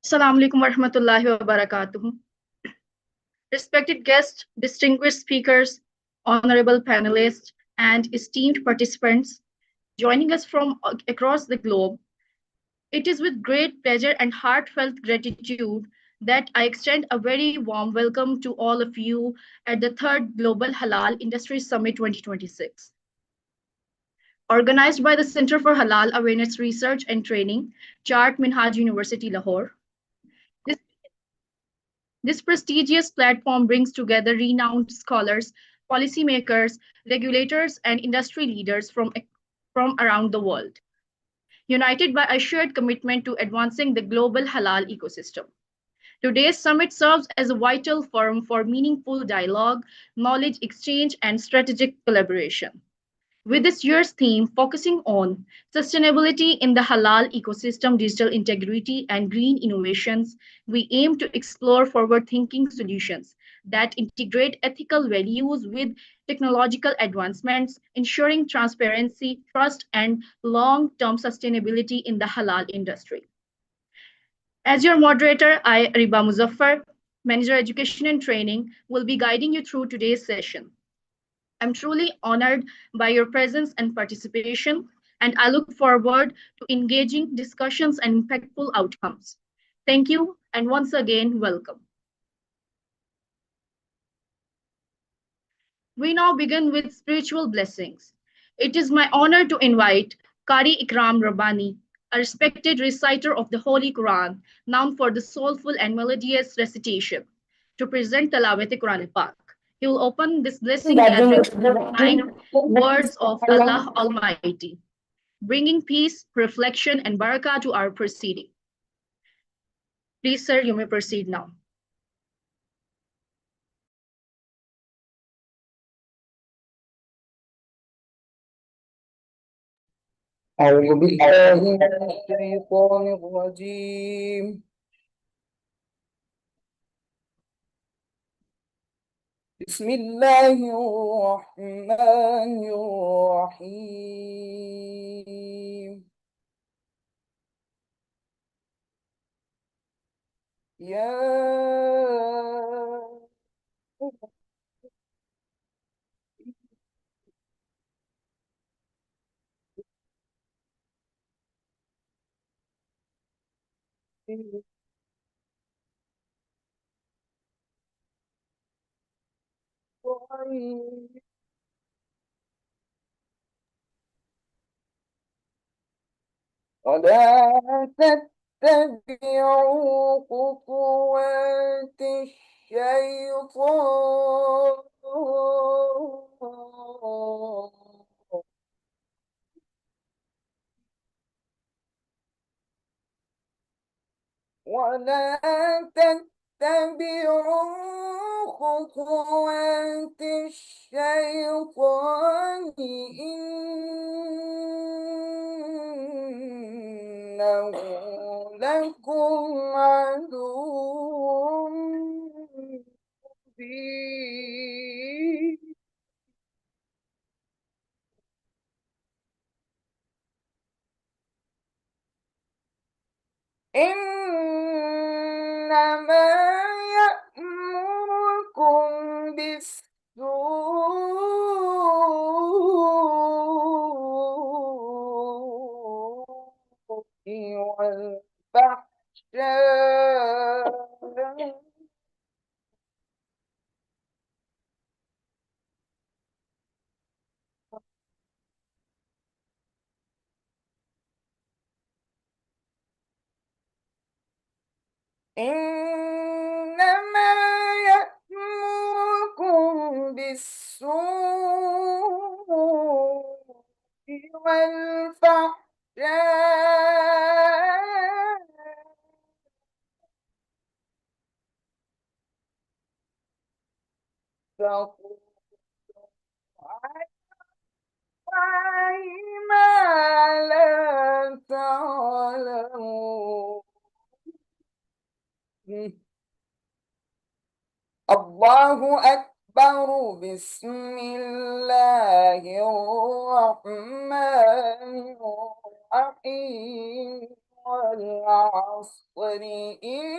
Assalamu alaikum warahmatullahi wabarakatuh. Respected guests, distinguished speakers, honorable panelists, and esteemed participants joining us from across the globe, it is with great pleasure and heartfelt gratitude that I extend a very warm welcome to all of you at the third Global Halal Industry Summit 2026. Organized by the Center for Halal Awareness Research and Training, Chart Minhaj University, Lahore. This This prestigious platform brings together renowned scholars, policymakers, regulators, and industry leaders from around the world, united by a shared commitment to advancing the global halal ecosystem. Today's summit serves as a vital forum for meaningful dialogue, knowledge exchange, and strategic collaboration. With this year's theme focusing on sustainability in the halal ecosystem, digital integrity, and green innovations, we aim to explore forward thinking solutions that integrate ethical values with technological advancements, ensuring transparency, trust, and long term sustainability in the halal industry. As your moderator, I, Riba Muzaffar, Manager Education and Training, will be guiding you through today's session. I'm truly honored by your presence and participation, and I look forward to engaging discussions and impactful outcomes. Thank you, and once again, welcome. We now begin with spiritual blessings. It is my honor to invite Qari Ikram Rabbani, a respected reciter of the Holy Quran, known for the soulful and melodious recitation, to present Tilawat-e-Quran Pak. He will open this blessing gathering with the kind words of Allah Almighty, bringing peace, reflection, and barakah to our proceeding. Please, sir, you may proceed now. أعوذ بالله من الشيطان الرجيم. بسم الله الرحمن الرحيم. يا ولا تتبعوا خطوات الشيطان ولا تتبعوا خطوات الشيطان إنه لكم عدو مبين. إنما يأمركم بالسوء والفحشاء إنما يأمركم بالسوء والفحشاء فقولوا على الله ما لا تعلمون. الله أكبر. بسم الله الرحمن الرحيم. والعصر إن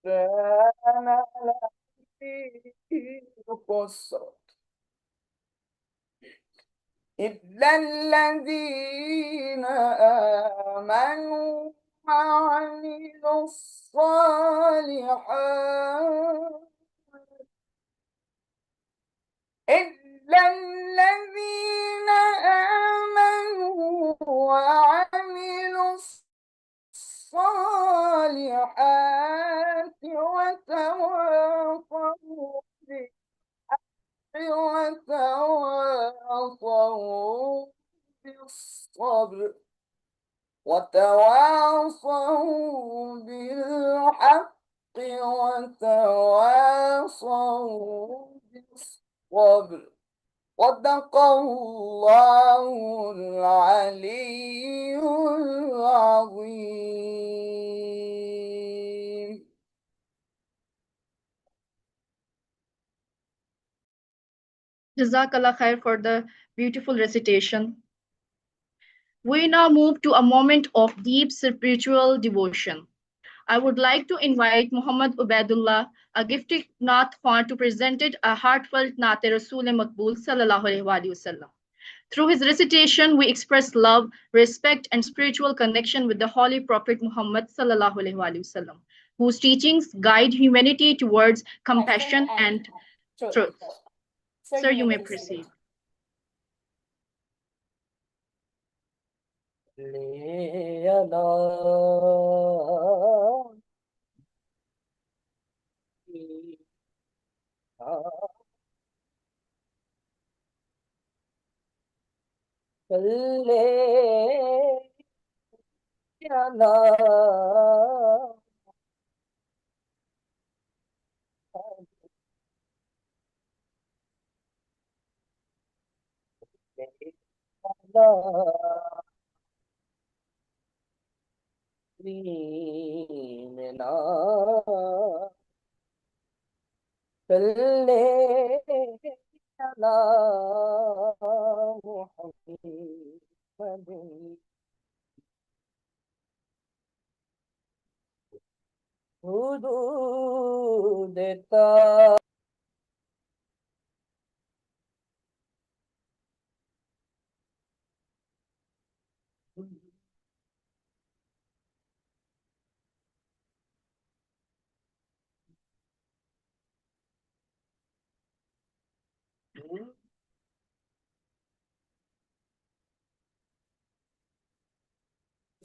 الإنسان لفي خسر إلا الذين آمنوا وعملوا الصالحات إلا الذين آمنوا وعملوا الصالحات وتواصوا بالصبر وتواصوا بالحق وتواصوا بالصبر صدق الله العلي العظيم. Jazakallah khair for the beautiful recitation. We now move to a moment of deep spiritual devotion. I would like to invite Muhammad Ubaidullah, a gifted Nath Khan, to present it a heartfelt Naat Rasul Makbul Sallallahu Alaihi Wasallam. Through his recitation, we express love, respect, and spiritual connection with the Holy Prophet Muhammad Sallallahu Alaihi Wasallam, whose teachings guide humanity towards Passion compassion and and truth. truth. Sir, Sir, you you may may proceed. proceed.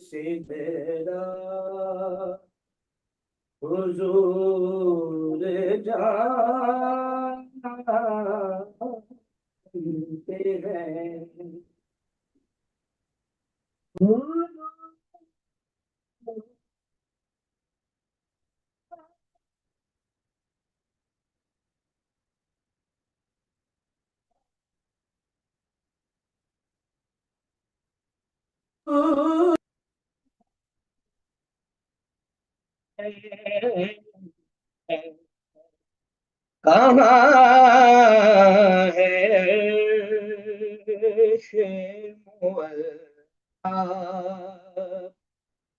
से मेरा हुजूर जानते हैं कहाँ है Samuel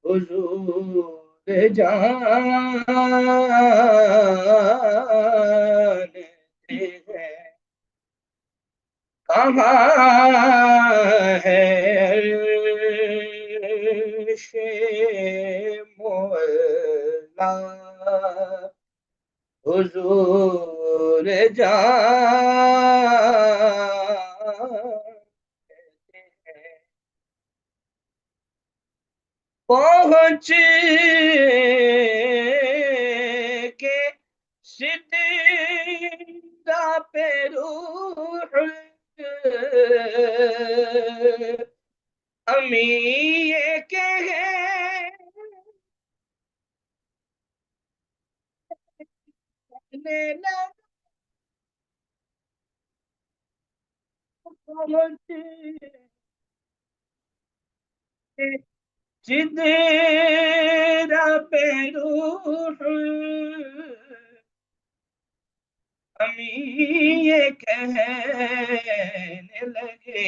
हुजूर जानते हैं कहाँ है शेमुअल हुजूर जानते हैं पहुँच के सिद्दा पे रूह अमी ये कहने लगा पहुँच के सिद्दा पे रूह हमी ये कहने लगे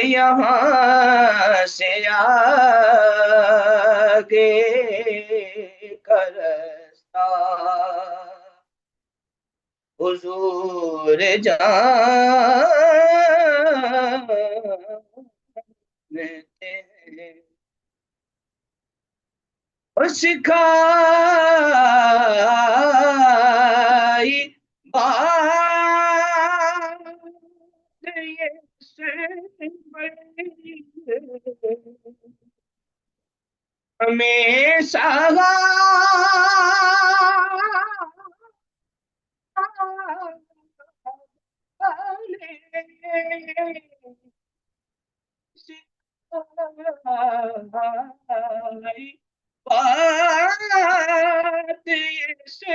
यहाँ से आगे का रास्ता हुजूर जानते हैं और सिखाई बात ये से बड़ी हमेशा सिखाई बात ये से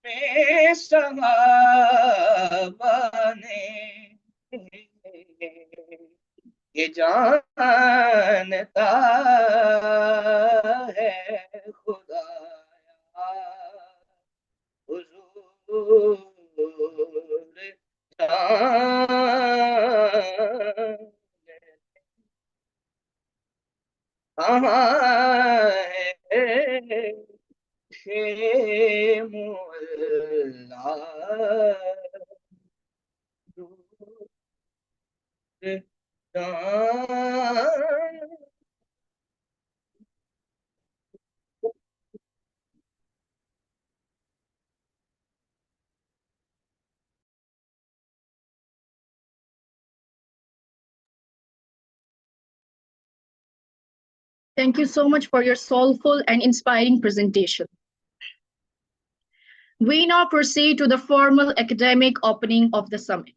में सहाबा ने ये जानता है खुदाया हुजूर जानते कहाँ है मुअल्ला जान Thank you so much for your soulful and inspiring presentation. We now proceed to the formal academic opening of the summit.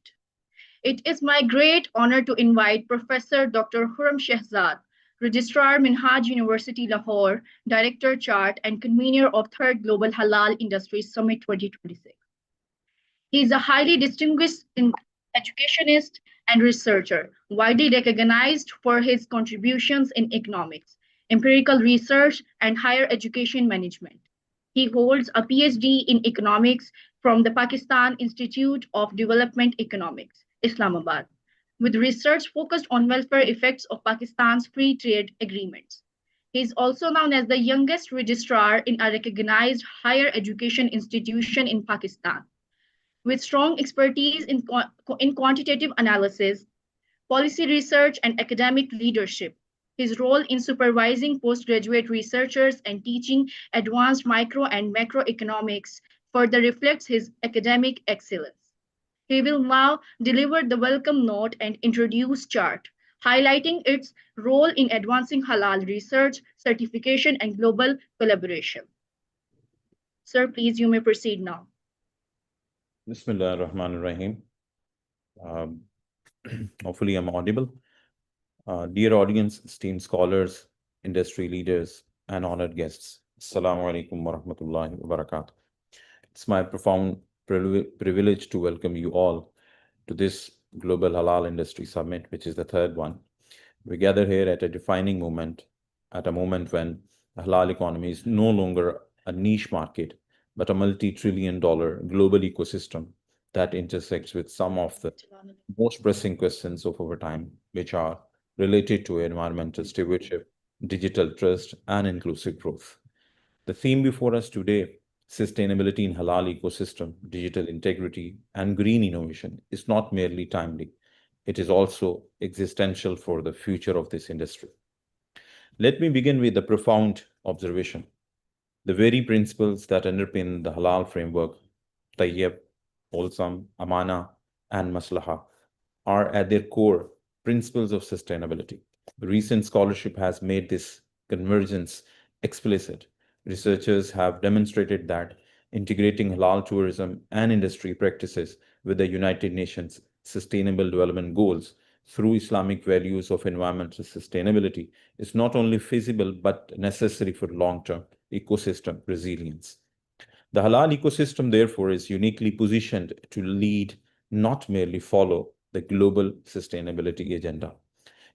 It is my great honor to invite Professor Dr. Khurram Shehzad, Registrar Minhaj University Lahore, Director Chart and Convener of 3rd Global Halal Industry Summit 2026. He is a highly distinguished educationist and researcher, widely recognized for his contributions in economics, empirical research, and higher education management. He holds a PhD in economics from the Pakistan Institute of Development Economics, Islamabad, with research focused on welfare effects of Pakistan's free trade agreements. He is also known as the youngest registrar in a recognized higher education institution in Pakistan. With strong expertise in quantitative analysis, policy research, and academic leadership, his role in supervising postgraduate researchers and teaching advanced micro and macroeconomics further reflects his academic excellence. He will now deliver the welcome note and introduce chart, highlighting its role in advancing halal research, certification, and global collaboration. Sir, please, you may proceed now. Bismillah ar-Rahman ar-Rahim. Hopefully I'm audible. Dear audience, esteemed scholars, industry leaders, and honored guests, Assalamu alaikum wa rahmatullahi wa barakatuh. It's my profound privilege to welcome you all to this Global Halal Industry Summit, which is the 3rd one. We gather here at a defining moment, at a moment when the halal economy is no longer a niche market, but a multi-trillion-dollar global ecosystem that intersects with some of the most pressing questions of our time, which are related to environmental stewardship, digital trust, and inclusive growth. The theme before us today, sustainability in halal ecosystem, digital integrity, and green innovation, is not merely timely. It is also existential for the future of this industry. Let me begin with a profound observation. The very principles that underpin the halal framework, tayyib, wholesome, amana, and maslaha, are at their core principles of sustainability. Recent scholarship has made this convergence explicit. Researchers have demonstrated that integrating halal tourism and industry practices with the United Nations Sustainable Development Goals through Islamic values of environmental sustainability is not only feasible but necessary for long-term ecosystem resilience. The halal ecosystem, therefore, is uniquely positioned to lead, not merely follow, the global sustainability agenda.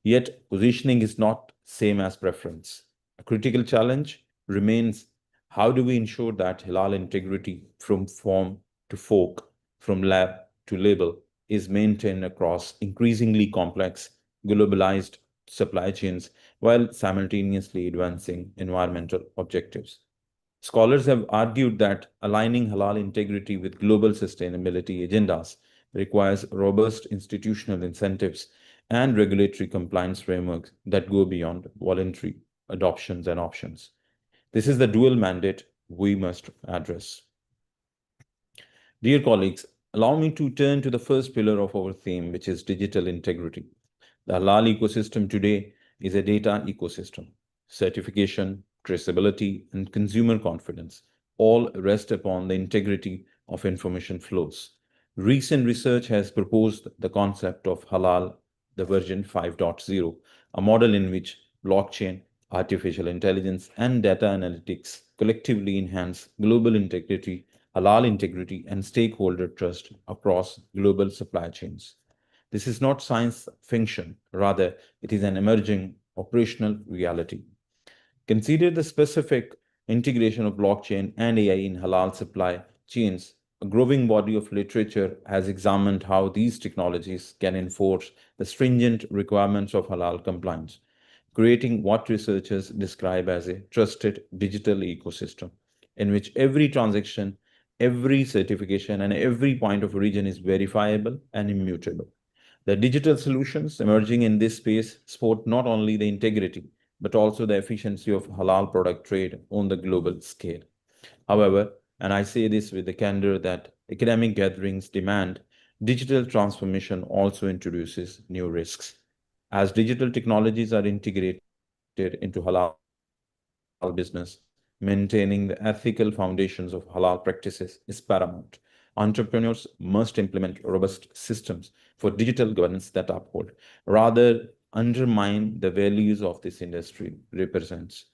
Yet, positioning is not same as preference. A critical challenge remains how do we ensure that halal integrity from form to fork, from lab to label, is maintained across increasingly complex, globalized supply chains while simultaneously advancing environmental objectives. Scholars have argued that aligning halal integrity with global sustainability agendas requires robust institutional incentives and regulatory compliance frameworks that go beyond voluntary adoptions and options. This is the dual mandate we must address. Dear colleagues, allow me to turn to the first pillar of our theme, which is digital integrity. The halal ecosystem today is a data ecosystem. Certification, traceability, and consumer confidence all rest upon the integrity of information flows. Recent research has proposed the concept of halal, the version 5.0, a model in which blockchain, artificial intelligence, and data analytics collectively enhance global integrity, halal integrity, and stakeholder trust across global supply chains. This is not science fiction, rather, it is an emerging operational reality. Consider the specific integration of blockchain and AI in halal supply chains. A growing body of literature has examined how these technologies can enforce the stringent requirements of halal compliance, creating what researchers describe as a trusted digital ecosystem in which every transaction, every certification, and every point of origin is verifiable and immutable. The digital solutions emerging in this space support not only the integrity but also the efficiency of halal product trade on the global scale. However, and I say this with the candor that academic gatherings demand, digital transformation also introduces new risks. As digital technologies are integrated into halal business, maintaining the ethical foundations of halal practices is paramount. Entrepreneurs must implement robust systems for digital governance that uphold, rather undermine the values of this industry represents.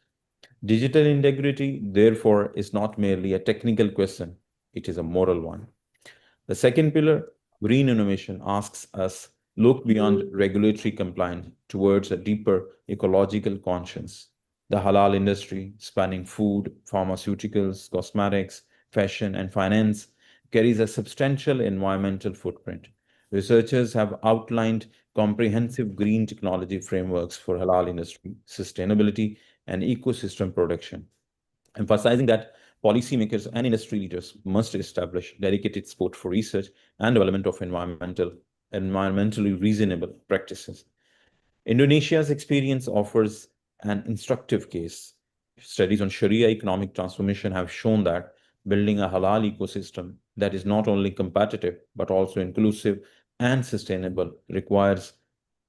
Digital integrity, therefore, is not merely a technical question, it is a moral one. The second pillar, green innovation, asks us look beyond regulatory compliance towards a deeper ecological conscience. The halal industry, spanning food, pharmaceuticals, cosmetics, fashion, and finance, carries a substantial environmental footprint. Researchers have outlined comprehensive green technology frameworks for halal industry, sustainability, and ecosystem protection, emphasizing that policymakers and industry leaders must establish dedicated support for research and development of environmentally reasonable practices. Indonesia's experience offers an instructive case. Studies on Sharia economic transformation have shown that building a halal ecosystem that is not only competitive but also inclusive and sustainable requires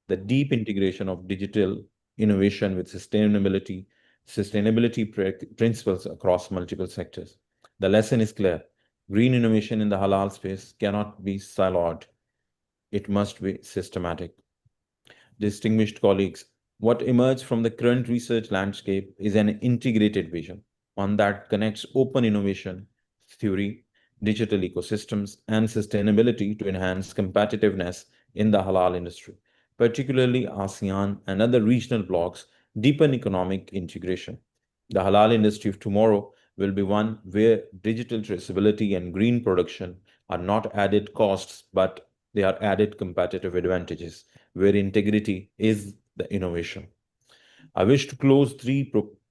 the deep integration of digital innovation with sustainability principles across multiple sectors. The lesson is clear. Green innovation in the halal space cannot be siloed. It must be systematic. Distinguished colleagues, what emerged from the current research landscape is an integrated vision, one that connects open innovation, theory, digital ecosystems, and sustainability to enhance competitiveness in the halal industry. Particularly, ASEAN and other regional blocs deepen economic integration. The halal industry of tomorrow will be one where digital traceability and green production are not added costs, but they are added competitive advantages, where integrity is the innovation. I wish to close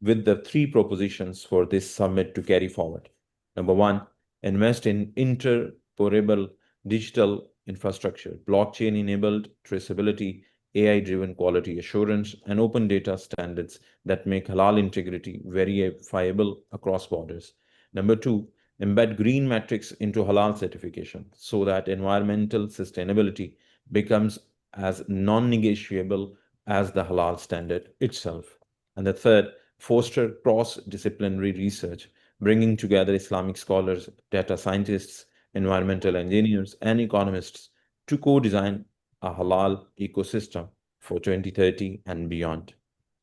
with the three propositions for this summit to carry forward. Number one, invest in interoperable digital infrastructure, blockchain enabled traceability, AI driven quality assurance, and open data standards that make halal integrity verifiable across borders. Number two, embed green metrics into halal certification so that environmental sustainability becomes as non negotiable as the halal standard itself. And the third, foster cross disciplinary research, bringing together Islamic scholars, data scientists, environmental engineers, and economists to co design a halal ecosystem for 2030 and beyond.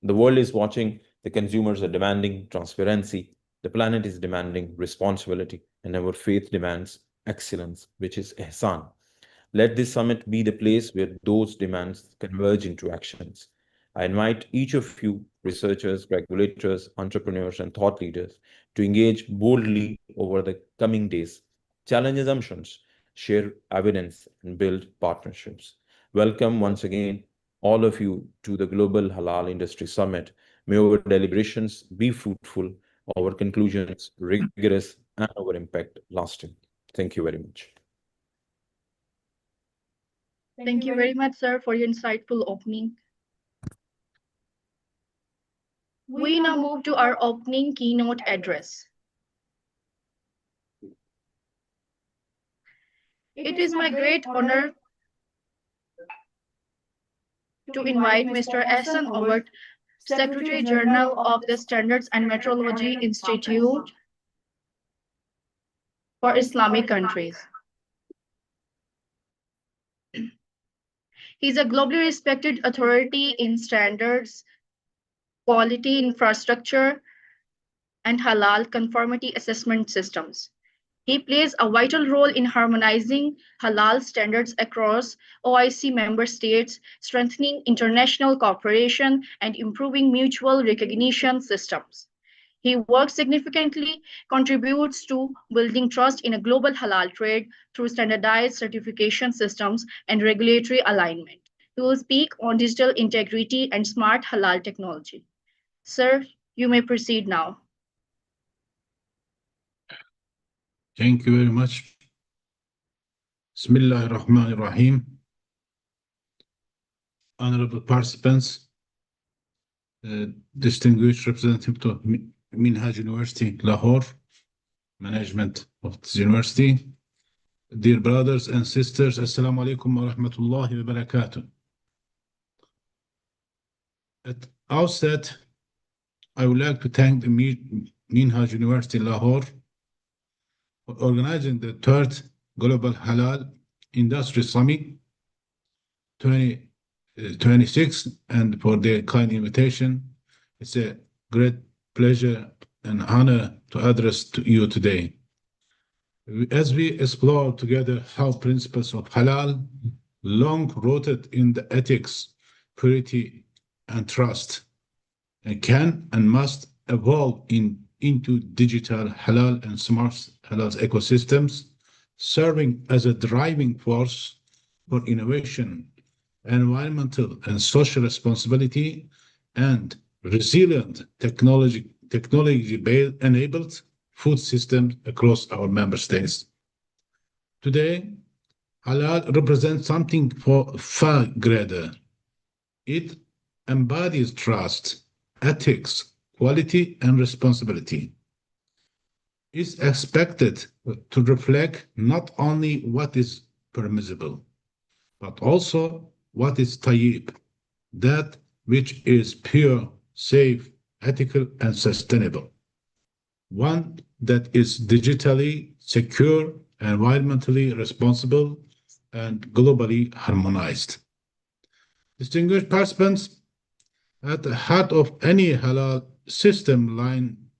The world is watching, the consumers are demanding transparency, the planet is demanding responsibility, and our faith demands excellence, which is ihsan. Let this summit be the place where those demands converge into actions. I invite each of you to researchers, regulators, entrepreneurs, and thought leaders to engage boldly over the coming days, challenge assumptions, share evidence, and build partnerships. Welcome once again, all of you, to the Global Halal Industry Summit. May our deliberations be fruitful, our conclusions rigorous, and our impact lasting. Thank you very much. Thank you very much, sir, for your insightful opening. We now move to our opening keynote address. It is my great honor to invite Mr. Ehsan Awad, Secretary General of the Standards and Metrology Institute for Islamic countries. He is a globally respected authority in standards, quality infrastructure, and halal conformity assessment systems. He plays a vital role in harmonizing halal standards across OIC member states, strengthening international cooperation, and improving mutual recognition systems. He works significantly, contributes to building trust in a global halal trade through standardized certification systems and regulatory alignment. He will speak on digital integrity and smart halal technology. Sir, you may proceed now. Thank you very much. Bismillah ar-Rahman ar-Rahim. Honorable participants, distinguished representative of Minhaj University, Lahore, management of this university, dear brothers and sisters, Assalamu alaikum wa rahmatullahi wa barakatuh. At outset, I would like to thank the Minhaj University, Lahore, for organizing the third Global Halal Industry Summit 2026 and for the kind invitation. It's a great pleasure and honor to address to you today. As we explore together how principles of halal, long rooted in the ethics, purity, and trust, and can and must evolve into digital halal and smart halal ecosystems, serving as a driving force for innovation, environmental and social responsibility, and resilient technology-enabled food systems across our member states. Today, halal represents something far greater. It embodies trust, ethics, quality, and responsibility. Is expected to reflect not only what is permissible, but also what is tayyib, that which is pure, safe, ethical, and sustainable. One that is digitally secure, environmentally responsible, and globally harmonized. Distinguished participants, at the heart of any halal system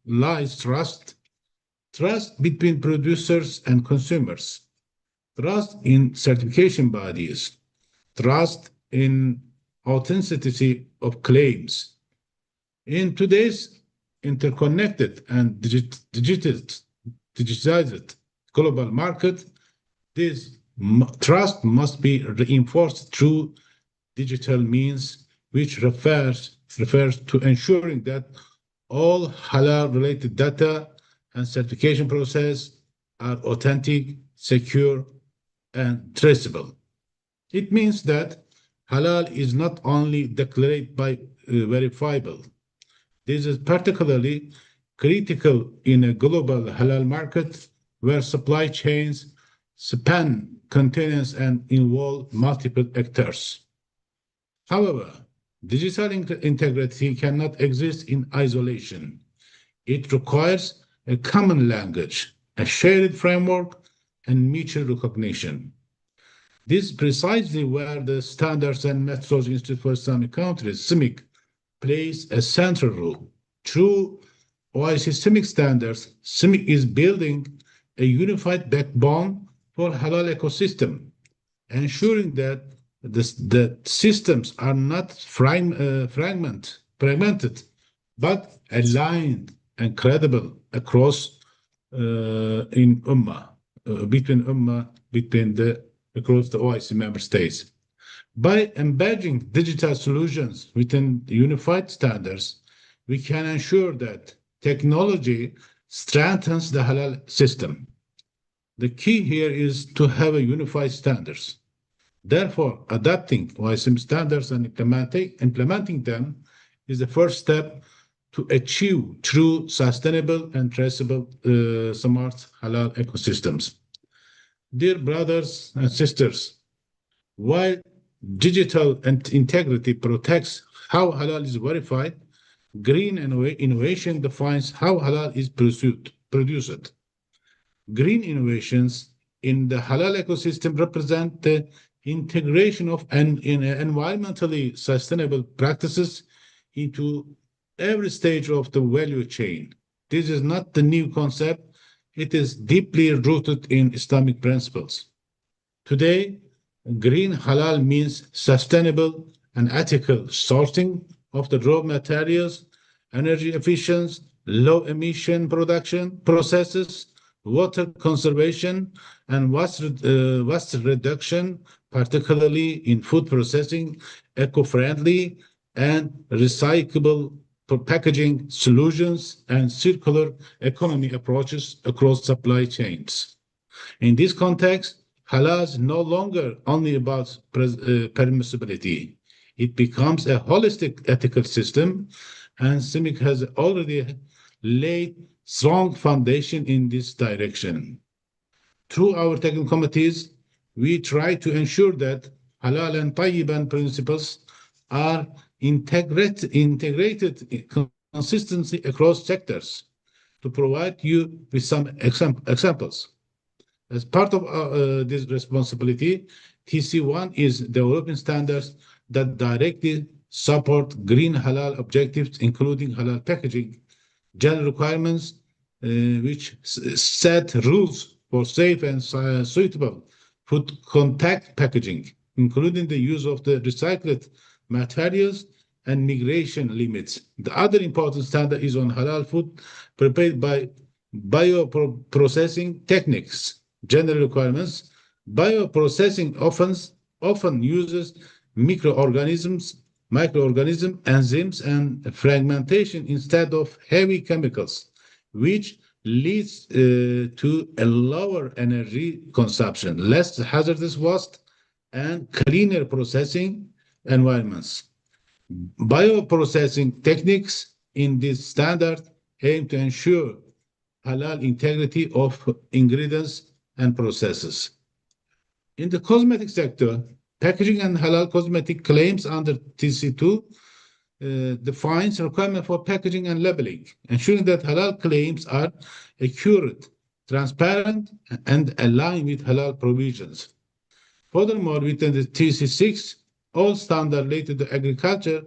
lies trust between producers and consumers, trust in certification bodies, trust in authenticity of claims. In today's interconnected and digitized global market, this trust must be reinforced through digital means, which refers to ensuring that all halal-related data and certification process are authentic, secure, and traceable. It means that halal is not only declared by verifiable. This is particularly critical in a global halal market where supply chains span continents and involve multiple actors. However, digital integrity cannot exist in isolation. It requires a common language, a shared framework, and mutual recognition. This is precisely where the Standards and Metrology Institute for Islamic Countries, SIMIC, plays a central role. Through OIC SIMIC standards, SIMIC is building a unified backbone for halal ecosystem, ensuring that the systems are not fragmented, but aligned and credible across in Ummah, between across the OIC member states. By embedding digital solutions within the unified standards, we can ensure that technology strengthens the halal system. The key here is to have a unified standards. Therefore, adapting OISM standards and implementing them is the first step to achieve true sustainable and traceable smart halal ecosystems. Dear brothers and sisters, while digital integrity protects how halal is verified, green innovation defines how halal is produced. Green innovations in the halal ecosystem represent the integration of environmentally sustainable practices into every stage of the value chain. This is not the new concept, it is deeply rooted in Islamic principles. Today, green halal means sustainable and ethical sourcing of the raw materials, energy efficient, low emission production processes, water conservation, and waste reduction, particularly in food processing, eco-friendly and recyclable packaging solutions, and circular economy approaches across supply chains. In this context, halal is no longer only about permissibility. It becomes a holistic ethical system, and CIMIC has already laid strong foundation in this direction. Through our technical committees, we try to ensure that halal and tayyiban principles are integrated consistency across sectors. To provide you with some examples. As part of this responsibility, TC1 is developing standards that directly support green halal objectives, including halal packaging, general requirements, which set rules for safe and suitable food contact packaging, including the use of the recycled materials and migration limits. The other important standard is on halal food prepared by bioprocessing techniques. General requirements. Bioprocessing often uses microorganisms, enzymes, and fragmentation instead of heavy chemicals, which leads to a lower energy consumption, less hazardous waste, and cleaner processing environments. Bioprocessing techniques in this standard aim to ensure halal integrity of ingredients and processes. In the cosmetic sector, packaging and halal cosmetic claims under TC2 defines requirement for packaging and labeling, ensuring that halal claims are accurate, transparent, and aligned with halal provisions. Furthermore, within the TC6, all standards related to agriculture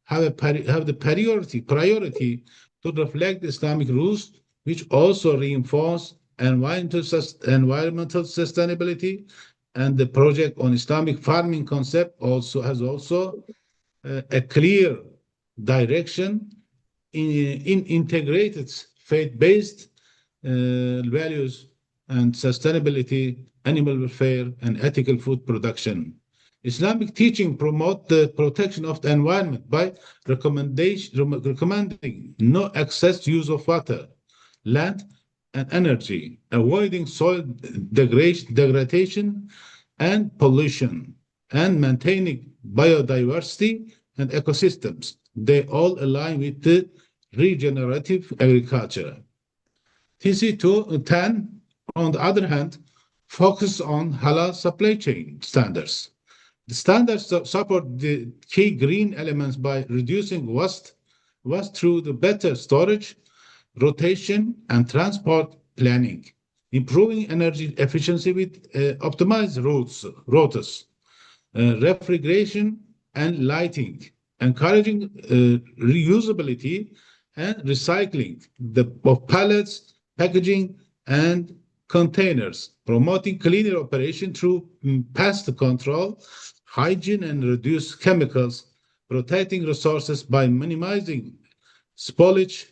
have the priority to reflect Islamic rules, which also reinforce environmental sustainability, and the project on Islamic farming concept has a clear direction in integrated faith-based values and sustainability, animal welfare, and ethical food production. Islamic teaching promote the protection of the environment by recommending no excess use of water, land, and energy, avoiding soil degradation and pollution, and maintaining biodiversity and ecosystems. They all align with the regenerative agriculture. TC10, on the other hand, focus on halal supply chain standards. The standards support the key green elements by reducing waste through the better storage, rotation, and transport planning, improving energy efficiency with optimized routes, refrigeration and lighting, encouraging reusability and recycling of pallets, packaging, and containers, promoting cleaner operation through pest control, hygiene, and reduced chemicals, protecting resources by minimizing spoilage,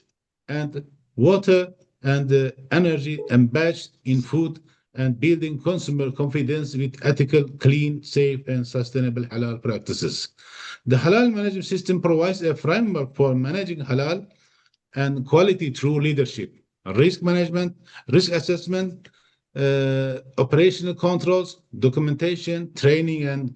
and water and energy embedded in food and building consumer confidence with ethical, clean, safe, and sustainable halal practices. The halal management system provides a framework for managing halal and quality through leadership, risk management, risk assessment, operational controls, documentation, training, and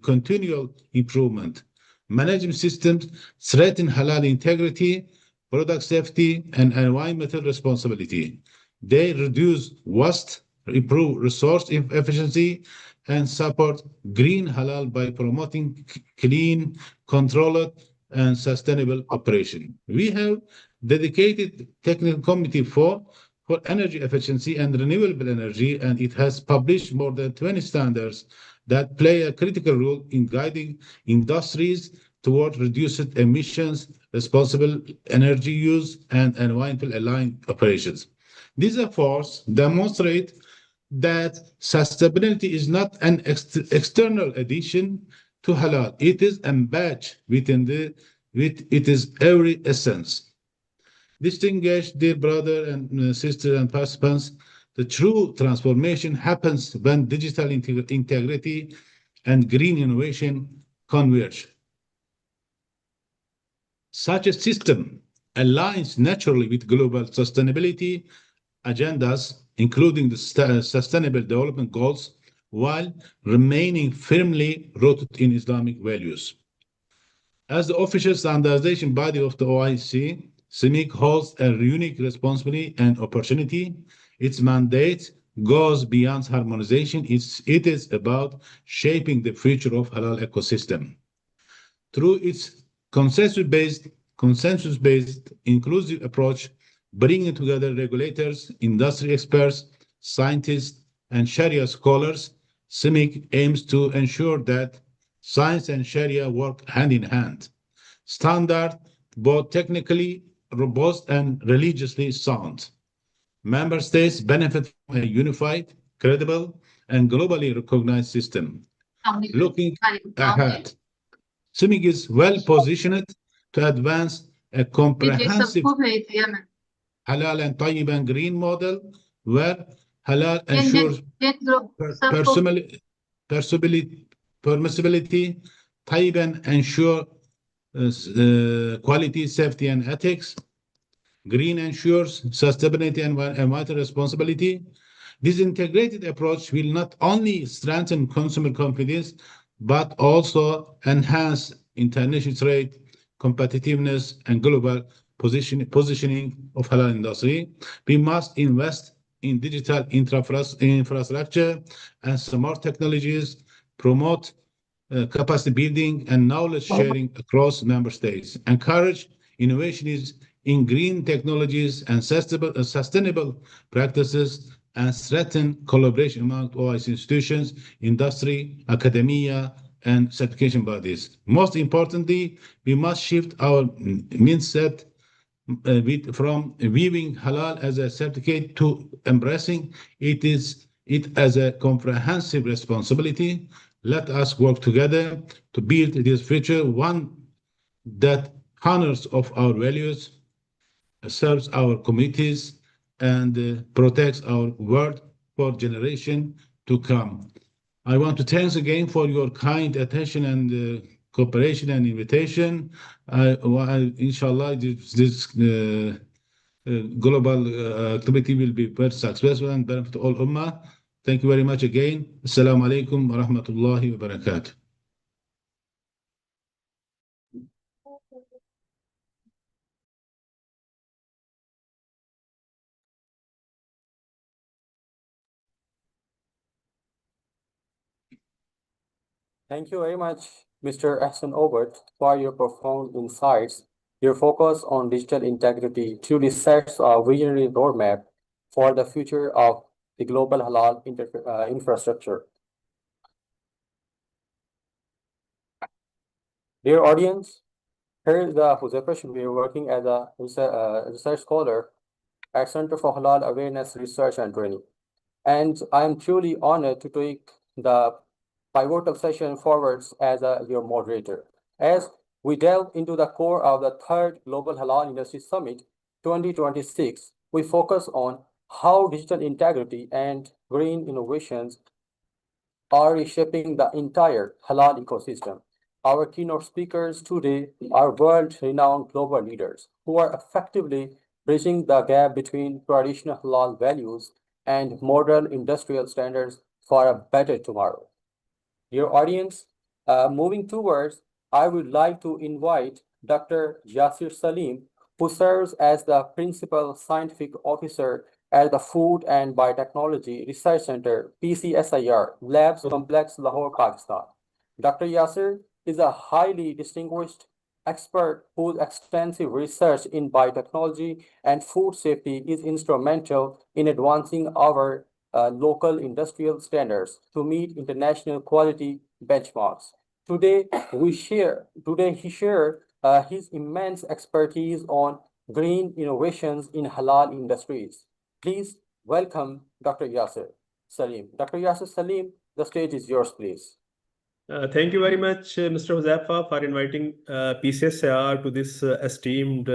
continual improvement. Management systems strengthen halal integrity, product safety, and environmental responsibility. They reduce waste, improve resource efficiency, and support green halal by promoting clean, controlled, and sustainable operation. We have dedicated technical committee for energy efficiency and renewable energy, and it has published more than 20 standards that play a critical role in guiding industries toward reduced emissions, responsible energy use, and environmental aligned operations. These efforts demonstrate that sustainability is not an external addition to halal. It is embedded with it is every essence. Distinguished dear brother and sister and participants, the true transformation happens when digital integrity and green innovation converge. Such a system aligns naturally with global sustainability agendas, including the Sustainable Development Goals, while remaining firmly rooted in Islamic values. As the official standardization body of the OIC, CIMIC holds a unique responsibility and opportunity. Its mandate goes beyond harmonization. It is about shaping the future of halal ecosystem. Through its consensus-based, inclusive approach, bringing together regulators, industry experts, scientists, and Sharia scholars, CIMIC aims to ensure that science and Sharia work hand in hand. Standard, both technically robust and religiously sound. Member states benefit from a unified, credible, and globally recognized system. Looking ahead, CIMIC is well positioned to advance a comprehensive halal and tayyib and green model where halal ensures permissibility, tayyib ensure quality, safety, and ethics. Green ensures sustainability and environmental responsibility. This integrated approach will not only strengthen consumer confidence, but also enhance international trade, competitiveness, and global positioning of halal industry. We must invest in digital infrastructure and smart technologies, promote capacity building and knowledge sharing across member states, encourage innovations in green technologies and sustainable practices, and strengthen collaboration among OIC institutions, industry, academia, and certification bodies. Most importantly, we must shift our mindset from viewing halal as a certificate to embracing it as a comprehensive responsibility. Let us work together to build this future, one that honors of our values, serves our communities, and protects our world for generation to come. I want to thank again for your kind attention and cooperation and invitation. Inshallah, this global activity will be very successful and benefit all Ummah. Thank you very much again. Assalamu alaikum wa rahmatullahi wa barakatuh. Thank you very much, Mr. Ahsan Obert, for your profound insights. Your focus on digital integrity truly sets a visionary roadmap for the future of the global halal infrastructure. Dear audience, here is Huzaifa Shubir working as a research scholar at Center for Halal Awareness Research and Training. And I am truly honored to take the pivotal session forwards as your moderator. As we delve into the core of the third Global Halal Industry Summit 2026. We focus on how digital integrity and green innovations are reshaping the entire halal ecosystem. Our keynote speakers today are world-renowned global leaders who are effectively bridging the gap between traditional halal values and modern industrial standards for a better tomorrow. Dear audience, moving towards, I would like to invite Dr. Yasir Salim, who serves as the Principal Scientific Officer at the Food and Biotechnology Research Center, PCSIR, Labs Complex, Lahore, Pakistan. Dr. Yasir is a highly distinguished expert whose extensive research in biotechnology and food safety is instrumental in advancing our local industrial standards to meet international quality benchmarks. Today, he shared his immense expertise on green innovations in halal industries. Please welcome Dr. Yasir Salim. Dr. Yasir Salim, the stage is yours, please. Thank you very much, Mr. Huzaifa, for inviting PCSIR to this esteemed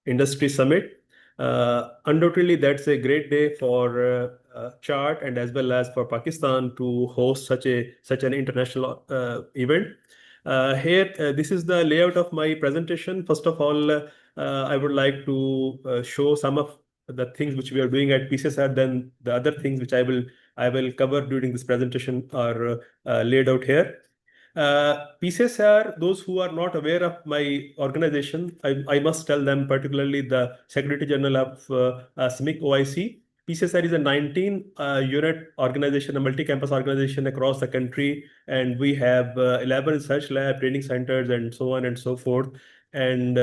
industry summit. Undoubtedly, that's a great day for Chart and as well as for Pakistan to host such an international event. Here, this is the layout of my presentation. First of all, I would like to show some of the things which we are doing at PCSIR. Then the other things which I will cover during this presentation are laid out here. PCSIR, those who are not aware of my organization, I must tell them, particularly the Secretary General of SMIC OIC. PCSIR is a 19-unit organization, a multi-campus organization across the country, and we have 11 research lab, training centers, and so on and so forth. And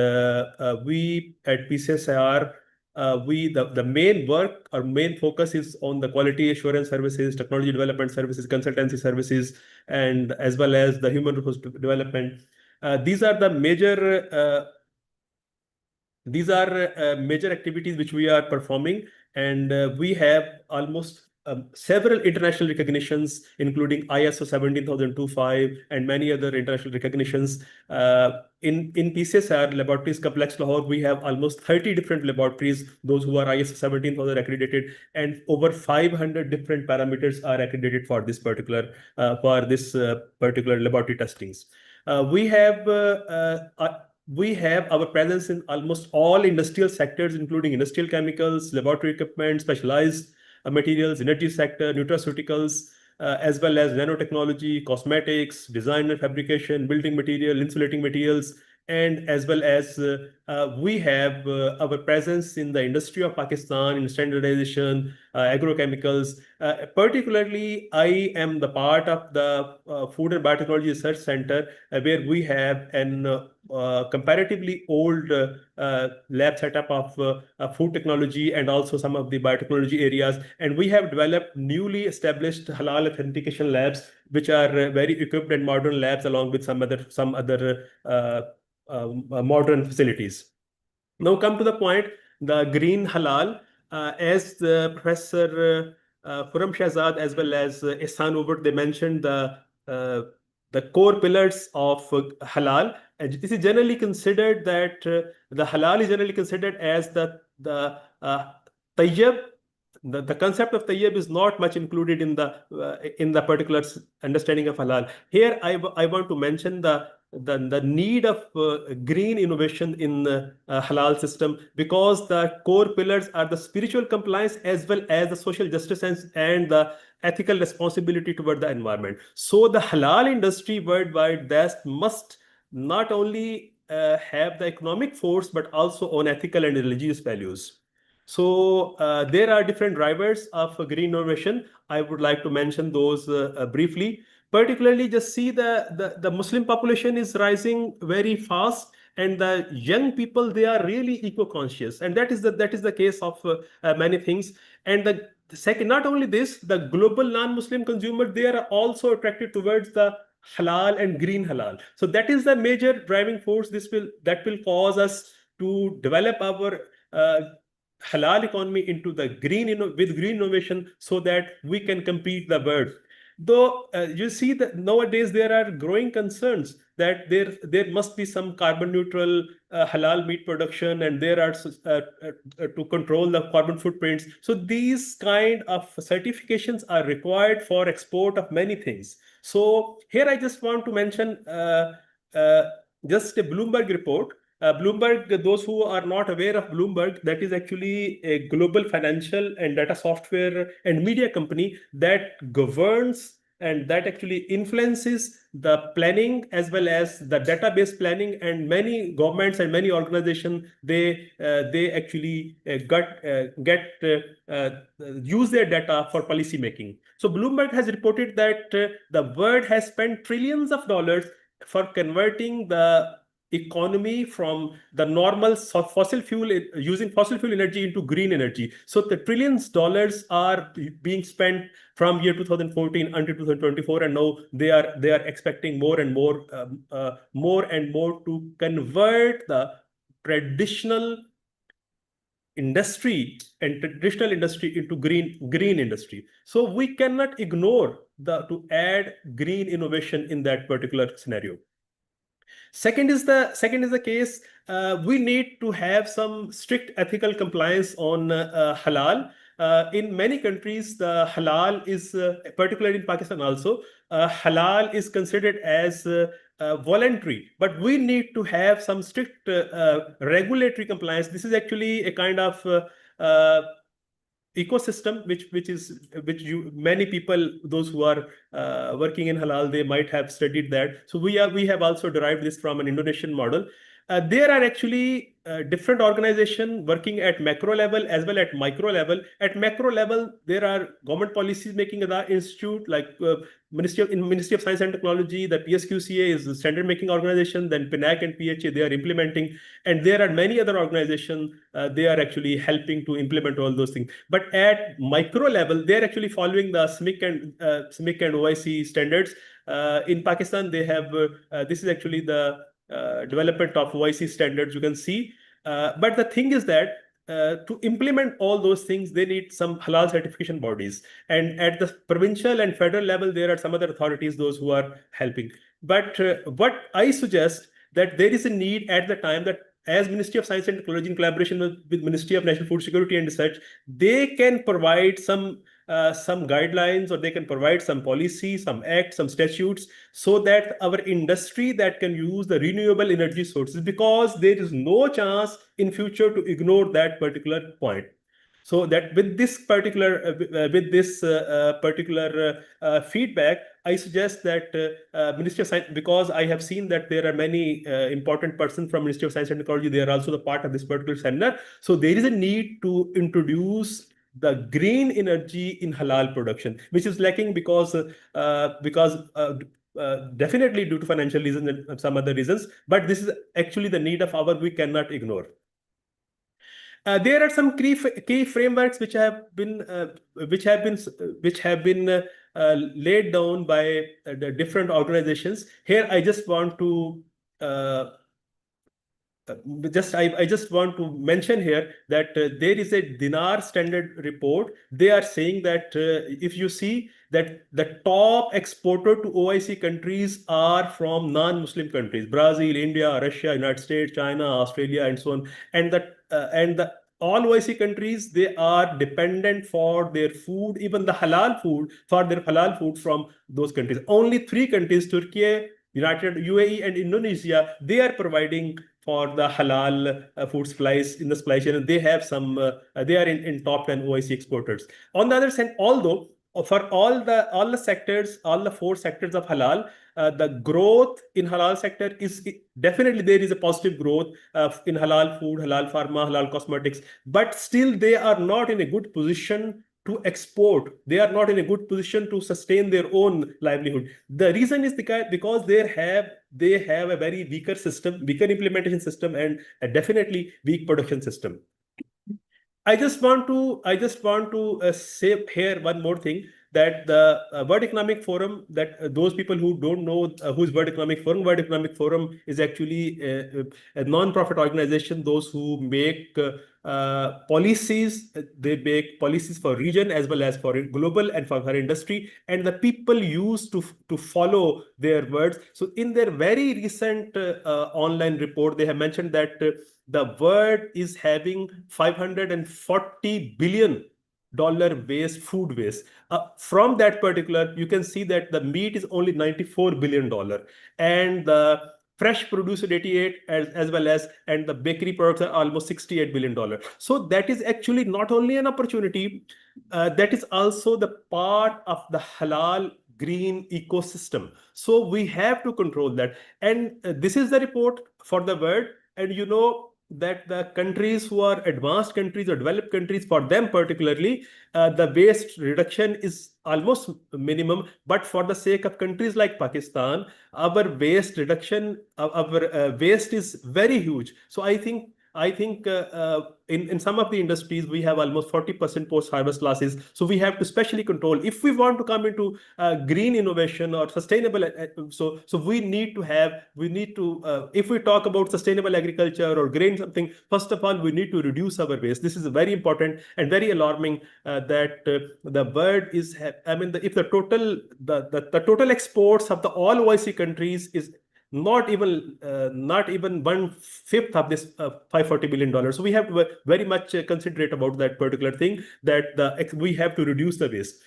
we at PCSIR, the main work or main focus is on the quality assurance services, technology development services, consultancy services, and as well as the human resource development. These are major activities which we are performing, and we have almost several international recognitions, including ISO 17025 and many other international recognitions. In PCSIR Laboratories Complex Lahore, we have almost 30 different laboratories, those who are ISO 17000 accredited, and over 500 different parameters are accredited for this particular laboratory testings. We have our presence in almost all industrial sectors, including industrial chemicals, laboratory equipment, specialized materials, energy sector, nutraceuticals, as well as nanotechnology, cosmetics, design and fabrication, building material, insulating materials, and as well as we have our presence in the industry of Pakistan in standardization, agrochemicals. Particularly, I am the part of the Food and Biotechnology Research Center, where we have an comparatively old lab setup of food technology and also some of the biotechnology areas. And we have developed newly established halal authentication labs, which are very equipped and modern labs, along with some other modern facilities. Now come to the point, the green halal, as the Professor Khurram Shahzad as well as Ihsan Obert, they mentioned the core pillars of halal. And this is generally considered that the halal is generally considered as the tayyib. The concept of tayyib is not much included in the particular understanding of halal. Here, I want to mention the need of green innovation in the halal system, because the core pillars are the spiritual compliance as well as the social justice and the ethical responsibility toward the environment. So the halal industry worldwide must not only have the economic force, but also on ethical and religious values. So there are different drivers of green innovation. I would like to mention those briefly. Particularly, just see the Muslim population is rising very fast, and the young people, they are really eco-conscious, and that is the case of many things. And the second, not only this, the global non-Muslim consumer, they are also attracted towards the halal and green halal. So that is the major driving force. That will cause us to develop our halal economy into the with green innovation, so that we can compete the world. Though you see that nowadays there are growing concerns that there must be some carbon neutral halal meat production, and there are to control the carbon footprints. So these kind of certifications are required for export of many things. So here I just want to mention just a Bloomberg report. Bloomberg, those who are not aware of Bloomberg, that is actually a global financial and data software and media company that governs and that actually influences the planning as well as the database planning, and many governments and many organizations they actually use their data for policy making. So Bloomberg has reported that the world has spent trillions of dollars for converting the economy from the normal fossil fuel, using fossil fuel energy, into green energy. So the trillions dollars are being spent from year 2014 until 2024, and now they are expecting more and more to convert the traditional industry into green industry. So we cannot ignore to add green innovation in that particular scenario. Second is the case. We need to have some strict ethical compliance on halal. In many countries, the halal is, particularly in Pakistan also, halal is considered as voluntary, but we need to have some strict regulatory compliance. This is actually a kind of ecosystem which many people, those who are working in halal, they might have studied that. So we have also derived this from an Indonesian model. There are actually different organizations working at macro level as well at micro level. At macro level, there are government policies making the institute, like Ministry of Science and Technology. The PSQCA is the standard making organization. Then PNAC and PHA, they are implementing, and there are many other organizations. They are actually helping to implement all those things. But at micro level, they are actually following the SMIC and OIC standards. In Pakistan, they have this is actually the development of OIC standards, you can see. But the thing is that to implement all those things, they need some halal certification bodies. And at the provincial and federal level, there are some other authorities, those who are helping. But what I suggest, that there is a need at the time that as Ministry of Science and Technology, in collaboration with Ministry of National Food Security and Research, they can provide some guidelines, or they can provide some policy, some acts, some statutes, so that our industry that can use the renewable energy sources, because there is no chance in future to ignore that particular point. So that with this particular feedback, I suggest that Ministry of Science, because I have seen that there are many important persons from Ministry of Science and Technology, they are also the part of this particular seminar. So there is a need to introduce the green energy in halal production, which is lacking because definitely due to financial reasons and some other reasons. But this is actually the need of hour we cannot ignore. There are some key frameworks which have been laid down by the different organizations. Here, I just want to I just want to mention here that there is a Dinar Standard report. They are saying that if you see that the top exporter to OIC countries are from non-Muslim countries: Brazil, India, Russia, United States, China, Australia, and so on. And all OIC countries, they are dependent for their food, even the halal food, from those countries. Only 3 countries, Turkey, UAE, and Indonesia, they are providing for the halal food supplies in the supply chain, and they have some. They are in top 10 OIC exporters. On the other hand, although for all the sectors, all the 4 sectors of halal, the growth in halal sector is definitely, there is a positive growth in halal food, halal pharma, halal cosmetics, but still they are not in a good position to export. They are not in a good position to sustain their own livelihood. The reason is because they have a very weaker system, weaker implementation system, and definitely weak production system. I just want to say here one more thing, that the World Economic Forum, that those people who don't know who's World Economic Forum is actually a non-profit organization, those who make policies. They make policies for region as well as for global and for her industry, and the people used to follow their words. So in their very recent online report, they have mentioned that the world is having $540 billion food waste. From that particular, you can see that the meat is only $94 billion, and the fresh produce at 88, as well as, and the bakery products are almost $68 billion. So that is actually not only an opportunity, that is also the part of the halal green ecosystem. So we have to control that. And this is the report for the world. And you know that the countries who are advanced countries or developed countries, for them particularly, the waste reduction is almost minimum. But for the sake of countries like Pakistan, our waste reduction, our waste is very huge. So I think in some of the industries, we have almost 40% post-harvest losses. So we have to specially control. If we want to come into green innovation or sustainable, so we need to, if we talk about sustainable agriculture or grain something, first of all, we need to reduce our waste. This is very important and very alarming that the world is, if the total exports of the all OIC countries is not even 1/5 of this $540 billion. So we have to very much considerate about that particular thing, that we have to reduce the waste.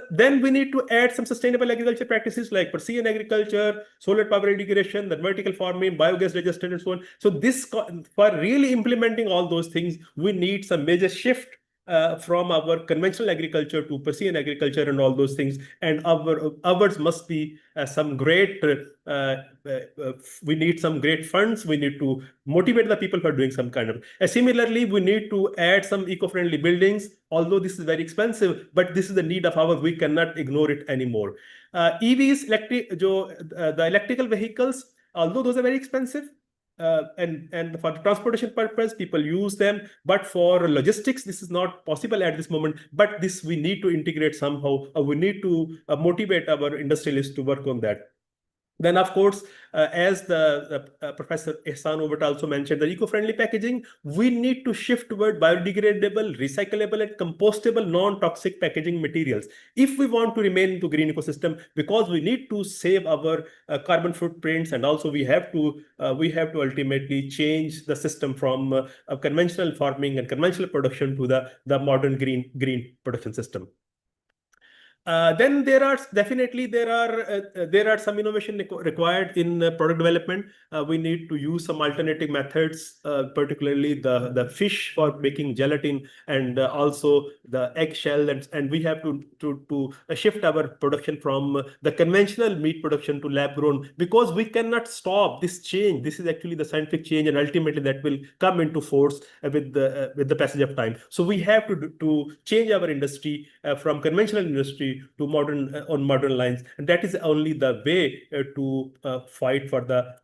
Then we need to add some sustainable agriculture practices like precision agriculture, solar power integration, the vertical farming, biogas digestion, and so on. So for really implementing all those things, we need some major shift from our conventional agriculture to precision agriculture and all those things. And ours must be some great, we need some great funds. We need to motivate the people for doing some kind of. Similarly, we need to add some eco-friendly buildings, although this is very expensive, but this is the need of ours. We cannot ignore it anymore. EVs, the electrical vehicles, although those are very expensive, and for the transportation purpose, people use them. But for logistics, this is not possible at this moment. But this we need to integrate somehow. We need to motivate our industrialists to work on that. Then, of course, as the Professor Ihsan Overt also mentioned, the eco-friendly packaging, we need to shift toward biodegradable, recyclable, and compostable, non-toxic packaging materials if we want to remain in the green ecosystem, because we need to save our carbon footprints, and also we have to ultimately change the system from conventional farming and conventional production to the modern green production system. Then there are some innovation required in product development. We need to use some alternative methods, particularly the fish for making gelatin, and also the eggshell, and we have to shift our production from the conventional meat production to lab grown, because we cannot stop this change. This is actually the scientific change, and ultimately that will come into force with the passage of time. So we have to change our industry from conventional industry to modern lines, and that is only the way to fight for the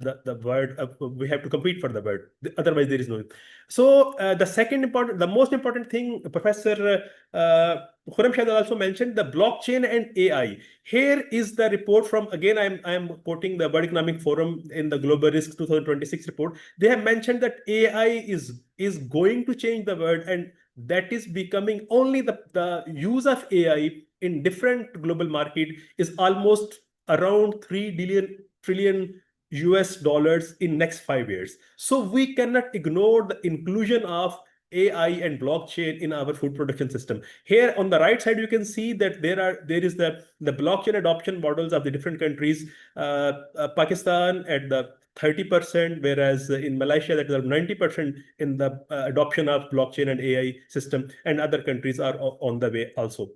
word. We have to compete for the word. Otherwise, there is no. So the most important thing, Professor Khurram Shahid also mentioned, the blockchain and AI. Here is the report from, again, I'm quoting the World Economic Forum in the Global Risk 2026 report. They have mentioned that AI is going to change the world, and that is becoming only the use of AI in different global market is almost around $3 trillion in next 5 years. So we cannot ignore the inclusion of AI and blockchain in our food production system. Here on the right side, you can see that there is the blockchain adoption models of the different countries. Pakistan at the 30%, whereas in Malaysia that is 90% in the adoption of blockchain and AI system, and other countries are on the way also.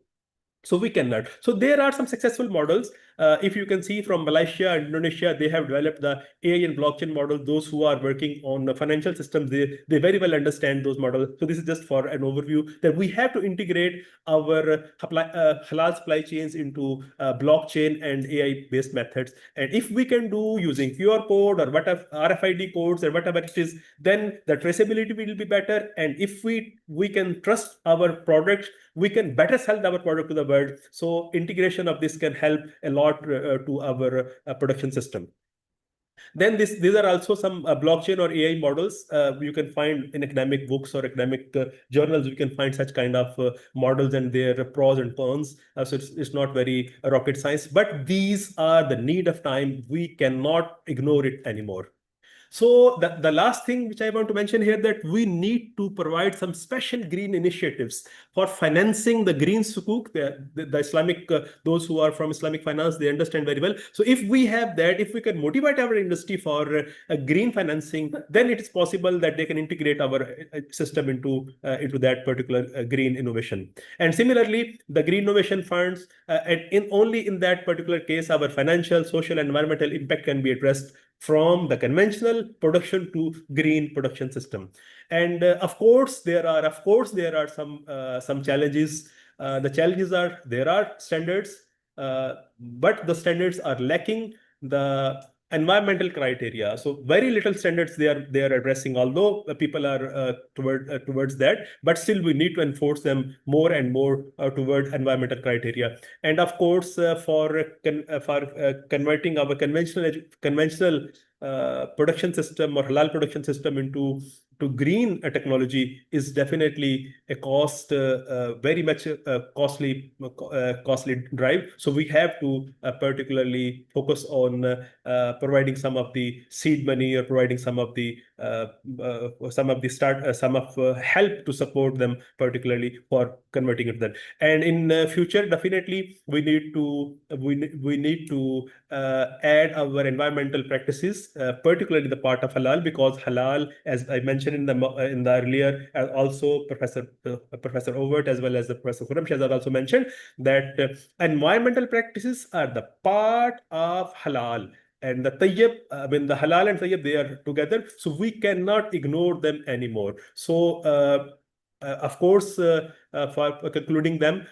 So we cannot. So there are some successful models. If you can see from Malaysia and Indonesia, they have developed the AI and blockchain model. Those who are working on the financial systems, they very well understand those models. So this is just for an overview that we have to integrate our halal supply chains into blockchain and AI-based methods. And if we can do using QR code or whatever RFID codes or whatever it is, then the traceability will be better. And if we can trust our product, we can better sell our product to the world. So integration of this can help a lot to our production system. Then these are also some blockchain or AI models you can find in academic books or academic journals. You can find such kind of models and their pros and cons. So it's not very rocket science, but these are the need of time. We cannot ignore it anymore. So the last thing which I want to mention here, that we need to provide some special green initiatives for financing the green sukuk. The Islamic, those who are from Islamic finance, they understand very well. So if we have that, if we can motivate our industry for green financing, then it is possible that they can integrate our system into that particular green innovation. And similarly, the green innovation funds, and only in that particular case, our financial, social, and environmental impact can be addressed from the conventional production to green production system. And of course there are some challenges. The challenges are, there are standards, but the standards are lacking the environmental criteria. So very little standards they are addressing, although people are towards that, but still we need to enforce them more and more toward environmental criteria. And of course, for converting our conventional production system or halal production system into green technology is definitely a very much costly drive. So we have to particularly focus on providing some of the seed money, or providing some of the help to support them, particularly for converting it then. And in future, definitely we need to add our environmental practices, particularly the part of halal, because halal, as I mentioned in the earlier, also Professor Overt as well as the Professor Khurram Shahzad also mentioned that environmental practices are the part of halal. And the tayyib, the halal and tayyib, they are together. So we cannot ignore them anymore. So of course, for concluding them,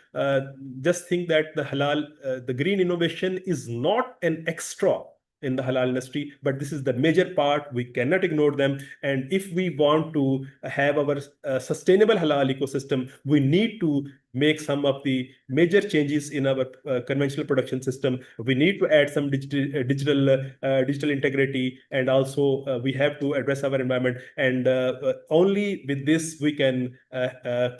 just think that the halal, the green innovation is not an extra in the halal industry, but this is the major part. We cannot ignore them. And if we want to have our sustainable halal ecosystem, we need to make some of the major changes in our conventional production system. We need to add some digital integrity, and also we have to address our environment. And only with this we can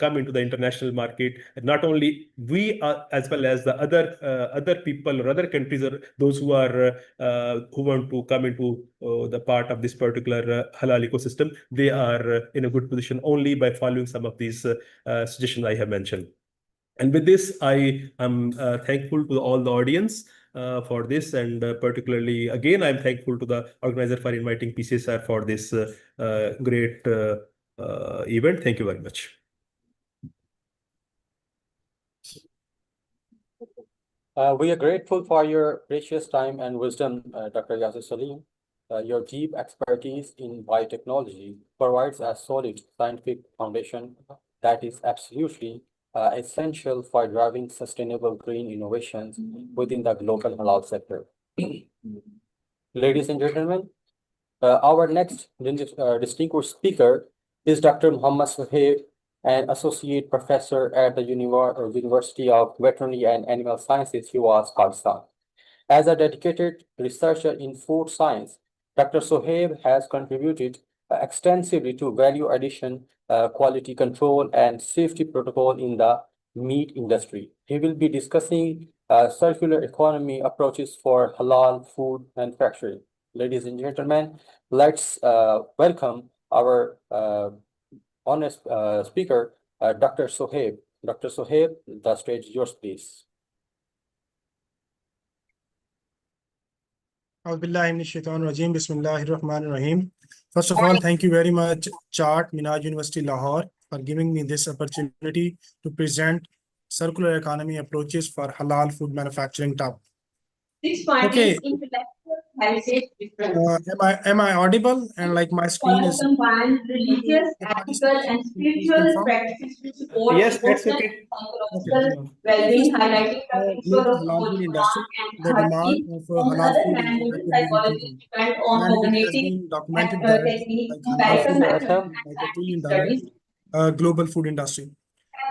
come into the international market. Not only we are, as well as the other people or other countries, or those who want to come into the part of this particular halal ecosystem, they are in a good position only by following some of these suggestions I have mentioned. And with this, I am thankful to all the audience for this, and particularly, again, I'm thankful to the organizer for inviting PCSR for this great event. Thank you very much. We are grateful for your precious time and wisdom, Dr. Yasir Salim. Your deep expertise in biotechnology provides a solid scientific foundation that is absolutely essential for driving sustainable green innovations within the global halal sector. Ladies and gentlemen, our next distinguished speaker is Dr. Muhammad Suhaib, an associate professor at the University of Veterinary and Animal Sciences, UAS, Pakistan. As a dedicated researcher in food science, Dr. Suhaib has contributed extensively to value addition, quality control, and safety protocol in the meat industry. He will be discussing circular economy approaches for halal food manufacturing. Ladies and gentlemen, let's welcome our honest speaker, Dr. Suhaib. Dr. Suhaib, the stage is yours, please. First of all, thank you very much, Chart, Minhaj University, Lahore, for giving me this opportunity to present circular economy approaches for halal food manufacturing topic. Okay. Am I audible? And like my screen is religious, ethical, and spiritual practices to support yes, that's okay. well-being, highlighting the global halal food industry. The demand of halal food is rapidly increasing, and it has been documented that halal food is like $1 trillion global food industry.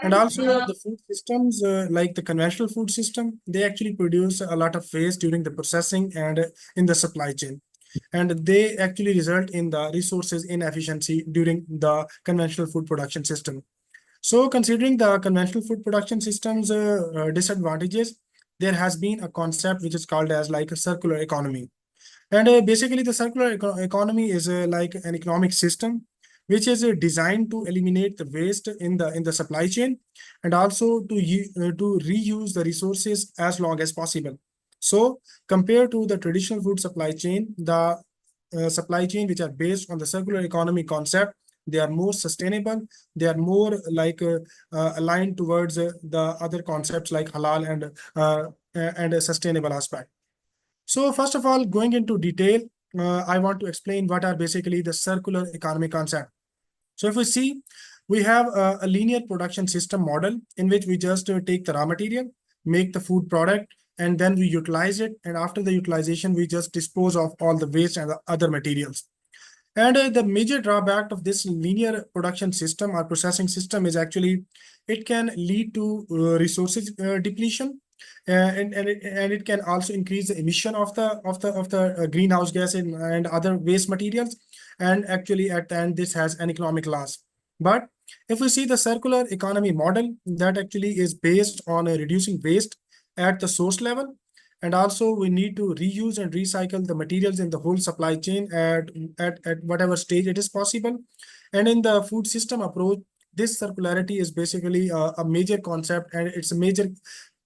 And also the food systems, like the conventional food system, they actually produce a lot of waste during the processing and in the supply chain. and they actually result in the resources inefficiency during the conventional food production system. So considering the conventional food production system's disadvantages, there has been a concept which is called as like a circular economy. And basically, the circular economy is like an economic system which is designed to eliminate the waste in the supply chain, and also to reuse the resources as long as possible. So, compared to the traditional food supply chain, the supply chain which are based on the circular economy concept, they are more sustainable. They are more like aligned towards the other concepts like halal and a sustainable aspect. So first of all, going into detail, I want to explain what are basically the circular economy concept. So if we see, we have a linear production system model in which we just take the raw material, make the food product, and then we utilize it. And after the utilization, we just dispose of all the waste and the other materials. And the major drawback of this linear production system or processing system is actually it can lead to resources depletion, and it can also increase the emission of the greenhouse gas and other waste materials. And actually, at the end, this has an economic loss. But if we see the circular economy model, that actually is based on reducing waste at the source level, and also we need to reuse and recycle the materials in the whole supply chain at whatever stage it is possible. And in the food system approach, this circularity is basically a major concept, and it's a major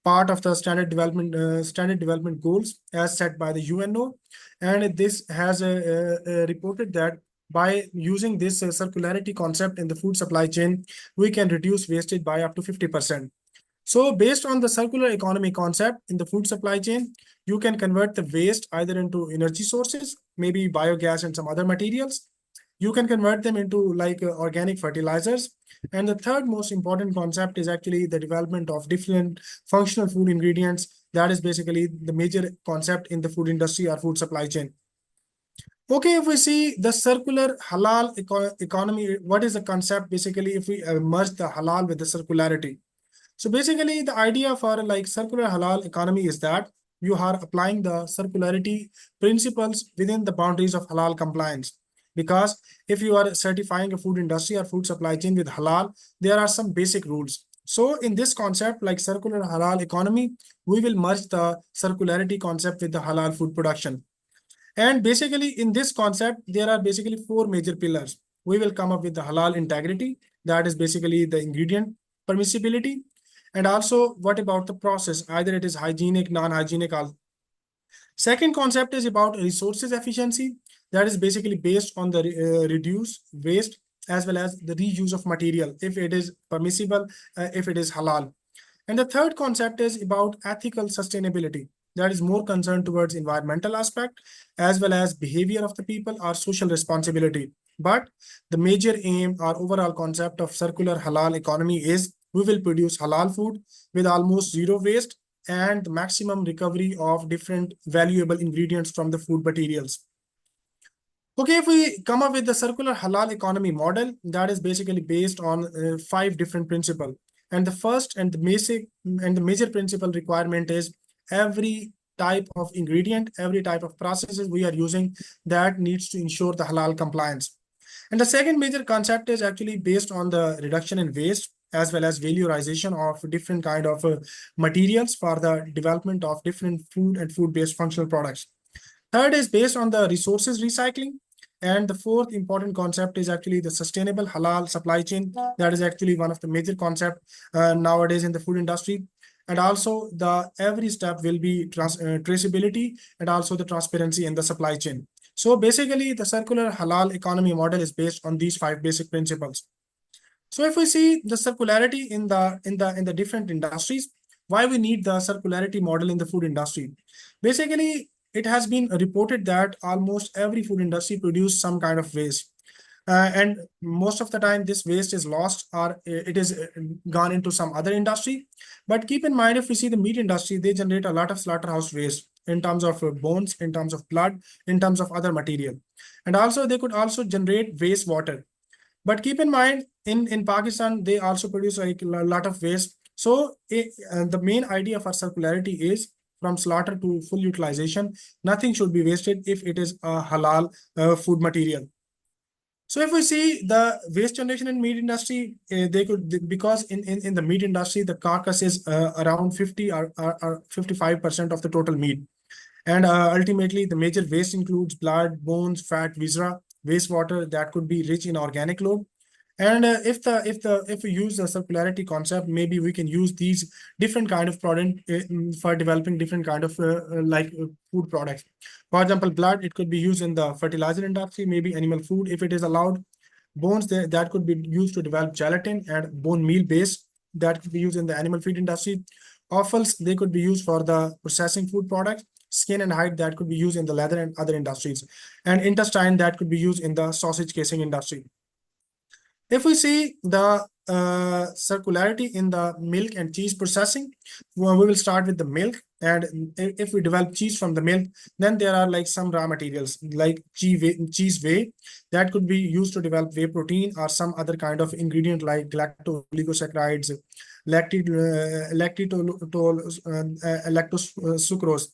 part of the standard development goals as set by the UNO. And this has reported that by using this circularity concept in the food supply chain, we can reduce wastage by up to 50%. So based on the circular economy concept in the food supply chain, you can convert the waste either into energy sources, maybe biogas and some other materials. You can convert them into like organic fertilizers. And the third most important concept is actually the development of different functional food ingredients. That is basically the major concept in the food industry or food supply chain. Okay, if we see the circular halal economy, what is the concept? Basically, if we merge the halal with the circularity. So basically, the idea for like circular halal economy is that you are applying the circularity principles within the boundaries of halal compliance. Because if you are certifying a food industry or food supply chain with halal, there are some basic rules. So in this concept, like circular halal economy, we will merge the circularity concept with the halal food production. And basically, in this concept, there are basically four major pillars. We will come up with the halal integrity, that is basically the ingredient permissibility. And also, what about the process? Either it is hygienic, non-hygienic. Second concept is about resources efficiency. That is basically based on the reduce waste as well as the reuse of material, if it is permissible, if it is halal. And the third concept is about ethical sustainability. That is more concerned towards environmental aspect as well as behavior of the people or social responsibility. But the major aim or overall concept of circular halal economy is we will produce halal food with almost zero waste and the maximum recovery of different valuable ingredients from the food materials. Okay, if we come up with the circular halal economy model, that is basically based on 5 different principles. And the first and the basic and the major principle requirement is every type of ingredient, every type of processes we are using that needs to ensure the halal compliance. And the second major concept is actually based on the reduction in waste as well as valorization of different kind of materials for the development of different food and food-based functional products. Third is based on the resources recycling. And the fourth important concept is actually the sustainable halal supply chain. That is actually one of the major concepts nowadays in the food industry. And also the every step will be traceability and also the transparency in the supply chain. So basically the circular halal economy model is based on these 5 basic principles. So if we see the circularity in the different industries, why we need the circularity model in the food industry? Basically, it has been reported that almost every food industry produces some kind of waste. And most of the time this waste is lost or it is gone into some other industry. But keep in mind, if we see the meat industry, they generate a lot of slaughterhouse waste in terms of bones, in terms of blood, in terms of other material. And also they could also generate wastewater. But keep in mind, in Pakistan, they also produce like a lot of waste. So the main idea for circularity is from slaughter to full utilization. Nothing should be wasted if it is a halal food material. So if we see the waste generation in meat industry, they could, because in the meat industry, the carcass is around 50 or 55% of the total meat. And ultimately, the major waste includes blood, bones, fat, viscera, wastewater that could be rich in organic load. And if we use the circularity concept, maybe we can use these different kind of product for developing different kind of food products. For example, blood, it could be used in the fertilizer industry, maybe animal food if it is allowed. Bones that could be used to develop gelatin and bone meal base that could be used in the animal feed industry. Offals, they could be used for the processing food products. Skin and hide that could be used in the leather and other industries. And intestine that could be used in the sausage casing industry. If we see the circularity in the milk and cheese processing, well, we will start with the milk. And if we develop cheese from the milk, then there are like some raw materials like cheese whey that could be used to develop whey protein or some other kind of ingredient like galacto-oligosaccharides, lactose sucrose.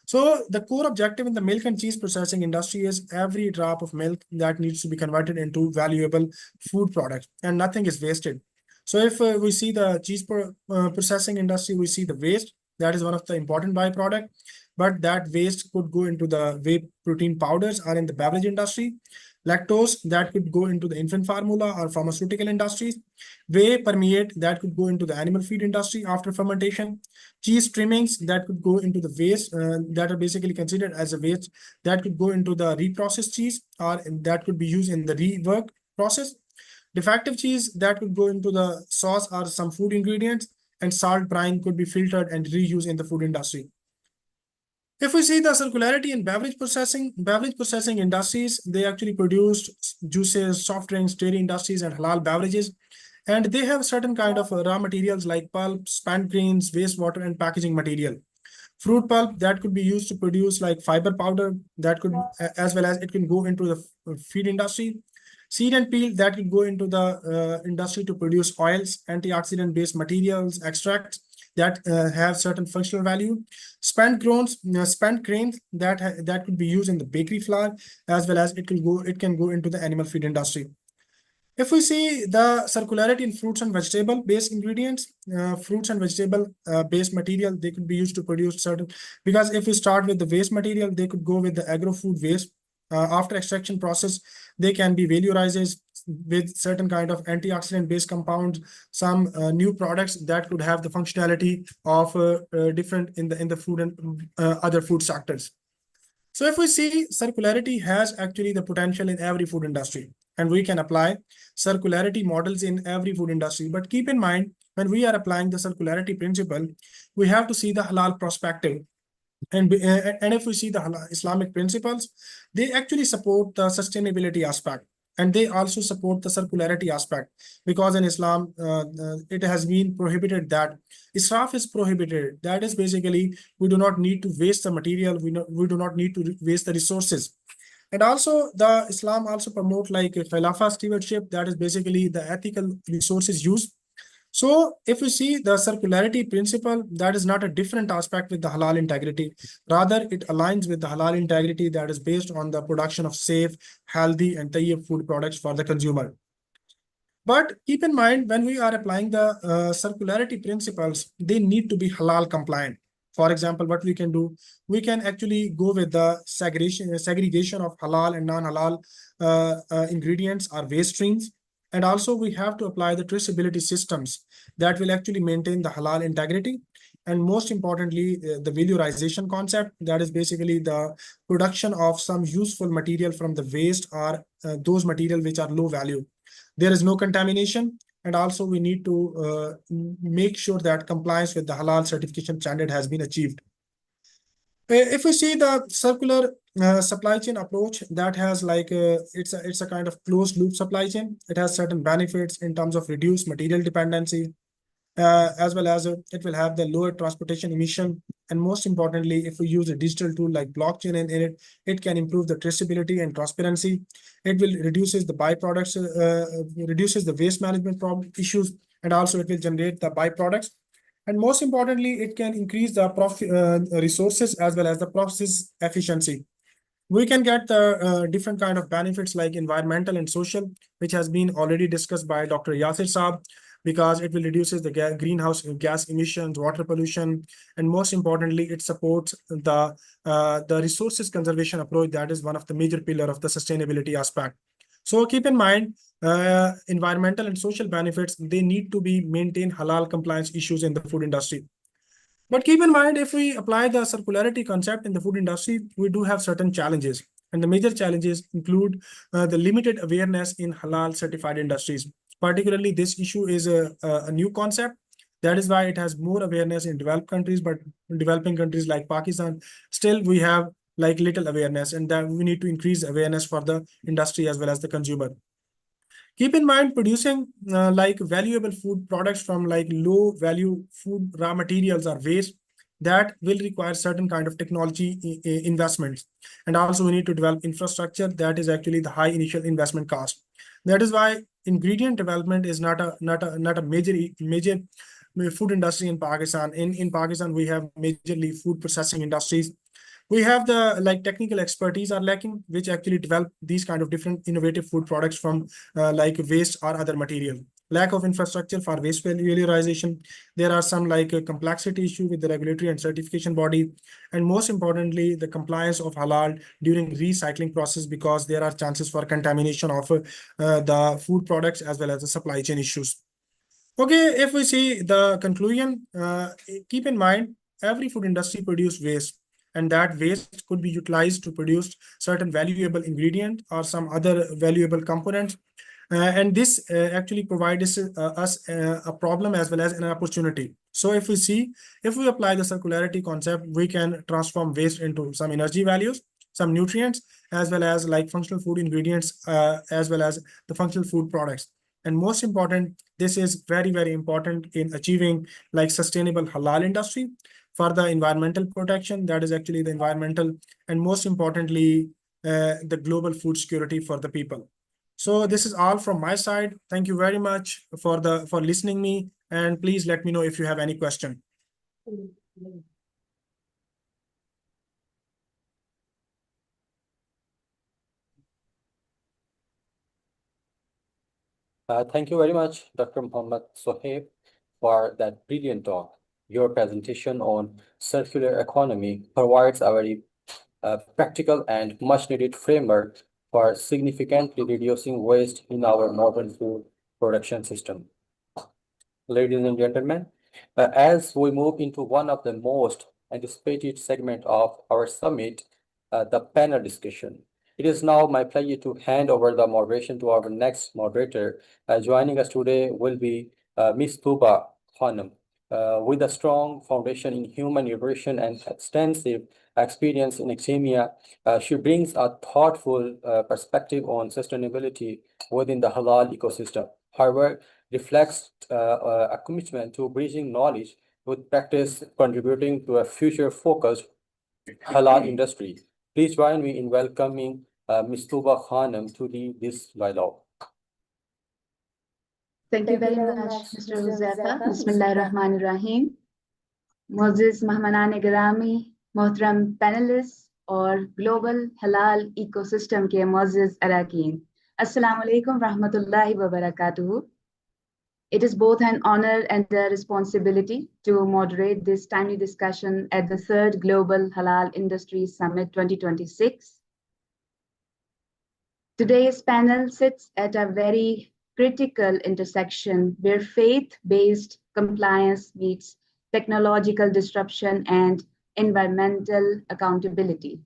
So the core objective in the milk and cheese processing industry is every drop of milk that needs to be converted into valuable food products and nothing is wasted. So if we see the cheese processing industry, we see the waste. That is one of the important byproduct, but that waste could go into the whey protein powders or in the beverage industry. Lactose that could go into the infant formula or pharmaceutical industries. Whey permeate that could go into the animal feed industry after fermentation. Cheese trimmings that could go into the waste that are basically considered as a waste that could go into the reprocessed cheese or that could be used in the rework process. Defective cheese that could go into the sauce or some food ingredients, and salt brine could be filtered and reused in the food industry. If we see the circularity in beverage processing industries, they actually produce juices, soft drinks, dairy industries, and halal beverages. And they have certain kind of raw materials like pulp, spent grains, wastewater, and packaging material. Fruit pulp that could be used to produce like fiber powder that could, as well as it can go into the feed industry. Seed and peel that could go into the industry to produce oils, antioxidant-based materials, extracts that have certain functional value. Spent grains that could be used in the bakery flour, as well as it can go into the animal feed industry. If we see the circularity in fruits and vegetable based ingredients, fruits and vegetable based material, they could be used to produce certain, because if we start with the waste material, they could go with the agro-food waste. After extraction process, they can be valorized with certain kind of antioxidant based compounds, some new products that could have the functionality of different in the food and other food sectors. So if we see, circularity has actually the potential in every food industry, and we can apply circularity models in every food industry. But keep in mind, when we are applying the circularity principle, we have to see the halal perspective. And if we see the Islamic principles, they actually support the sustainability aspect, and they also support the circularity aspect, because in Islam, it has been prohibited that israf is prohibited. That is basically, we do not need to waste the material. We do not need to waste the resources. And also the Islam also promote like a Khilafah stewardship, that is basically the ethical resources use. So if we see the circularity principle, that is not a different aspect with the halal integrity. Rather, it aligns with the halal integrity that is based on the production of safe, healthy, and tayyib food products for the consumer. But keep in mind, when we are applying the circularity principles, they need to be halal compliant. For example, what we can do, we can actually go with the segregation of halal and non-halal ingredients or waste streams. And also we have to apply the traceability systems that will actually maintain the halal integrity. And most importantly, the valorization concept, that is basically the production of some useful material from the waste or those material which are low value. There is no contamination. And also we need to make sure that compliance with the halal certification standard has been achieved. If we see the circular supply chain approach, that has like it's a kind of closed loop supply chain. It has certain benefits in terms of reduced material dependency, as well as it will have the lower transportation emission. And most importantly, if we use a digital tool like blockchain in it, it can improve the traceability and transparency. It will reduces the byproducts, reduces the waste management problem issues, and also it will generate the byproducts. And most importantly, it can increase the resources as well as the process efficiency. We can get the different kind of benefits like environmental and social, which has been already discussed by Dr. Yasir Saab, because it will reduces the greenhouse gas emissions, water pollution, and most importantly, it supports the resources conservation approach. That is one of the major pillar of the sustainability aspect. So keep in mind, environmental and social benefits, they need to be maintain halal compliance issues in the food industry. But keep in mind, if we apply the circularity concept in the food industry, we do have certain challenges. And the major challenges include the limited awareness in halal certified industries. Particularly, this issue is a new concept. That is why it has more awareness in developed countries, but in developing countries like Pakistan, still we have like little awareness, and that we need to increase awareness for the industry as well as the consumer. Keep in mind, producing like valuable food products from like low value food raw materials or waste, that will require certain kind of technology investments. And also we need to develop infrastructure that is actually the high initial investment cost. That is why ingredient development is not a major food industry in Pakistan. In Pakistan, we have majorly food processing industries. We have the like technical expertise are lacking, which actually develop these kind of different innovative food products from like waste or other material. Lack of infrastructure for waste valorization. There are some like complexity issue with the regulatory and certification body, and most importantly, the compliance of halal during recycling process, because there are chances for contamination of the food products as well as the supply chain issues. Okay, if we see the conclusion, keep in mind every food industry produce waste, and that waste could be utilized to produce certain valuable ingredient or some other valuable components. And this actually provides us a problem as well as an opportunity. So if we apply the circularity concept, we can transform waste into some energy values, some nutrients, as well as like functional food ingredients, as well as the functional food products. And most important, this is very, very important in achieving like sustainable halal industry for the environmental protection. That is actually the environmental, and most importantly, the global food security for the people. So this is all from my side. Thank you very much for listening me, and please let me know if you have any question. Thank you very much, Dr. Muhammad Sohaib, for that brilliant talk. Your presentation on circular economy provides a very practical and much-needed framework for significantly reducing waste in our modern food production system. Ladies and gentlemen, as we move into one of the most anticipated segment of our summit, the panel discussion. It is now my pleasure to hand over the moderation to our next moderator. Joining us today will be Ms. Tuba Khanum. With a strong foundation in human nutrition and extensive experience in academia, she brings a thoughtful perspective on sustainability within the halal ecosystem. However, reflects a commitment to bridging knowledge with practice, contributing to a future-focused halal industry. Please join me in welcoming Ms. Tuba Khanum to lead this dialogue. Thank you very much, Mr. Huzaifa. Bismillahirrahmanirrahim. Moses Mahmanan Garami, Mohtaram panelists, or Global Halal Ecosystem ke Moses Arakin. Assalamu alaikum rahmatullahi wa barakatuhu. It is both an honor and a responsibility to moderate this timely discussion at the 3rd Global Halal Industry Summit 2026. Today's panel sits at a very critical intersection where faith-based compliance meets technological disruption and environmental accountability.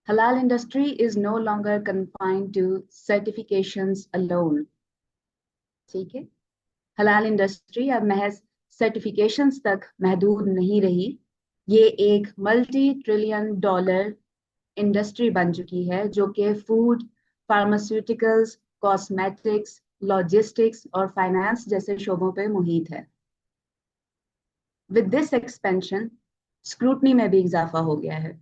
Halal industry is no longer confined to certifications alone. ठीक है? Halal industry अब महज certifications तक महदूद नहीं रही. ये एक multi-trillion dollar इंडस्ट्री बन चुकी है जो कि फूड, फार्मास्यूटिकल्स, कॉस्मेटिक्स, लॉजिस्टिक्स और फाइनेंस जैसे शोबों पे मुहित है. विद दिस एक्सपेंशन स्क्रूटनी में भी इजाफा हो गया है.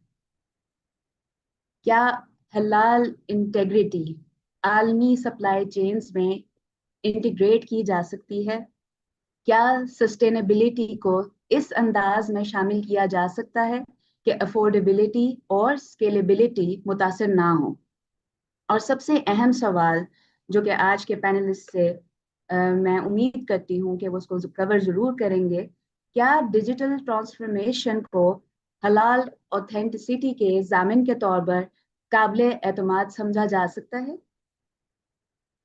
क्या हलाल इंटेग्रिटी आलमी सप्लाई चेन्स में इंटीग्रेट की जा सकती है? क्या सस्टेनेबिलिटी को इस अंदाज में शामिल किया जा सकता है कि अफोर्डेबिलिटी और स्केलेबिलिटी मुतासर ना हो? और सबसे अहम सवाल जो कि आज के पैनलिस्ट से मैं उम्मीद करती हूँ कि वो उसको कवर जरूर करेंगे, क्या डिजिटल ट्रांसफॉर्मेशन को हलाल ऑथेंटिसिटी के जामिन के तौर पर काबिल एतमाद समझा जा सकता है?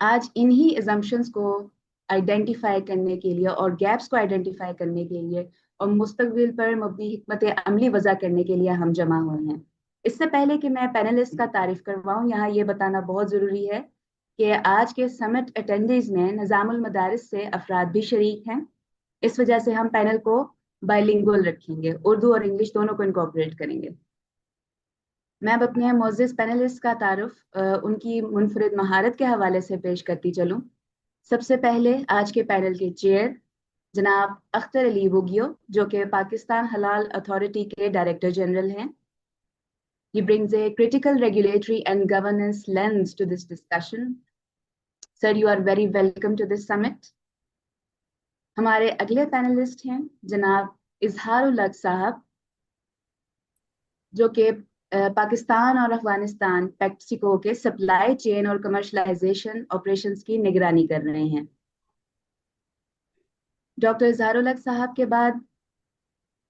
आज इन्हीं एजम्पशंस को आइडेंटिफाई करने के लिए और गैप्स को आइडेंटिफाई करने के लिए और मुस्तकबिल पर मबनी हिकमत अमली वज़ा करने के लिए हम जमा हुए हैं। इससे पहले कि मैं पैनलिस्ट का तारीफ करवाऊं, यहाँ ये बताना बहुत ज़रूरी है कि आज के समिट अटेंडीज में निज़ामुल मदारिस से अफराद भी शरीक हैं। इस वजह से हम पैनल को बाइलिंगुअल रखेंगे, उर्दू और इंग्लिश दोनों को इनकॉर्पोरेट करेंगे। मैं अब अपने मोअज़्ज़िज़ पैनलिस्ट का तारुफ उनकी मुनफरिद महारत के हवाले से पेश करती चलूँ। सबसे पहले आज के पैनल के चेयर जनाब अख्तर अली बुगियो, जो कि पाकिस्तान हलाल अथॉरिटी के डायरेक्टर जनरल हैं। He brings a critical regulatory and governance lens to this discussion. Sir, you are very welcome to this summit. हमारे अगले पैनलिस्ट हैं जनाब इजहारुल हक साहब, जो कि पाकिस्तान और अफगानिस्तान पेप्सिको के सप्लाई चेन और कमर्शलाइजेशन ऑपरेशंस की निगरानी कर रहे हैं। डॉक्टर इजहारुल हक साहब के बाद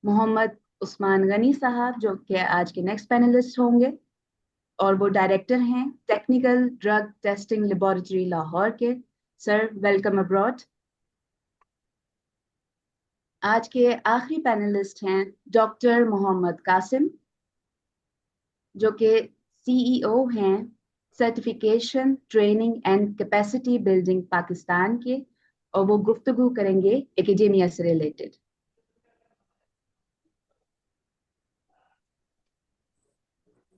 मोहम्मद उस्मान गनी साहब, जो कि आज के नेक्स्ट पैनलिस्ट होंगे, और वो डायरेक्टर हैं technical drug testing laboratory Lahore के। Sir, welcome abroad. आज के आखिरी पैनलिस्ट हैं डॉक्टर मोहम्मद कासिम, जो कि सीईओ हैं certification training and capacity building Pakistan के, और वो गुफ्तगू करेंगे एकेडेमिया से रिलेटेड।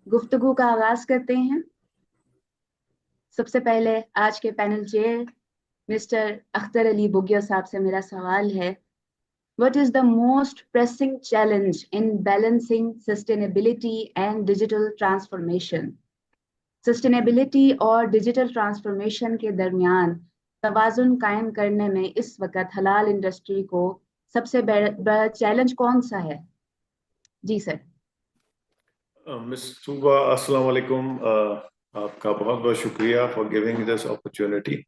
गुफ्तगू का आगाज करते हैं। सबसे पहले आज के panel chair mister Akhtar Ali बुगिया साहब से मेरा सवाल है, What is the most pressing challenge in balancing sustainability and digital transformation? Sustainability और digital transformation के दरमियान तवाज़ुन कायम करने में इस वक्त हलाल इंडस्ट्री को सबसे बड़ा चैलेंज कौन सा है? जी सर। मिस सुबा, अस्सलाम वालेकुम। आपका बहुत बहुत शुक्रिया फॉर गिविंग दिस अपॉर्चुनिटी।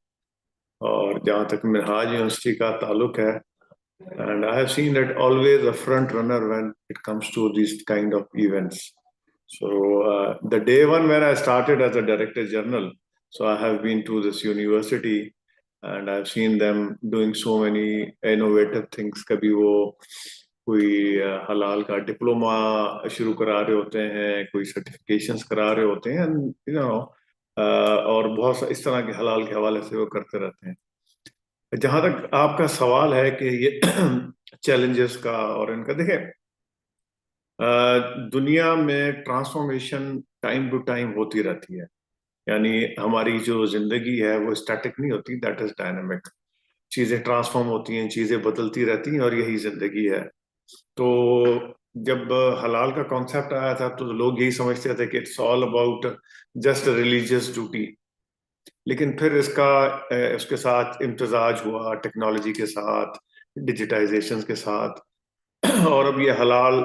और जहाँ तक मिनहाज यूनिवर्सिटी का ताल्लुक है, and I have seen that always a front runner when it comes to these kind of events. So the day one when I started as a director general, so I have been to this university and I've seen them doing so many innovative things. कभी वो कोई हलाल का diploma शुरू करा रहे होते हैं, कोई सर्टिफिकेशंस करा रहे होते हैं, और बहुत इस तरह के हलाल के हवाले से वो करते रहते हैं। जहां तक आपका सवाल है कि ये चैलेंजेस का और इनका, देखें, दुनिया में ट्रांसफॉर्मेशन टाइम टू टाइम होती रहती है। यानी हमारी जो जिंदगी है वो स्टैटिक नहीं होती, दैट इज डायनामिक। चीजें ट्रांसफॉर्म होती हैं, चीजें बदलती रहती हैं, और यही जिंदगी है। तो जब हलाल का कॉन्सेप्ट आया था तो लोग यही समझते थे कि it's all about just religious duty, लेकिन फिर उसके साथ इम्तजाज हुआ टेक्नोलॉजी के साथ, डिजिटाइजेशन के साथ, और अब ये हलाल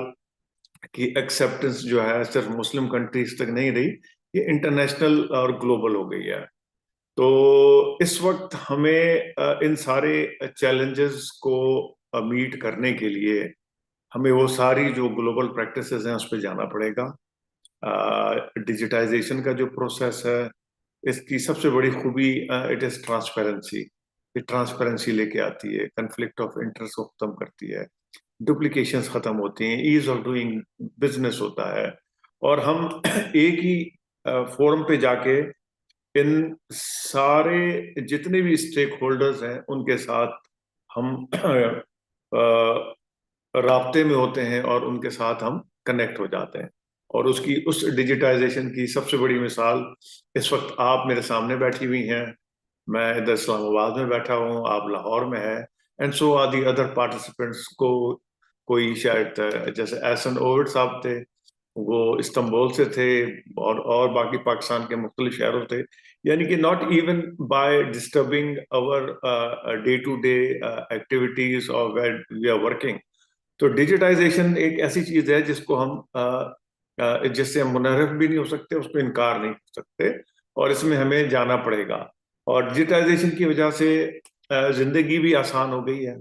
की एक्सेप्टेंस जो है सिर्फ मुस्लिम कंट्रीज तक नहीं रही, ये इंटरनेशनल और ग्लोबल हो गई है। तो इस वक्त हमें इन सारे चैलेंजेस को मीट करने के लिए हमें वो सारी जो ग्लोबल प्रैक्टिसेस हैं उस पर जाना पड़ेगा। डिजिटाइजेशन का जो प्रोसेस है, इसकी सबसे बड़ी खूबी इट इज ट्रांसपेरेंसी। ये ट्रांसपेरेंसी लेके आती है, कन्फ्लिक्ट ऑफ इंटरेस्ट को खत्म करती है, डुप्लीकेशंस खत्म होती हैं, ईज ऑफ डूइंग बिजनेस होता है, और हम एक ही फोरम पे जाके इन सारे जितने भी स्टेक होल्डर्स हैं उनके साथ हम राब्ते में होते हैं और उनके साथ हम कनेक्ट हो जाते हैं। और उस डिजिटाइजेशन की सबसे बड़ी मिसाल इस वक्त आप मेरे सामने बैठी हुई हैं, मैं इधर इस्लामाबाद में बैठा हूँ, आप लाहौर में है, and so are the other participants. को कोई शायद जैसे एहसन ओवर्ट साहब थे, वो इस्तांबुल से थे और बाकी पाकिस्तान के मुख्तलिफ शहरों से, यानी कि not even by disturbing our day to day activities और वेयर वी आर वर्किंग। तो डिजिटाइजेशन एक ऐसी चीज है जिसको हम जिससे हम मुनहरफ भी नहीं हो सकते, उसको इनकार नहीं कर सकते, और इसमें हमें जाना पड़ेगा। और डिजिटाइजेशन की वजह से जिंदगी भी आसान हो गई है,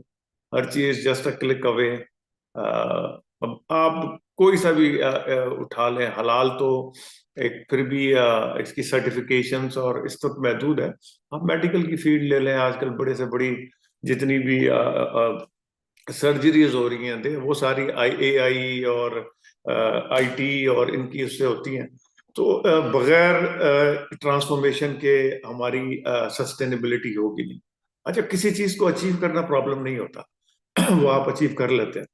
हर चीज जस्ट अ क्लिक अवे। अब आप कोई सा भी उठा लें, हलाल तो एक फिर भी इसकी सर्टिफिकेशंस और इस तक महदूद है। आप मेडिकल की फील्ड ले लें, आजकल बड़े से बड़ी जितनी भी सर्जरीज हो रही हैं वो सारी AI और IT और इनकी उससे होती हैं। तो बगैर ट्रांसफॉर्मेशन के हमारी सस्टेनेबिलिटी होगी नहीं। अच्छा, किसी चीज को अचीव करना प्रॉब्लम नहीं होता, वो आप अचीव कर लेते हैं।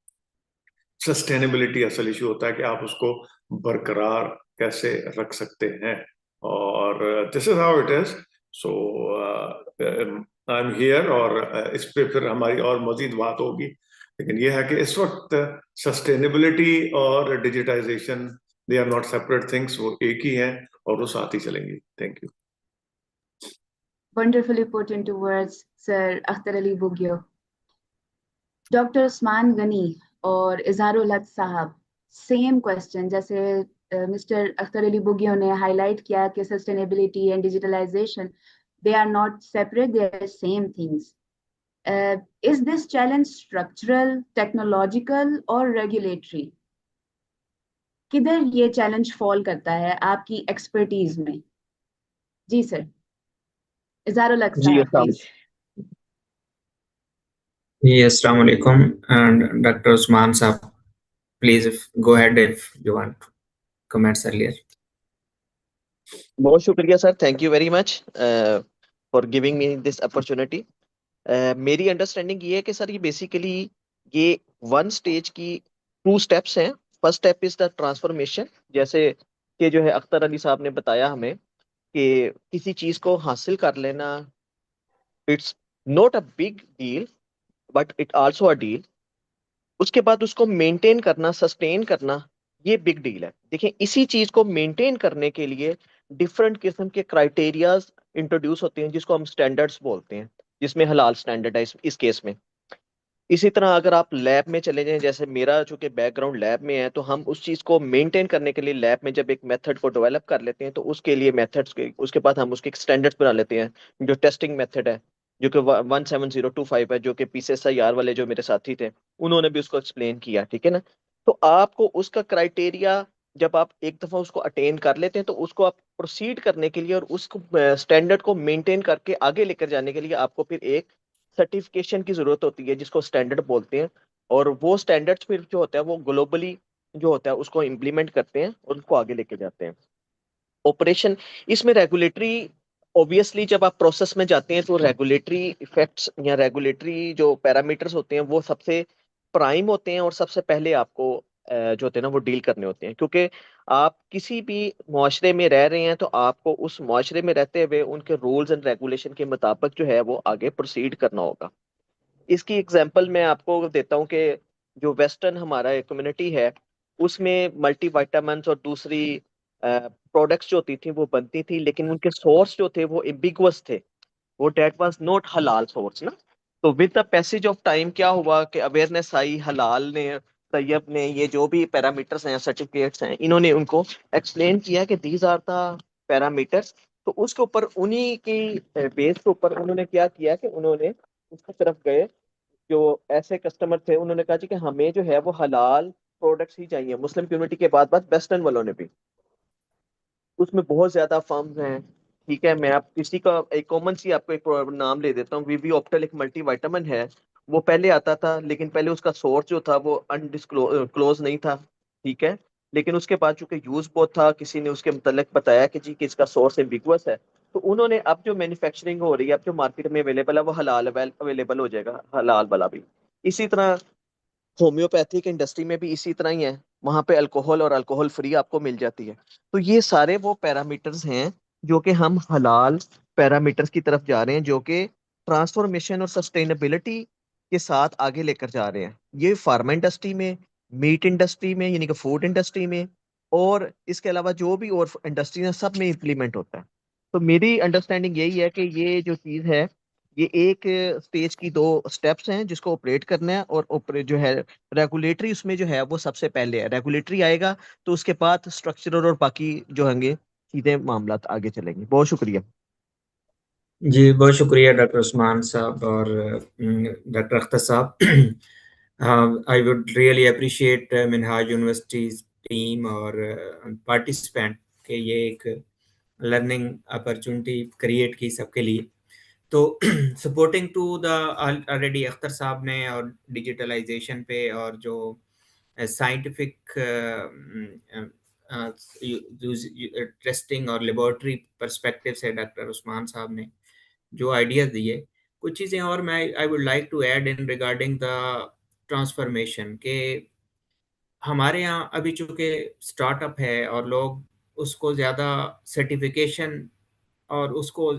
सस्टेनेबिलिटी असल इशू होता है कि आप उसको बरकरार कैसे रख सकते हैं, और this is how it is. So I am here, और इस पे फिर हमारी और मजीद बात होगी, लेकिन यह है कि इस वक्त सस्टेनेबिलिटी और digitisation, they are not separate things, वो एक ही हैं और वो साथ ही चलेंगी। Thank you. Wonderfully put into words, Sir Akhtar Ali Bugio. Doctor Usman Ghani और इजहारुल हक साहब, सेम क्वेश्चन जैसे मिस्टर अख्तर अली बुगियो ने हाईलाइट किया कि sustainability and digitalisation, they are not separate, they are same things. Is this challenge structural, technological और regulatory? किधर ये challenge fall करता है आपकी एक्सपर्टीज में? जी सर, इजहारुल हक जी साहब अस्सलाम प्लीज. जी अस्सलाम वालेकुम and Dr. Usman Saab, please go ahead if you want comments earlier. बहुत शुक्रिया sir, thank you very much for giving me this opportunity. मेरी अंडरस्टैंडिंग ये है कि सर ये बेसिकली ये वन स्टेज की 2 स्टेप्स हैं। First step is the transformation, जैसे कि जो है अख्तर अली साहब ने बताया हमें कि किसी चीज को हासिल कर लेना, it's not a big deal but it also a deal. उसके बाद उसको मेंटेन करना, सस्टेन करना, ये बिग डील है। देखिए, इसी चीज को मेंटेन करने के लिए डिफरेंट किस्म के क्राइटेरियाज इंट्रोड्यूस होते हैं जिसको हम स्टैंडर्ड्स बोलते हैं, जिसमें हलाल स्टैंडर्ड है इस केस में। इसी तरह अगर आप लैब में चले जाएं, जैसे मेरा चूंकि बैकग्राउंड लैब में है, तो हम उस चीज को मेंटेन करने के लिए लैब में जब एक मेथड को डेवलप कर लेते हैं तो उसके लिए मेथड्स के उसके बाद हम उसके स्टैंडर्ड्स बना लेते हैं। जो टेस्टिंग मेथड है, जो कि 17025 है, जो कि PCSIR वाले जो मेरे साथी थे उन्होंने भी उसको एक्सप्लेन किया, ठीक है ना। तो आपको उसका क्राइटेरिया, जब आप एक दफा उसको अटेन कर लेते हैं तो उसको आप प्रोसीड करने के लिए और उसको स्टैंडर्ड को मेंटेन करके आगे लेकर जाने के लिए आपको फिर एक सर्टिफिकेशन की जरूरत होती है जिसको स्टैंडर्ड बोलते हैं। और वो स्टैंडर्ड्स फिर जो होता है वो ग्लोबली जो होता है उसको इम्प्लीमेंट करते हैं और उनको आगे लेके जाते हैं। ऑपरेशन, इसमें रेगुलेटरी, ऑब्वियसली जब आप प्रोसेस में जाते हैं तो रेगुलेटरी इफेक्ट्स या रेगुलेटरी जो पैरामीटर्स होते हैं वो सबसे प्राइम होते हैं और सबसे पहले आपको जो होते हैं ना वो डील करने होते हैं, क्योंकि आप किसी भी मुआशरे में रह रहे हैं तो आपको उस मुआशरे में रहते हुए उनके रूल्स एंड रेगुलेशन के मुताबिक जो है वो आगे प्रोसीड करना होगा। इसकी एग्जांपल मैं आपको देता हूँ कि जो वेस्टर्न हमारा कम्युनिटी है उसमें मल्टीविटामिन्स और दूसरी प्रोडक्ट्स जो होती थी वो बनती थी, लेकिन उनके सोर्स जो थे वो एम्बिगुअस थे, वो डेट वाज नॉट हलाल सोर्स ना। तो with the passage of time क्या हुआ कि अवेयरनेस आई, हलाल ने, तैयब ने, ये जो भी पैरामीटर्स हैं, सर्टिफिकेट्स हैं, इन्होंने उनको एक्सप्लेन किया कि दीज आर द पैरामीटर्स। तो उसके ऊपर उन्हीं की बेस के ऊपर उन्होंने क्या किया कि उन्होंने उसकी तरफ गए। जो ऐसे कस्टमर थे उन्होंने कहा जी कि हमें जो है वो हलाल प्रोडक्ट्स ही चाहिए। मुस्लिम कम्युनिटी के बाद बाद वेस्टर्न वालों ने भी, उसमें बहुत ज्यादा फर्म्स हैं, ठीक है। मैं आप किसी का एक कॉमन सी आपको एक नाम ले देता हूँ, वीवी ऑप्टल एक मल्टीविटामिन है। वो पहले आता था लेकिन पहले उसका सोर्स जो था वो अनडिस्क्लोज नहीं था, ठीक है। लेकिन उसके बाद चूंकि यूज बहुत था, किसी ने उसके मतलब बताया कि जी कि इसका सोर्स एम्बिगुअस है, तो उन्होंने अब जो मैन्युफैक्चरिंग हो रही है, अब जो मार्केट में अवेलेबल है वो हलाल अवेलेबल हो जाएगा, हलाल वाला भी। इसी तरह होम्योपैथिक इंडस्ट्री में भी इसी तरह ही है, वहां पे अल्कोहल और अल्कोहल फ्री आपको मिल जाती है। तो ये सारे वो पैरामीटर्स हैं जो कि हम हलाल पैरामीटर्स की तरफ जा रहे हैं, जो कि ट्रांसफॉर्मेशन और सस्टेनेबिलिटी के साथ आगे लेकर जा रहे हैं। ये फार्मा इंडस्ट्री में, मीट इंडस्ट्री में यानी कि फूड इंडस्ट्री में, और इसके अलावा जो भी और इंडस्ट्री है सब में इम्प्लीमेंट होता है। तो मेरी अंडरस्टैंडिंग यही है कि ये जो चीज़ है ये एक स्टेज की 2 स्टेप्स हैं जिसको ऑपरेट करना है, और जो है रेगुलेटरी उसमें जो है वो सबसे पहले है। रेगुलेटरी आएगा तो उसके बाद स्ट्रक्चरल और बाकी जो होंगे सीधे मामला आगे चलेंगे। बहुत शुक्रिया। जी बहुत शुक्रिया डॉक्टर उस्मान साहब और डॉक्टर अख्तर साहब। I would really appreciate Minhaj universities team और पार्टिसिपेंट के ये एक लर्निंग अपॉर्चुनिटी क्रिएट की सबके लिए। तो supporting to the already Akhtar साहब ने और डिजिटलाइजेशन पे और जो साइंटिफिक टेस्टिंग और लेबोरेटरी पर्सपेक्टिव से डॉक्टर उस्मान साहब ने जो आइडियाज दिए, कुछ चीज़ें और मैं I would like to add in regarding the transformation के हमारे यहाँ अभी चूँकि स्टार्टअप है और लोग उसको ज़्यादा सर्टिफिकेशन और उसको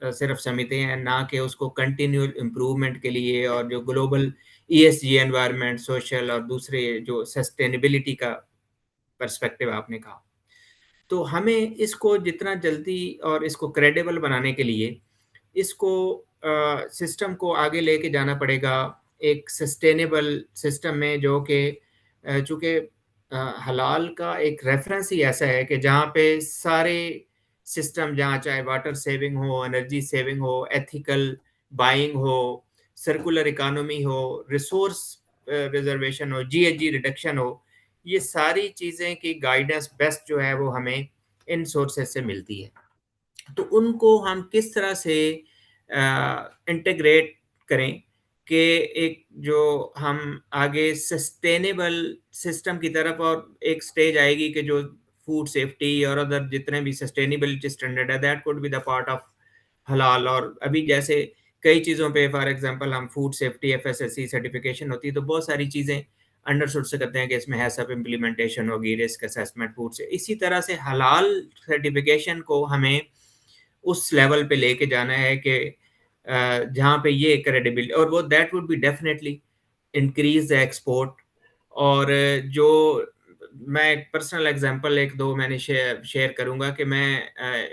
सिर्फ समझते हैं, ना कि उसको कंटिन्यूअल इम्प्रूवमेंट के लिए और जो ग्लोबल ईएसजी एनवायरनमेंट सोशल और दूसरे जो सस्टेनेबिलिटी का पर्सपेक्टिव आपने कहा। तो हमें इसको जितना जल्दी और इसको क्रेडिबल बनाने के लिए इसको सिस्टम को आगे लेके जाना पड़ेगा एक सस्टेनेबल सिस्टम में, जो कि चूँकि हलाल का एक रेफरेंस ही ऐसा है कि जहाँ पे सारे सिस्टम, जहाँ चाहे वाटर सेविंग हो, एनर्जी सेविंग हो, एथिकल बाइंग हो, सर्कुलर इकोनॉमी हो, रिसोर्स रिजर्वेशन हो, जीएचजी रिडक्शन हो, ये सारी चीज़ें की गाइडेंस बेस्ट जो है वो हमें इन सोर्सेज से मिलती है। तो उनको हम किस तरह से इंटीग्रेट करें कि एक जो हम आगे सस्टेनेबल सिस्टम की तरफ, और एक स्टेज आएगी कि जो फूड सेफ्टी और अदर जितने भी सस्टेनेबिलिटी स्टैंडर्ड है that could be the part of हलाल। और अभी जैसे कई चीज़ों पे फॉर एग्जांपल हम फूड सेफ्टी एफएसएससी सर्टिफिकेशन होती है तो बहुत सारी चीज़ें अंडरस्टूड से करते हैं कि इसमें है सब इम्प्लीमेंटेशन होगी, रिस्क असेसमेंट फूड से। इसी तरह से हलाल सर्टिफिकेशन को हमें उस लेवल पे लेके जाना है कि जहाँ पे ये क्रेडिबिलिटी, और वो that would be definitely increase the export. और जो मैं एक पर्सनल एग्जांपल एक दो मैंने शेयर करूंगा कि मैं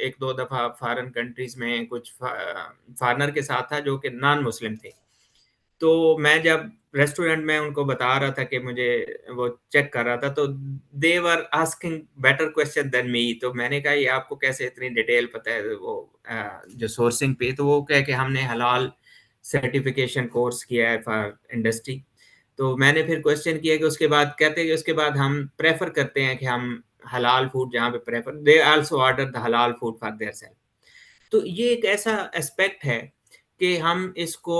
एक दो दफ़ा फॉरेन कंट्रीज में कुछ फॉरेनर के साथ था जो कि नॉन मुस्लिम थे। तो मैं जब रेस्टोरेंट में उनको बता रहा था कि मुझे वो चेक कर रहा था, तो they were asking better question than me. तो मैंने कहा ये आपको कैसे इतनी डिटेल पता है वो जो सोर्सिंग पे? तो वो कह के हमने हलाल सर्टिफिकेशन कोर्स किया है फॉर इंडस्ट्री। तो मैंने फिर क्वेश्चन किया कि उसके बाद कहते हैं कि उसके बाद हम प्रेफर करते हैं कि हम हलाल फूड जहाँ पे prefer, they also order the हलाल फूड फॉर देयर सेल्फ। तो ये एक ऐसा एस्पेक्ट है कि हम इसको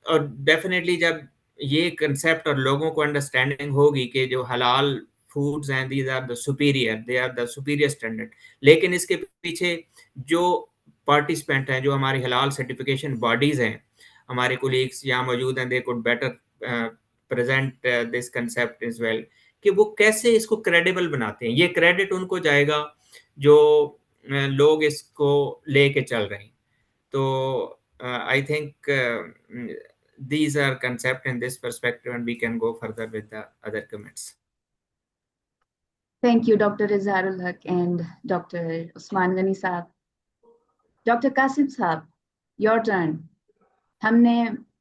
और डेफिनेटली जब ये कंसेप्ट और लोगों को अंडरस्टैंडिंग होगी कि जो हलाल फूड्स हैं these are the superior, they are the superior standard. लेकिन इसके पीछे जो पार्टिसिपेंट हैं, जो हमारी हलाल सर्टिफिकेशन बॉडीज हैं, हमारे कोलीग्स यहाँ मौजूद हैं, they could better present this concept is well, कि वो कैसे इसको क्रेडिबल बनाते हैं। ये क्रेडिट उनको जाएगा जो लोग इसको लेके चल रहे हैं। तो I think these are concept in this perspective and we can go further with the other comments. Thank you, Dr. Izharul Haq and Dr. Usman Ghani Saab. Dr. Qasim Saab, your turn. हमने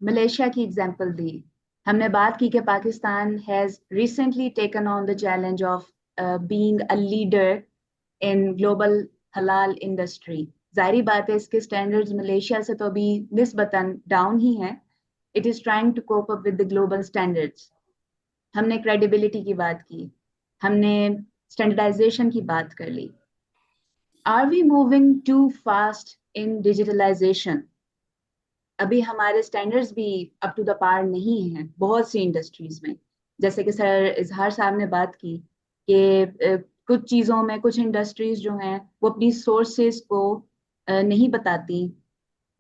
Malaysia की example दी, हमने बात की कि Pakistan has recently taken on the challenge of being a leader in global halal industry. जाहिर बात है इसके स्टैंडर्ड्स मलेशिया से तो अभी निस्बतन डाउन ही हैं. It is trying to cope up with the global standards. हमने क्रेडिबिलिटी की बात की, हमने स्टैंडर्डाइजेशन की बात कर ली. Are we moving too fast in digitalization? अभी हमारे स्टैंडर्ड्स भी अप टू द पार नहीं हैं बहुत सी इंडस्ट्रीज में. जैसे कि सर इजहार साहब ने बात की कि कुछ चीज़ों में कुछ इंडस्ट्रीज जो हैं वो अपनी सोर्सेज को नहीं बताती,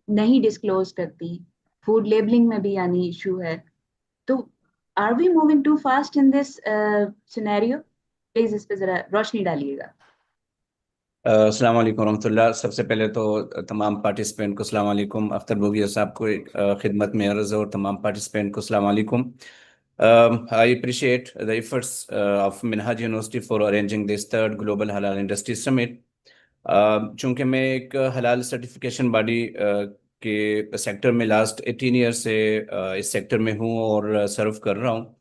नहीं डिस्क्लोज करती. फूड लेबलिंग में भी यानी इशू है. तो are we moving too fast in this scenario? Please इस पे जरा रोशनी डालिएगा. अस्सलाम वालेकुम रहमतुल्लाह. सबसे पहले तो तमाम पार्टिसिपेंट को अस्सलाम वालेकुम. अख्तर बोगिया साहब को खिदमत में अर्ज़ और तमाम पार्टिसिपेंट को अस्सलाम वालेकुम. I appreciate the efforts of Minhaj University for arranging this third Global Halal Industry Summit. चूंकि मैं एक हलाल सर्टिफिकेशन बॉडी के सेक्टर में लास्ट 18 ईयर से इस सेक्टर में हूँ और सर्व कर रहा हूँ,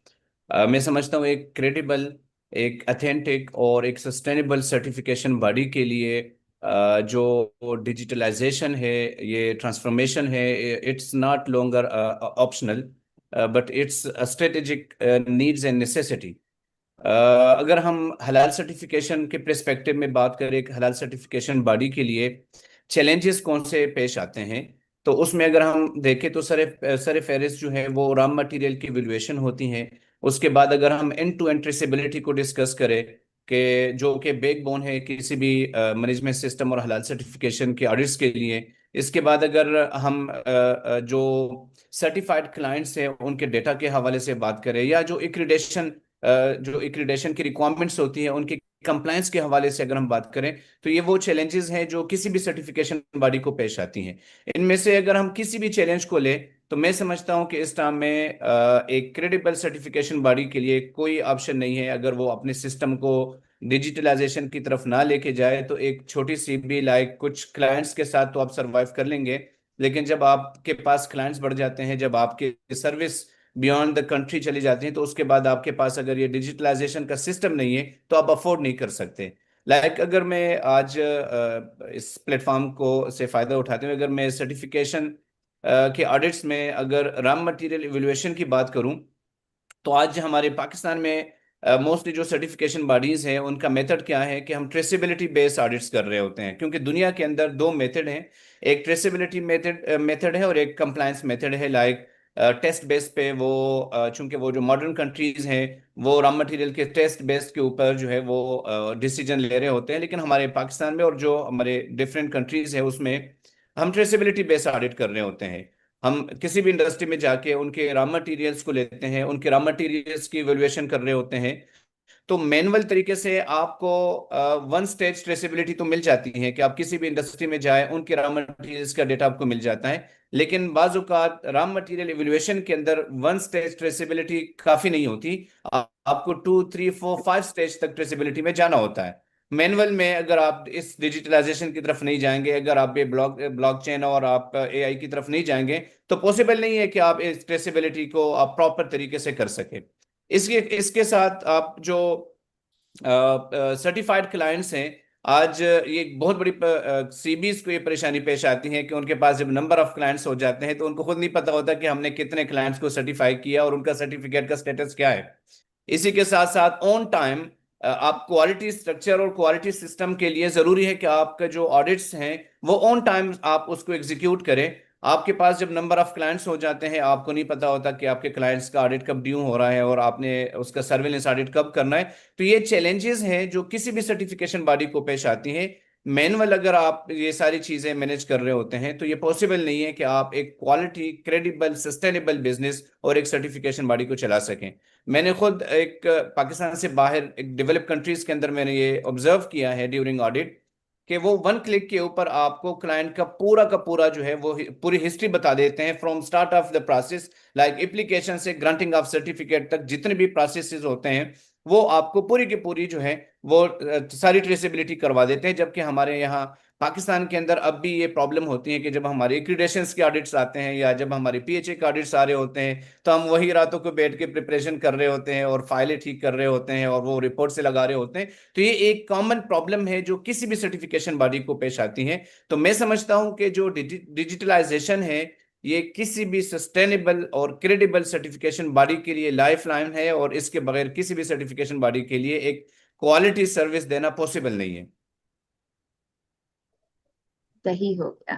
मैं समझता हूँ एक क्रेडिबल, एक अथेंटिक और एक सस्टेनेबल सर्टिफिकेशन बॉडी के लिए जो डिजिटलाइजेशन है, ये ट्रांसफॉर्मेशन है, it's not longer optional but it's strategic needs and necessity. अगर हम हलाल सर्टिफिकेशन के पर्सपेक्टिव में बात करें, एक हलाल सर्टिफिकेशन बॉडी के लिए चैलेंजेस कौन से पेश आते हैं, तो उसमें अगर हम देखें तो सर फहरिस्त जो है वो रॉ मटेरियल की वैल्यूएशन होती है। उसके बाद अगर हम एंड टू एंड ट्रेसेबिलिटी को डिस्कस करें कि जो कि बैकबोन है किसी भी मैनेजमेंट सिस्टम और हलाल सर्टिफिकेशन के ऑडिट्स के लिए। इसके बाद अगर हम जो सर्टिफाइड क्लाइंट्स हैं उनके डेटा के हवाले से बात करें, या जो एक्रीडेशन की रिक्वायरमेंट्स होती है उनके कंप्लायंस के हवाले से अगर हम बात करें, तो ये वो चैलेंजेस हैं जो किसी भी सर्टिफिकेशन बॉडी को पेश आती हैं। इनमें से अगर हम किसी भी चैलेंज को ले तो मैं समझता हूं कि इस टाइम में एक क्रेडिबल सर्टिफिकेशन बॉडी के लिए कोई ऑप्शन नहीं है अगर वो अपने सिस्टम को डिजिटलाइजेशन की तरफ ना लेके जाए। तो एक छोटी सी भी लाइक कुछ क्लाइंट्स के साथ तो आप सरवाइव कर लेंगे, लेकिन जब आपके पास क्लाइंट्स बढ़ जाते हैं, जब आपकी सर्विस बियॉन्ड द कंट्री चली जाती हैं, तो उसके बाद आपके पास अगर ये डिजिटलाइजेशन का सिस्टम नहीं है तो आप अफोर्ड नहीं कर सकते। अगर मैं आज इस प्लेटफॉर्म को से फायदा उठाते हुए अगर मैं सर्टिफिकेशन के ऑडिट्स में अगर रॉ मटेरियल इवैल्यूएशन की बात करूं, तो आज हमारे पाकिस्तान में मोस्टली जो सर्टिफिकेशन बॉडीज हैं उनका मेथड क्या है कि हम ट्रेसेबिलिटी बेस्ड ऑडिट्स कर रहे होते हैं, क्योंकि दुनिया के अंदर दो मेथड हैं, एक ट्रेसेबिलिटी मेथड है और एक कंप्लायंस मेथड है। टेस्ट बेस पे वो चूंकि वो जो मॉडर्न कंट्रीज हैं वो रॉ मटेरियल के टेस्ट बेस के ऊपर जो है वो डिसीजन ले रहे होते हैं, लेकिन हमारे पाकिस्तान में और जो हमारे डिफरेंट कंट्रीज है उसमें हम ट्रेसेबिलिटी बेस्ड ऑडिट कर रहे होते हैं। हम किसी भी इंडस्ट्री में जाके उनके रॉ मटेरियल्स को लेते हैं, उनके रॉ मटेरियल्स की इवैल्यूएशन कर रहे होते हैं। तो मैनुअल तरीके से आपको वन स्टेज ट्रेसेबिलिटी तो मिल जाती है कि आप किसी भी इंडस्ट्री में जाए उनके रॉ मटेरियल्स का डेटा आपको मिल जाता है, लेकिन बाज़ औक़ात रॉ मटेरियल इवैल्यूएशन के अंदर वन स्टेज ट्रेसेबिलिटी काफ़ी नहीं होती। आपको 2, 3, 4, 5 स्टेज तक ट्रेसेबिलिटी में जाना होता है। मैनुअल में अगर आप इस डिजिटलाइजेशन की तरफ नहीं जाएंगे, अगर आप ये ब्लॉकचेन और आप एआई की तरफ नहीं जाएंगे, तो पॉसिबल नहीं है कि आप इस ट्रेसेबिलिटी को आप प्रॉपर तरीके से कर सके। इसके इसके साथ आप जो सर्टिफाइड क्लाइंट्स हैं, आज ये एक बहुत बड़ी सीबीज को ये परेशानी पेश आती है कि उनके पास जब नंबर ऑफ क्लाइंट्स हो जाते हैं तो उनको खुद नहीं पता होता कि हमने कितने क्लाइंट्स को सर्टिफाई किया और उनका सर्टिफिकेट का स्टेटस क्या है। इसी के साथ साथ ऑन टाइम आप क्वालिटी स्ट्रक्चर और क्वालिटी सिस्टम के लिए जरूरी है कि आपका जो ऑडिट्स हैं वो ऑन टाइम आप उसको एग्जीक्यूट करें। आपके पास जब नंबर ऑफ क्लाइंट्स हो जाते हैं, आपको नहीं पता होता कि आपके क्लाइंट्स का ऑडिट कब ड्यू हो रहा है और आपने उसका सर्वेलेंस ऑडिट कब करना है। तो ये चैलेंजेस हैं जो किसी भी सर्टिफिकेशन बॉडी को पेश आती हैं। मैनुअल अगर आप ये सारी चीजें मैनेज कर रहे होते हैं तो ये पॉसिबल नहीं है कि आप एक क्वालिटी, क्रेडिबल, सस्टेनेबल बिजनेस और एक सर्टिफिकेशन बॉडी को चला सकें। मैंने खुद एक पाकिस्तान से बाहर एक डेवलप कंट्रीज के अंदर मैंने ये ऑब्जर्व किया है ड्यूरिंग ऑडिट कि वो वन क्लिक के ऊपर आपको क्लाइंट का पूरा जो है वो पूरी हिस्ट्री बता देते हैं from start of the process, like application से ग्रांटिंग ऑफ सर्टिफिकेट तक जितने भी प्रोसेसेस होते हैं वो आपको पूरी की पूरी जो है वो सारी ट्रेसेबिलिटी करवा देते हैं। जबकि हमारे यहाँ पाकिस्तान के अंदर अब भी ये प्रॉब्लम होती है कि जब हमारे एक्रीडेशंस के ऑडिट्स आते हैं या जब हमारे पीएचए के ऑडिट्स आ रहे होते हैं तो हम वही रातों को बैठ के प्रिपरेशन कर रहे होते हैं और फाइलें ठीक कर रहे होते हैं और वो रिपोर्ट से लगा रहे होते हैं। तो ये एक कॉमन प्रॉब्लम है जो किसी भी सर्टिफिकेशन बॉडी को पेश आती है। तो मैं समझता हूं कि जो डिजिटलाइजेशन है ये किसी भी सस्टेनेबल और क्रेडिबल सर्टिफिकेशन बॉडी के लिए लाइफ लाइन है, और इसके बगैर किसी भी सर्टिफिकेशन बॉडी के लिए एक क्वालिटी सर्विस देना पॉसिबल नहीं है। सही हो गया।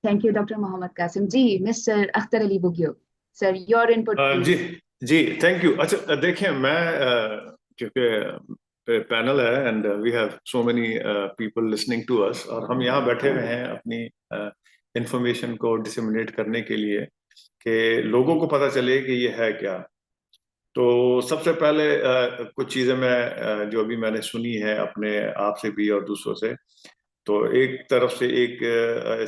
Thank you doctor Mohammad Qasim ji. Mister Akhtar Ali Bughio sir, your input जी जी, थैंक यू। अच्छा देखिए, मैं क्योंकि पैनल है and we have so many people listening to us, और हम यहाँ बैठे हुए हैं अपनी इंफॉर्मेशन को डिसमिनेट करने के लिए कि लोगों को पता चले कि ये है क्या। तो सबसे पहले कुछ चीज़ें मैं जो अभी मैंने सुनी है अपने आप से भी और दूसरों से, तो एक तरफ से एक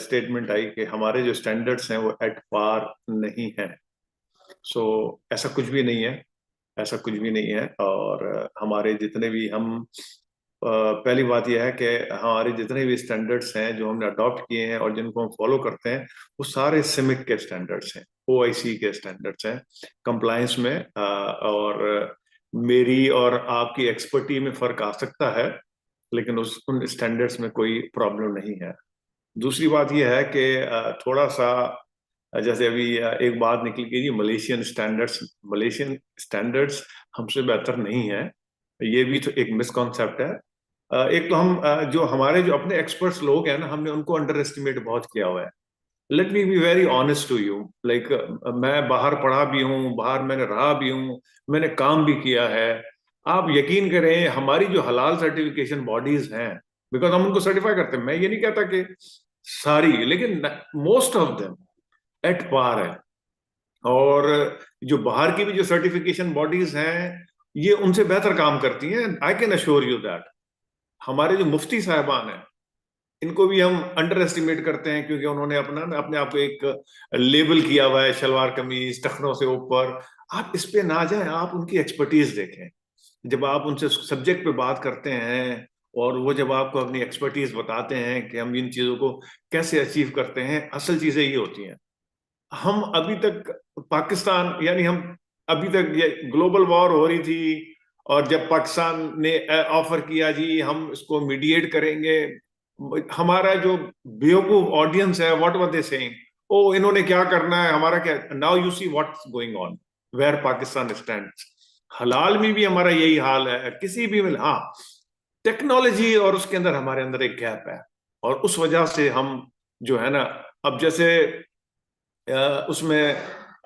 स्टेटमेंट आई कि हमारे जो स्टैंडर्ड्स हैं वो एट पार नहीं हैं। सो ऐसा कुछ भी नहीं है, ऐसा कुछ भी नहीं है। और हमारे जितने भी हम पहली बात यह है कि हमारे जितने भी स्टैंडर्ड्स हैं जो हमने अडॉप्ट किए हैं और जिनको हम फॉलो करते हैं, वो सारे सिमिक के स्टैंडर्ड्स हैं, OIC के स्टैंडर्ड्स हैं कंप्लायंस में। और मेरी और आपकी एक्सपर्टी में फर्क आ सकता है, लेकिन उन स्टैंडर्ड्स में कोई प्रॉब्लम नहीं है। दूसरी बात यह है कि थोड़ा सा जैसे अभी एक बात निकली कि जी मलेशियन स्टैंडर्ड्स हमसे बेहतर नहीं है, ये भी तो एक मिसकॉन्सेप्ट है। एक तो हम जो हमारे जो अपने एक्सपर्ट्स लोग हैं ना, हमने उनको अंडर एस्टिमेट बहुत किया हुआ है। Let me be very honest to you, like मैं बाहर पढ़ा भी हूँ, बाहर मैंने रहा भी हूँ, मैंने काम भी किया है। आप यकीन करें, हमारी जो हलाल सर्टिफिकेशन बॉडीज हैं, बिकॉज हम उनको सर्टिफाई करते हैं, मैं ये नहीं कहता कि सारी, लेकिन most of them at par है। और जो बाहर की भी जो सर्टिफिकेशन बॉडीज हैं, ये उनसे बेहतर काम करती हैं, I can assure you that. हमारे जो मुफ्ती साहबान हैं, इनको भी हम अंडर एस्टिमेट करते हैं, क्योंकि उन्होंने अपने आप को एक लेबल किया हुआ है, शलवार कमीज टखनों से ऊपर। आप इस पे ना जाएं, आप उनकी एक्सपर्टीज देखें। जब आप उनसे सब्जेक्ट पे बात करते हैं और वो जब आपको अपनी एक्सपर्टीज बताते हैं कि हम इन चीजों को कैसे अचीव करते हैं, असल चीजें ये होती हैं। हम अभी तक पाकिस्तान, यानी हम अभी तक, ये ग्लोबल वॉर हो रही थी, और जब पाकिस्तान ने ऑफर किया जी हम इसको मीडिएट करेंगे, हमारा जो बेवकूफ ऑडियंस है, व्हाट वर दे सेइंग, ओ इन्होंने क्या करना है, हमारा क्या। Now you see what's going on, where Pakistan stands. हलाल में भी हमारा यही हाल है, किसी भी में। हाँ, टेक्नोलॉजी और उसके अंदर हमारे अंदर एक गैप है, और उस वजह से हम जो है ना, अब जैसे उसमें,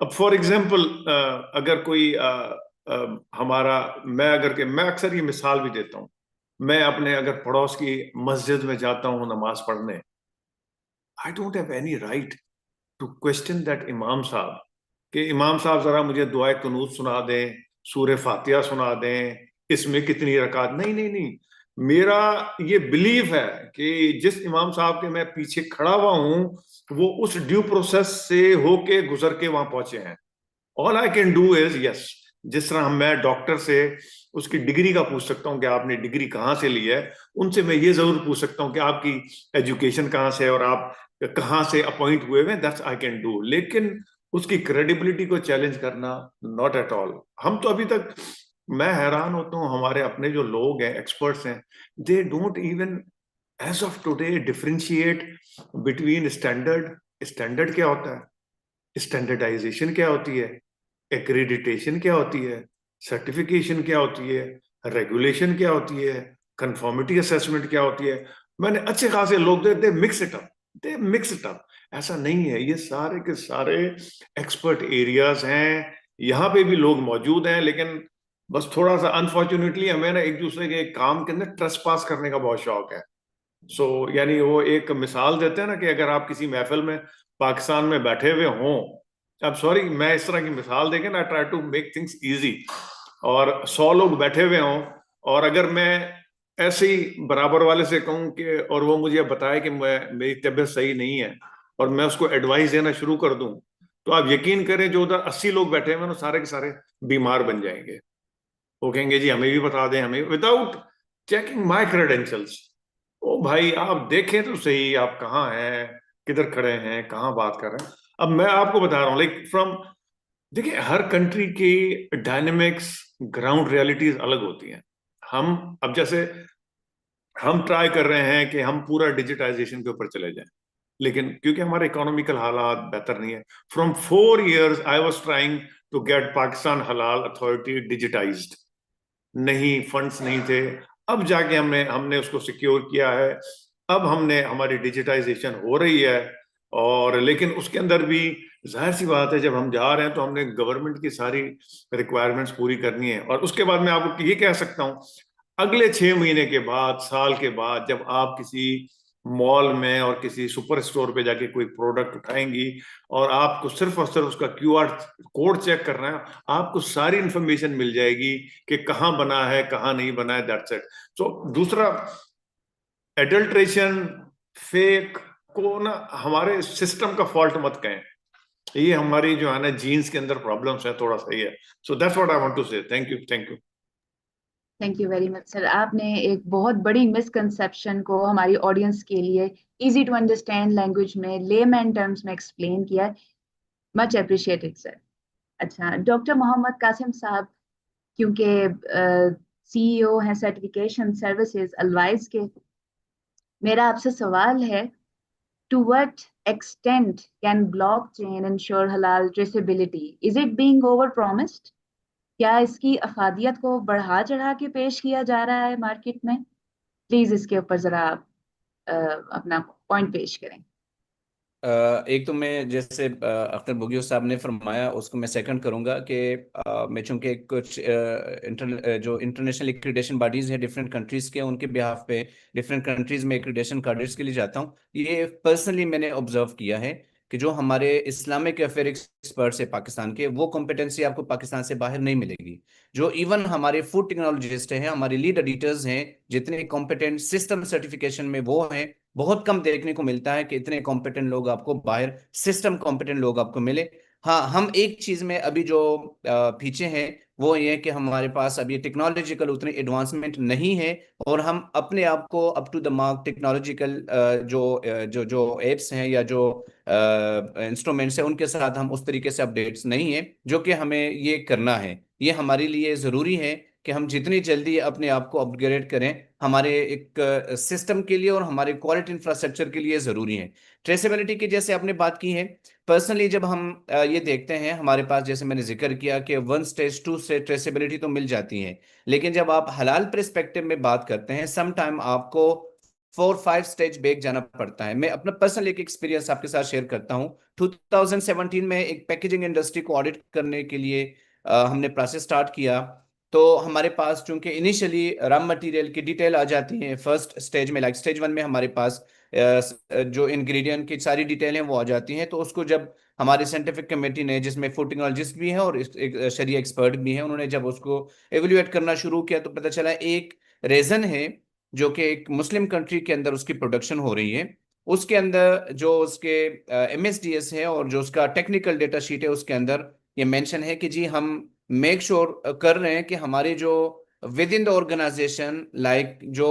अब फॉर एग्जांपल अगर कोई हमारा, मैं अक्सर ये मिसाल भी देता हूँ, मैं अपने अगर पड़ोस की मस्जिद में जाता हूँ नमाज पढ़ने, I don't have any right to question that इमाम साहब, कि इमाम साहब जरा मुझे दुआ कुनूत सुना दें, सूरह फातिहा सुना दें, इसमें कितनी रकात। नहीं नहीं नहीं, मेरा ये बिलीव है कि जिस इमाम साहब के मैं पीछे खड़ा हुआ हूं, वो उस ड्यू प्रोसेस से होके गुजर के वहां पहुंचे हैं। All I can do is yes, जिस तरह मैं डॉक्टर से उसकी डिग्री का पूछ सकता हूँ कि आपने डिग्री कहाँ से ली है, उनसे मैं ये जरूर पूछ सकता हूँ कि आपकी एजुकेशन कहाँ से है और आप कहाँ से अपॉइंट हुए हुए, दैट्स आई कैन डू। लेकिन उसकी क्रेडिबिलिटी को चैलेंज करना, नॉट एट ऑल। हम तो अभी तक, मैं हैरान होता हूँ, हमारे अपने जो लोग हैं, एक्सपर्ट्स हैं, they don't even as of today differentiate between standard क्या होता है, स्टैंडर्डाइजेशन क्या होती है, एक्रेडिटेशन क्या होती है, सर्टिफिकेशन क्या होती है, रेगुलेशन क्या होती है, कंफर्मिटी असेसमेंट क्या होती है। मैंने अच्छे खासे लोग दे मिक्स इट अप। ऐसा नहीं है, ये सारे के सारे एक्सपर्ट एरियाज हैं, यहाँ पे भी लोग मौजूद हैं, लेकिन बस थोड़ा सा अनफॉर्चुनेटली हमें ना एक दूसरे के काम के अंदर ट्रस्ट पास करने का बहुत शौक है। यानी वो एक मिसाल देते हैं ना, कि अगर आप किसी महफिल में पाकिस्तान में बैठे हुए हों, अब सॉरी मैं इस तरह की मिसाल देके ना, try to make things easy, और 100 लोग बैठे हुए हों, और अगर मैं ऐसे ही बराबर वाले से कहूं कि, और वो मुझे बताए कि मेरी तबीयत सही नहीं है, और मैं उसको एडवाइस देना शुरू कर दूं, तो आप यकीन करें जो उधर 80 लोग बैठे हुए हैं, वो सारे के सारे बीमार बन जाएंगे। वो कहेंगे जी हमें भी बता दें, हमें, विदाउट चेकिंग माई क्रेडेंशियल्स। ओ भाई, आप देखें तो सही, आप कहाँ हैं, किधर खड़े हैं, कहाँ बात कर रहे हैं। अब मैं आपको बता रहा हूँ, लाइक फ्रॉम, देखिए हर कंट्री की डायनेमिक्स, ग्राउंड रियलिटीज अलग होती हैं। हम अब जैसे हम ट्राई कर रहे हैं कि हम पूरा डिजिटाइजेशन के ऊपर चले जाएं, लेकिन क्योंकि हमारे इकोनॉमिकल हालात बेहतर नहीं है, from 4 years I was trying to get Pakistan Halal authority digitised, नहीं, फंड्स नहीं थे। अब जाके हमने उसको सिक्योर किया है, अब हमारी डिजिटाइजेशन हो रही है। और लेकिन उसके अंदर भी जाहिर सी बात है, जब हम जा रहे हैं तो हमने गवर्नमेंट की सारी रिक्वायरमेंट्स पूरी करनी है। और उसके बाद मैं आपको ये कह सकता हूँ, अगले 6 महीने के बाद, साल के बाद, जब आप किसी मॉल में और किसी सुपर स्टोर पे जाके कोई प्रोडक्ट उठाएंगी, और आपको सिर्फ और सिर्फ उसका QR कोड चेक करना है, आपको सारी इंफॉर्मेशन मिल जाएगी कि कहाँ बना है, कहाँ नहीं बना है, दैट्स इट। सो दूसरा, एडल्ट्रेशन, फेक को ना हमारे सिस्टम का फॉल्ट मत कहें, ये हमारी जो है ना जीन्स के अंदर प्रॉब्लम्स है, थोड़ा सा ये है. So that's what I want to say. Thank you. Thank you very much sir. आपने एक बहुत बड़ी मिसकंसेप्शन को हमारी ऑडियंस के लिए इजी टू अंडरस्टैंड लैंग्वेज में, लेमैन टर्म्स में एक्सप्लेन किया। Much appreciated sir. अच्छा, डॉक्टर मोहम्मद कासिम साहब, क्योंकि सीईओ हैं सर्टिफिकेशन सर्विसेज अलवाइज के, मेरा आपसे सवाल है, to what extent can blockchain ensure halal traceability? Is it being overpromised? क्या इसकी अफादियत को बढ़ा चढ़ा के पेश किया जा रहा है मार्केट में? प्लीज इसके ऊपर जरा आप अपना पॉइंट पेश करें। एक तो मैं जैसे अख्तर बुगियो साहब ने फरमाया उसको मैं सेकंड करूंगा कि मैं चूंकि कुछ जो इंटरनेशनल एक्रीडेशन बॉडीज हैं डिफरेंट कंट्रीज के, उनके बिहाफ पे डिफरेंट कंट्रीज में एक्रीडेशन ऑडिट्स के लिए जाता हूं, ये पर्सनली मैंने ऑब्जर्व किया है कि जो हमारे इस्लामिक अफेयर एक्सपर्ट्स है पाकिस्तान के, वो कॉम्पिटेंसी आपको पाकिस्तान से बाहर नहीं मिलेगी। जो इवन हमारे फूड टेक्नोलॉजिस्ट हैं, हमारे लीड एडिटर्स हैं, जितने कॉम्पिटेंट सिस्टम सर्टिफिकेशन में वो हैं, बहुत कम देखने को मिलता है कि इतने कॉम्पिटेंट लोग आपको बाहर, सिस्टम कॉम्पिटेंट लोग आपको मिले। हाँ, हम एक चीज में अभी जो पीछे हैं वो ये है कि हमारे पास अभी टेक्नोलॉजिकल उतनी एडवांसमेंट नहीं है, और हम अपने आप को up to the mark technological जो एप्स हैं या जो इंस्ट्रूमेंट्स हैं उनके साथ हम उस तरीके से अपडेट्स नहीं है, जो कि हमें ये करना है। ये हमारे लिए ज़रूरी है कि हम जितनी जल्दी अपने आप को अपग्रेड करें, हमारे एक सिस्टम के लिए और हमारे क्वालिटी इंफ्रास्ट्रक्चर के लिए ज़रूरी है। ट्रेसेबिलिटी की जैसे आपने बात की है, पर्सनली जब हम ये देखते हैं, हमारे पास जैसे मैंने जिक्र किया कि 1 स्टेज 2 स्टेज ट्रेसेबिलिटी तो मिल जाती है, लेकिन जब आप हलाल पर्सपेक्टिव में बात करते हैं, सम टाइम आपको 4-5 स्टेज बैक जाना पड़ता है। मैं अपना पर्सनल एक एक्सपीरियंस आपके साथ शेयर करता हूँ। 2017 में एक पैकेजिंग इंडस्ट्री को ऑडिट करने के लिए हमने प्रोसेस स्टार्ट किया। तो हमारे पास चूंकि इनिशियली रॉ मटेरियल की डिटेल आ जाती है फर्स्ट स्टेज में, लाइक स्टेज 1 में हमारे पास जो इंग्रेडिएंट की सारी डिटेल हैं वो आ जाती हैं। तो उसको जब हमारी साइंटिफिक कमेटी ने, जिसमें फूड टेक्नोलॉजिस्ट भी हैं और एक शरीय एक्सपर्ट भी हैं, उन्होंने जब उसको एवेल्युएट करना शुरू किया तो पता चला एक रीजन है जो कि एक मुस्लिम कंट्री के अंदर उसकी प्रोडक्शन हो रही है, उसके अंदर जो उसके MSDS है और जो उसका टेक्निकल डेटा शीट है उसके अंदर ये मेंशन है कि जी हम मेक श्योर कर रहे हैं कि हमारे जो within the organization, like जो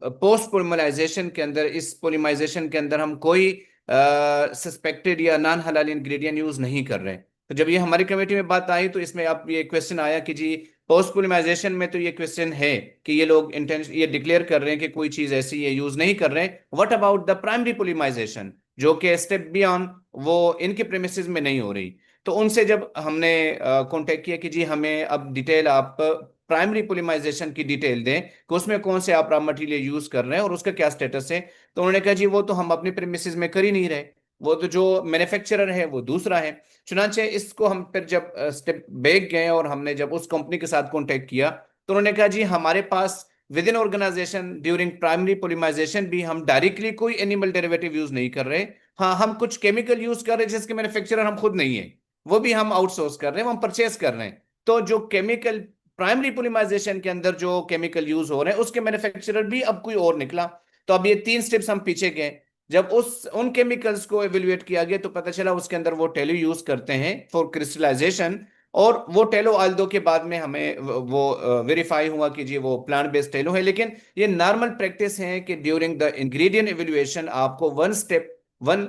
पोस्ट पोलिमराइजेशन के अंदर, इस पोलिमराइजेशन के अंदर हम कोई सस्पेक्टेड या नॉन हलाल इंग्रेडिएंट यूज नहीं कर रहे हैं। तो जब ये हमारी कमेटी में बात आई तो इसमें आप ये क्वेश्चन आया कि जी पोस्ट पोलिमराइजेशन में तो ये क्वेश्चन है कि ये लोग इंटेंशन ये डिक्लेयर कर रहे हैं कि कोई चीज ऐसी ये यूज नहीं कर रहे हैं, what about the primary polymerisation जो कि स्टेप बियॉन्ड वो इनके प्रेमिसेस में नहीं हो रही। तो उनसे जब हमने कांटेक्ट किया कि जी हमें अब डिटेल आप प्राइमरी पोलिमराइजेशन की डिटेल दें कि उसमें कौन से आप रॉ मटेरियल यूज कर रहे हैं और उसका क्या स्टेटस है, तो उन्होंने कहा जी वो तो हम अपनी प्रेमिसेस में कर ही नहीं रहे, वो तो जो मैन्युफैक्चरर है वो दूसरा है। चुनांचे इसको हम फिर जब स्टेप बैक गए और हमने जब उस कंपनी के साथ कांटेक्ट किया तो उन्होंने कहा जी हमारे पास with in organization during primary polymerization भी हम डायरेक्टली कोई एनिमल डेरिवेटिव यूज नहीं कर रहे। हाँ, हम कुछ केमिकल यूज कर रहे हैं जिसके मैन्युफैक्चरर हम खुद नहीं है, वो भी हम आउटसोर्स कर रहे हैं, वो हम परचेस कर रहे हैं। तो जो केमिकल प्राइमरी पोलिमराइजेशन के अंदर जो केमिकल यूज हो रहे हैं उसके मैन्युफैक्चरर भी अब कोई और निकला। तो अब ये 3 स्टेप्स हम पीछे गए। जब उन केमिकल्स को एवेल्युएट किया गया तो पता चला उसके अंदर वो टेलो यूज करते हैं फॉर क्रिस्टलाइजेशन, और वो टेलो आल्दो के बाद में हमें वो वेरीफाई हुआ कि जी वो प्लांट बेस्ड टेलो है। लेकिन ये नॉर्मल प्रैक्टिस है कि ड्यूरिंग द इंग्रेडिएंट एवेल्युएशन आपको वन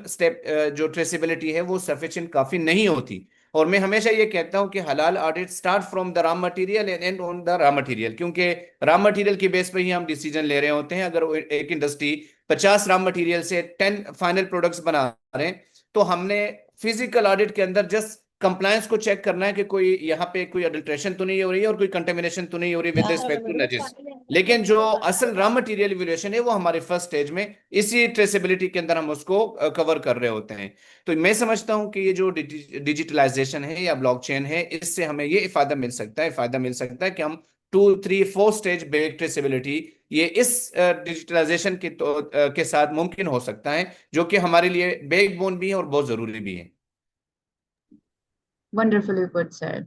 स्टेप जो ट्रेसेबिलिटी है वो सफिशिएंट काफी नहीं होती। और मैं हमेशा ये कहता हूं कि हलाल audit start from the raw material and and on the raw material, क्योंकि रॉ मटेरियल की बेस पर ही हम डिसीजन ले रहे होते हैं। अगर एक इंडस्ट्री 50 रॉ मटेरियल से 10 फाइनल प्रोडक्ट्स बना रहे हैं तो हमने फिजिकल ऑडिट के अंदर जस्ट कंप्लायंस को चेक करना है कि कोई यहाँ पे कोई अडल्ट्रेशन तो नहीं हो रही है और कोई कंटेमिनेशन तो नहीं हो रही विद रिस्पेक्ट टू नजिस। लेकिन जो असल रॉ मटेरियल इवैल्यूएशन है वो हमारे फर्स्ट स्टेज में इसी ट्रेसेबिलिटी के अंदर हम उसको कवर कर रहे होते हैं। तो मैं समझता हूं कि ये जो डिजिटलाइजेशन है या ब्लॉकचेन है, इससे हमें ये फायदा मिल सकता है कि हम 2-3-4 स्टेज बैक ट्रेसेबिलिटी ये इस डिजिटलाइजेशन के साथ मुमकिन हो सकता है, जो कि हमारे लिए बैकबोन भी है और बहुत जरूरी भी है। Wonderfully put, sir.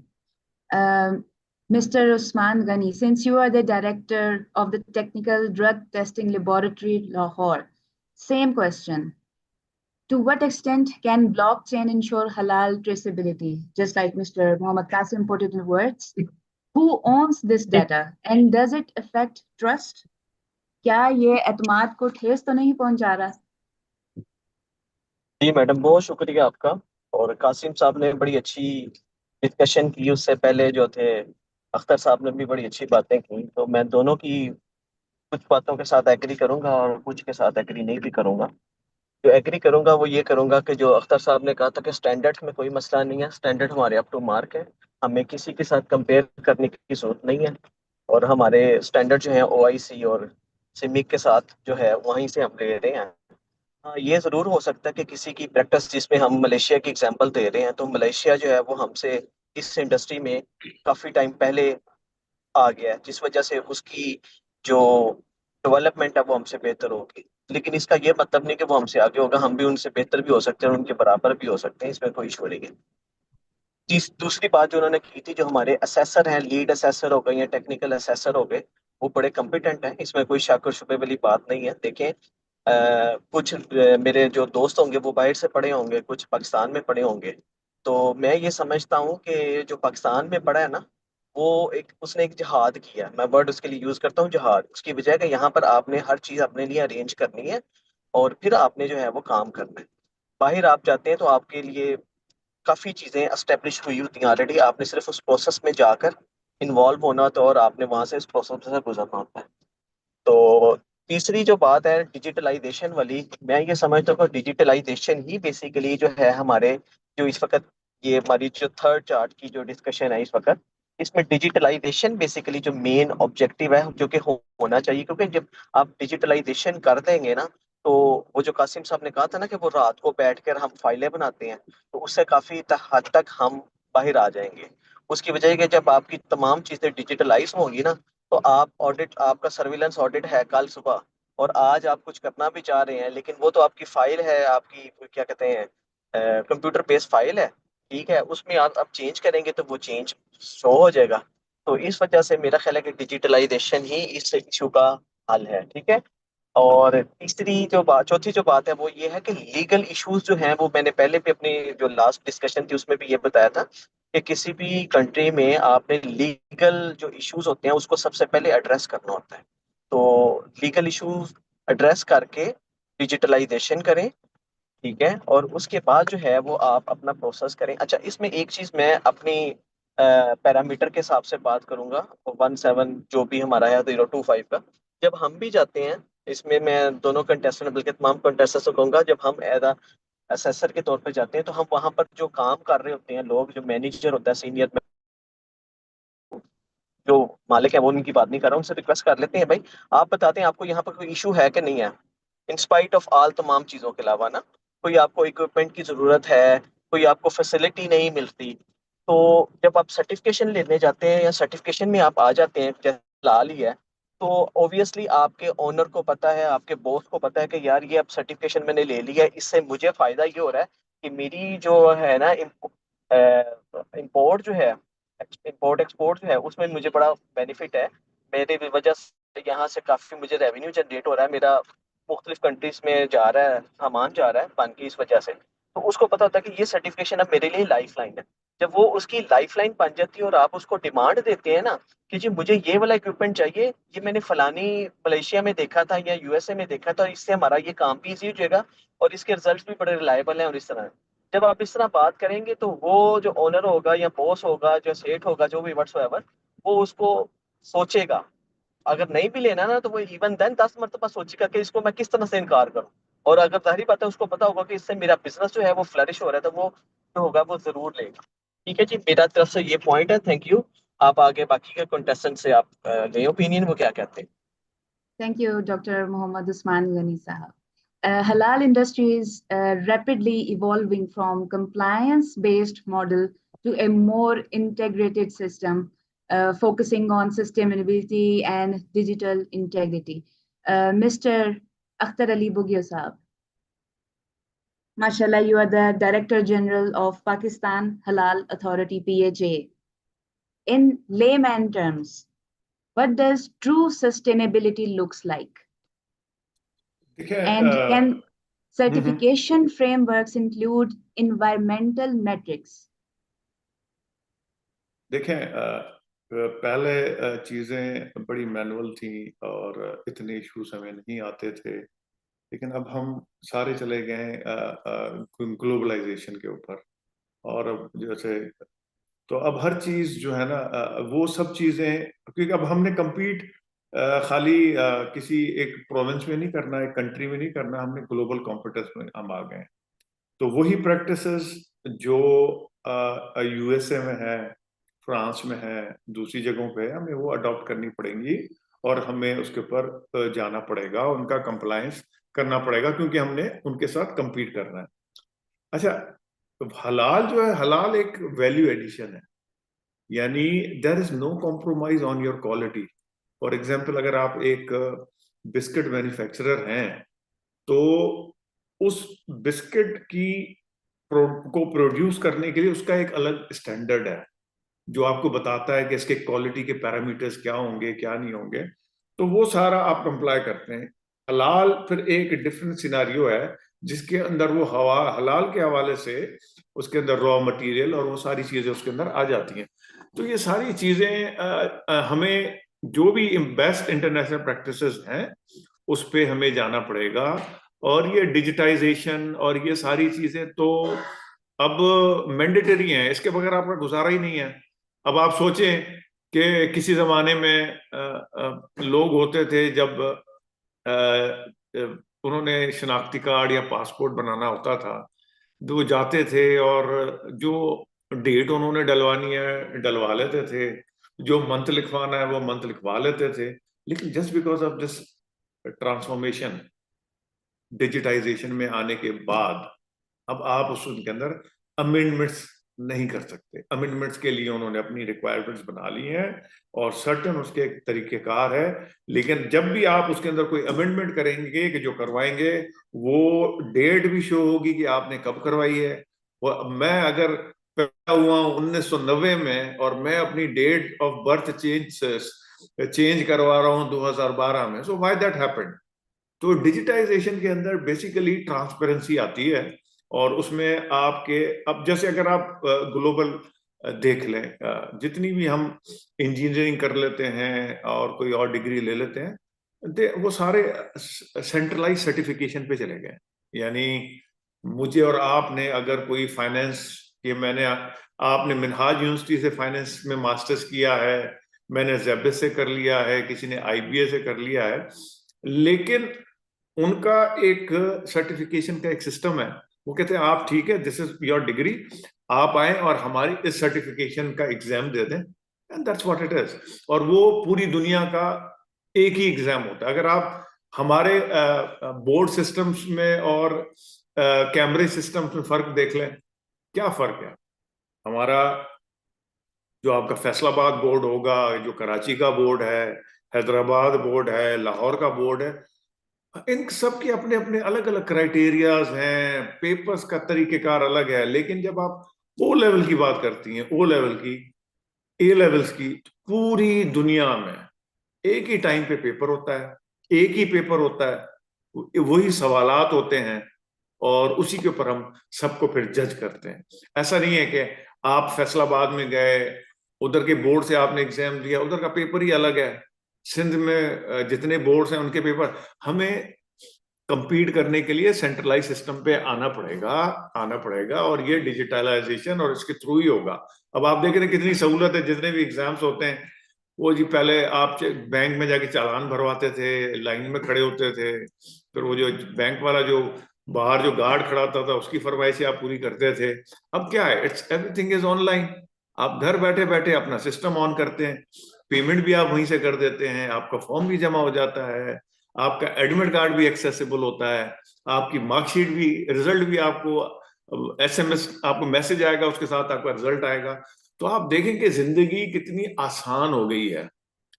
Mr. Usman Ghani, since you are the director of the Technical Drug Testing Laboratory, Lahore, same question. To what extent can blockchain ensure halal traceability? Just like Mr. Mohammed Qasim put it in words, who owns this data and does it affect trust? क्या ये एतमाद को ठेस तो नहीं पहुंचा रहा? जी madam, बहुत शुक्रिया आपका। और कासिम साहब ने बड़ी अच्छी डिस्कशन की, उससे पहले जो थे अख्तर साहब ने भी बड़ी अच्छी बातें की। तो मैं दोनों की कुछ बातों के साथ एग्री करूंगा और कुछ के साथ एग्री नहीं भी करूंगा। जो एग्री करूंगा वो ये करूंगा कि जो अख्तर साहब ने कहा था कि स्टैंडर्ड में कोई मसला नहीं है, स्टैंडर्ड हमारे अप टू मार्क है, हमें किसी के साथ कंपेयर करने की जरूरत नहीं है। और हमारे स्टैंडर्ड जो है ओआईसी और सिमिक के साथ जो है वहीं से हम ले रहे हैं। हाँ, ये ज़रूर हो सकता है कि किसी की प्रैक्टिस, जिसमें हम मलेशिया की एग्जांपल दे रहे हैं, तो मलेशिया जो है वो हमसे इस इंडस्ट्री में काफ़ी टाइम पहले आ गया है, जिस वजह से उसकी जो डेवलपमेंट है वो हमसे बेहतर होगी। लेकिन इसका ये मतलब नहीं कि वो हमसे आगे होगा, हम भी उनसे बेहतर भी हो सकते हैं और उनके बराबर भी हो सकते हैं, इसमें कोई इशू नहीं है। दूसरी बात जो उन्होंने की थी, जो हमारे असेसर हैं, लीड असेसर हो गए या टेक्निकल असेसर हो गए, वो बड़े कम्पिटेंट हैं, इसमें कोई शक और शुबे वाली बात नहीं है। देखें, कुछ मेरे जो दोस्त होंगे वो बाहर से पढ़े होंगे, कुछ पाकिस्तान में पढ़े होंगे। तो मैं ये समझता हूँ कि जो पाकिस्तान में पढ़ा है ना, वो एक उसने एक जिहाद किया, मैं वर्ड उसके लिए यूज करता हूँ जिहाद, उसकी वजह कि यहाँ पर आपने हर चीज़ अपने लिए अरेंज करनी है और फिर आपने जो है वो काम करना है। बाहर आप जाते हैं तो आपके लिए काफ़ी चीज़ें एस्टेब्लिश हुई होती हैं ऑलरेडी, आपने सिर्फ उस प्रोसेस में जाकर इन्वॉल्व होना होता है और आपने वहाँ से उस प्रोसेस से गुजरना होता है। तो तीसरी जो बात है डिजिटलाइजेशन वाली, मैं ये समझता हूँ कि डिजिटलाइजेशन ही बेसिकली जो है हमारे जो इस वक्त ये हमारी जो थर्ड चार्ट की जो डिस्कशन है इस वक्त, इसमें डिजिटलाइजेशन बेसिकली जो मेन ऑब्जेक्टिव है जो कि होना चाहिए। क्योंकि जब आप डिजिटलाइजेशन कर देंगे ना, तो वो जो कासिम साहब ने कहा था ना कि वो रात को बैठकर हम फाइलें बनाते हैं, तो उससे काफ़ी हद तक हम बाहर आ जाएंगे। उसकी वजह कि जब आपकी तमाम चीज़ें डिजिटलाइज होंगी ना, तो आप ऑडिट, आपका सर्विलेंस ऑडिट है कल सुबह और आज आप कुछ करना भी चाह रहे हैं, लेकिन वो तो आपकी फाइल है, आपकी क्या कहते हैं कंप्यूटर बेस्ड फाइल है, ठीक है, उसमें आप चेंज करेंगे तो वो चेंज शो हो जाएगा। तो इस वजह से मेरा ख्याल है कि डिजिटलाइजेशन ही इस इशू का हल है, ठीक है। और तीसरी जो बात, चौथी जो बात है वो ये है कि लीगल इश्यूज जो हैं, वो मैंने पहले भी अपनी जो लास्ट डिस्कशन थी उसमें भी ये बताया था कि किसी भी कंट्री में आपने लीगल जो इश्यूज होते हैं उसको सबसे पहले एड्रेस करना होता है। तो लीगल इश्यूज एड्रेस करके डिजिटलाइजेशन करें, ठीक है, और उसके बाद जो है वो आप अपना प्रोसेस करें। अच्छा, इसमें एक चीज़ मैं अपनी पैरामीटर के हिसाब से बात करूंगा, 17 जो भी हमारा है 025 का, जब हम भी जाते हैं, इसमें मैं दोनों कंटेस्टेंट बल्कि तमाम कंटेस्टेंट्स को कहूंगा, जब हम एज असेसर के तौर पर जाते हैं तो हम वहां पर जो काम कर रहे होते हैं लोग, जो मैनेजर होता है, सीनियर जो मालिक है, वो उनकी बात नहीं कर रहा हूं, उनसे रिक्वेस्ट कर लेते हैं, भाई आप बताते हैं आपको यहाँ पर कोई इशू है कि नहीं है, इंस्पाइट ऑफ ऑल तमाम चीज़ों के अलावा ना, कोई आपको इक्विपमेंट की ज़रूरत है, कोई आपको फैसिलिटी नहीं मिलती। तो जब आप सर्टिफिकेशन लेने जाते हैं या सर्टिफिकेशन में आप आ जाते हैं, जैसे हाल ही है, तो ऑब्वियसली आपके ओनर को पता है, आपके बॉस को पता है कि यार ये अब सर्टिफिकेशन मैंने ले लिया है, इससे मुझे फ़ायदा ये हो रहा है कि मेरी जो है ना इम्पोर्ट जो है, इम्पोर्ट एक्सपोर्ट जो है, उसमें मुझे बड़ा बेनिफिट है, मेरे वजह से यहाँ से काफ़ी मुझे रेवेन्यू जनरेट हो रहा है, मेरा मुख्तलिफ कंट्रीज में जा रहा है, सामान जा रहा है बन के, इस वजह से। तो उसको पता होता है कि ये सर्टिफिकेशन अब मेरे लिए लाइफ लाइन है। जब वो उसकी लाइफ लाइन बन जाती है और आप उसको डिमांड देते हैं ना कि जी मुझे ये वाला इक्विपमेंट चाहिए, ये मैंने फलानी मलेशिया में देखा था या यूएसए में देखा था, इससे हमारा ये काम भी ईजी हो जाएगा और इसके रिजल्ट भी बड़े रिलायबल हैं, और इस तरह जब आप इस तरह बात करेंगे तो वो जो ओनर होगा या बॉस होगा, जो सेठ होगा, जो भी व्हाट्सएवर, वो उसको सोचेगा। अगर नहीं भी लेना ना, तो वो इवन देन 10 मरतबा सोचेगा कि इसको मैं किस तरह से इनकार करूं। और अगर जाहिर बात है उसको पता होगा कि इससे मेरा बिजनेस जो है वो फ्लरिश हो रहा है, तो वो जो होगा वो जरूर लेगा। ठीक है जी, मेरा तरफ से ये पॉइंट है, थैंक यू। आप आगे बाकी के कंटेस्टेंट से आप ले ओपिनियन, वो क्या कहते हैं। Thank you, Dr. Mohammad Usman Ghani Sahab. Halal industry is rapidly evolving from compliance-based model to a more integrated system, focusing on sustainability and digital integrity. Mr. Akhtar Ali Bugio Sahab, mashallah, you are the Director General of Pakistan Halal Authority, PHA. In layman terms, what does true sustainability looks like? देखिए And can Certification frameworks include environmental metrics. देखें, पहले चीज़ें बड़ी manual थी और इतने issues हमें नहीं आते थे, लेकिन अब हम सारे चले गए ग्लोबलाइजेशन के ऊपर। और अब जैसे तो अब हर चीज़ जो है ना, वो सब चीज़ें, क्योंकि अब हमने कम्पीट खाली किसी एक प्रोविंस में नहीं करना, एक कंट्री में नहीं करना, हमने ग्लोबल कॉम्पिटिशन में हम आ गए। तो वही प्रैक्टिसेस जो यूएसए में है, फ्रांस में है, दूसरी जगहों पे हमें वो अडॉप्ट करनी पड़ेंगी और हमें उसके ऊपर जाना पड़ेगा, उनका कंप्लायंस करना पड़ेगा, क्योंकि हमने उनके साथ compete करना है। अच्छा, तो हलाल जो है, हलाल एक वैल्यू एडिशन है, यानी there is no compromise on your quality. For example, अगर आप एक बिस्किट मैन्युफैक्चरर हैं, तो उस बिस्किट की को प्रोड्यूस करने के लिए उसका एक अलग स्टैंडर्ड है, जो आपको बताता है कि इसके क्वालिटी के पैरामीटर्स क्या होंगे, क्या नहीं होंगे। तो वो सारा आप कंप्लाई करते हैं। हलाल फिर एक डिफरेंट सिनारियो है, जिसके अंदर वो हलाल के हवाले से उसके अंदर रॉ मटेरियल और वो सारी चीजें उसके अंदर आ जाती हैं। तो ये सारी चीजें हमें जो भी बेस्ट इंटरनेशनल प्रैक्टिसेस हैं उस पे हमें जाना पड़ेगा। और ये डिजिटाइजेशन और ये सारी चीजें तो अब मैंडेटरी हैं, इसके बगैर आपका गुजारा ही नहीं है। अब आप सोचें कि किसी जमाने में लोग होते थे, जब उन्होंने शनाख्ती कार्ड या पासपोर्ट बनाना होता था, तो वो जाते थे और जो डेट उन्होंने डलवानी है डलवा लेते थे, जो मंथ लिखवाना है वो मंथ लिखवा लेते थे। लेकिन just because of this transformation, digitization में आने के बाद, अब आप उसके अंदर अमेंडमेंट्स नहीं कर सकते। अमेंडमेंट्स के लिए उन्होंने अपनी रिक्वायरमेंट्स बना ली हैं और सर्टेन उसके एक तरीकेकार है, लेकिन जब भी आप उसके अंदर कोई अमेंडमेंट करेंगे, कि जो करवाएंगे वो डेट भी शो होगी कि आपने कब करवाई है। मैं अगर पैदा हुआ हूं 1990 में और मैं अपनी डेट ऑफ बर्थ चेंज करवा रहा हूं 2012 में, सो व्हाई दैट हैपेंड। तो डिजिटाइजेशन के अंदर बेसिकली ट्रांसपेरेंसी आती है, और उसमें आपके, अब जैसे अगर आप ग्लोबल देख लें, जितनी भी हम इंजीनियरिंग कर लेते हैं और कोई और डिग्री ले लेते हैं, वो सारे सेंट्रलाइज सर्टिफिकेशन पे चले गए। यानी मुझे और आपने अगर कोई फाइनेंस के, आपने मिनहाज यूनिवर्सिटी से फाइनेंस में मास्टर्स किया है, मैंने जेबिस से कर लिया है, किसी ने आईबीए से कर लिया है, लेकिन उनका एक सर्टिफिकेशन का एक सिस्टम है। वो कहते हैं आप ठीक है, दिस इज योर डिग्री, आप आए और हमारी इस सर्टिफिकेशन का एग्जाम दे दें, and that's what it is. और वो पूरी दुनिया का एक ही एग्जाम होता है। अगर आप हमारे बोर्ड सिस्टम्स में और कैम्ब्रिज सिस्टम्स में फर्क देख लें, क्या फर्क है। हमारा जो आपका फैसलाबाद बोर्ड होगा, जो कराची का बोर्ड है, हैदराबाद बोर्ड है, लाहौर का बोर्ड है, इन सब के अपने अपने अलग अलग क्राइटेरियाज हैं, पेपर्स का तरीकेकार अलग है। लेकिन जब आप ओ लेवल की बात करती हैं, ओ लेवल की, ए लेवल्स की, पूरी दुनिया में एक ही टाइम पे पेपर होता है, एक ही पेपर होता है, वही सवालात होते हैं, और उसी के ऊपर हम सबको फिर जज करते हैं। ऐसा नहीं है कि आप फैसलाबाद में गए, उधर के बोर्ड से आपने एग्जाम दिया, उधर का पेपर ही अलग है। सिंध में जितने बोर्ड्स हैं उनके पेपर, हमें कंपीट करने के लिए सेंट्रलाइज सिस्टम पे आना पड़ेगा, और ये डिजिटलाइजेशन और इसके थ्रू ही होगा। अब आप देख रहे हैं कितनी सहूलत है, जितने भी एग्जाम्स होते हैं, वो जी पहले आप बैंक में जाके चालान भरवाते थे, लाइन में खड़े होते थे, फिर वो जो बैंक वाला जो बाहर जो गार्ड खड़ा होता था उसकी फरमाइशें आप पूरी करते थे। अब क्या है, इट्स एवरीथिंग इज ऑनलाइन। आप घर बैठे बैठे अपना सिस्टम ऑन करते हैं, पेमेंट भी आप वहीं से कर देते हैं, आपका फॉर्म भी जमा हो जाता है, आपका एडमिट कार्ड भी एक्सेसिबल होता है, आपकी मार्कशीट भी, रिजल्ट भी आपको एसएमएस, आपको मैसेज आएगा, उसके साथ आपका रिजल्ट आएगा। तो आप देखें कि जिंदगी कितनी आसान हो गई है।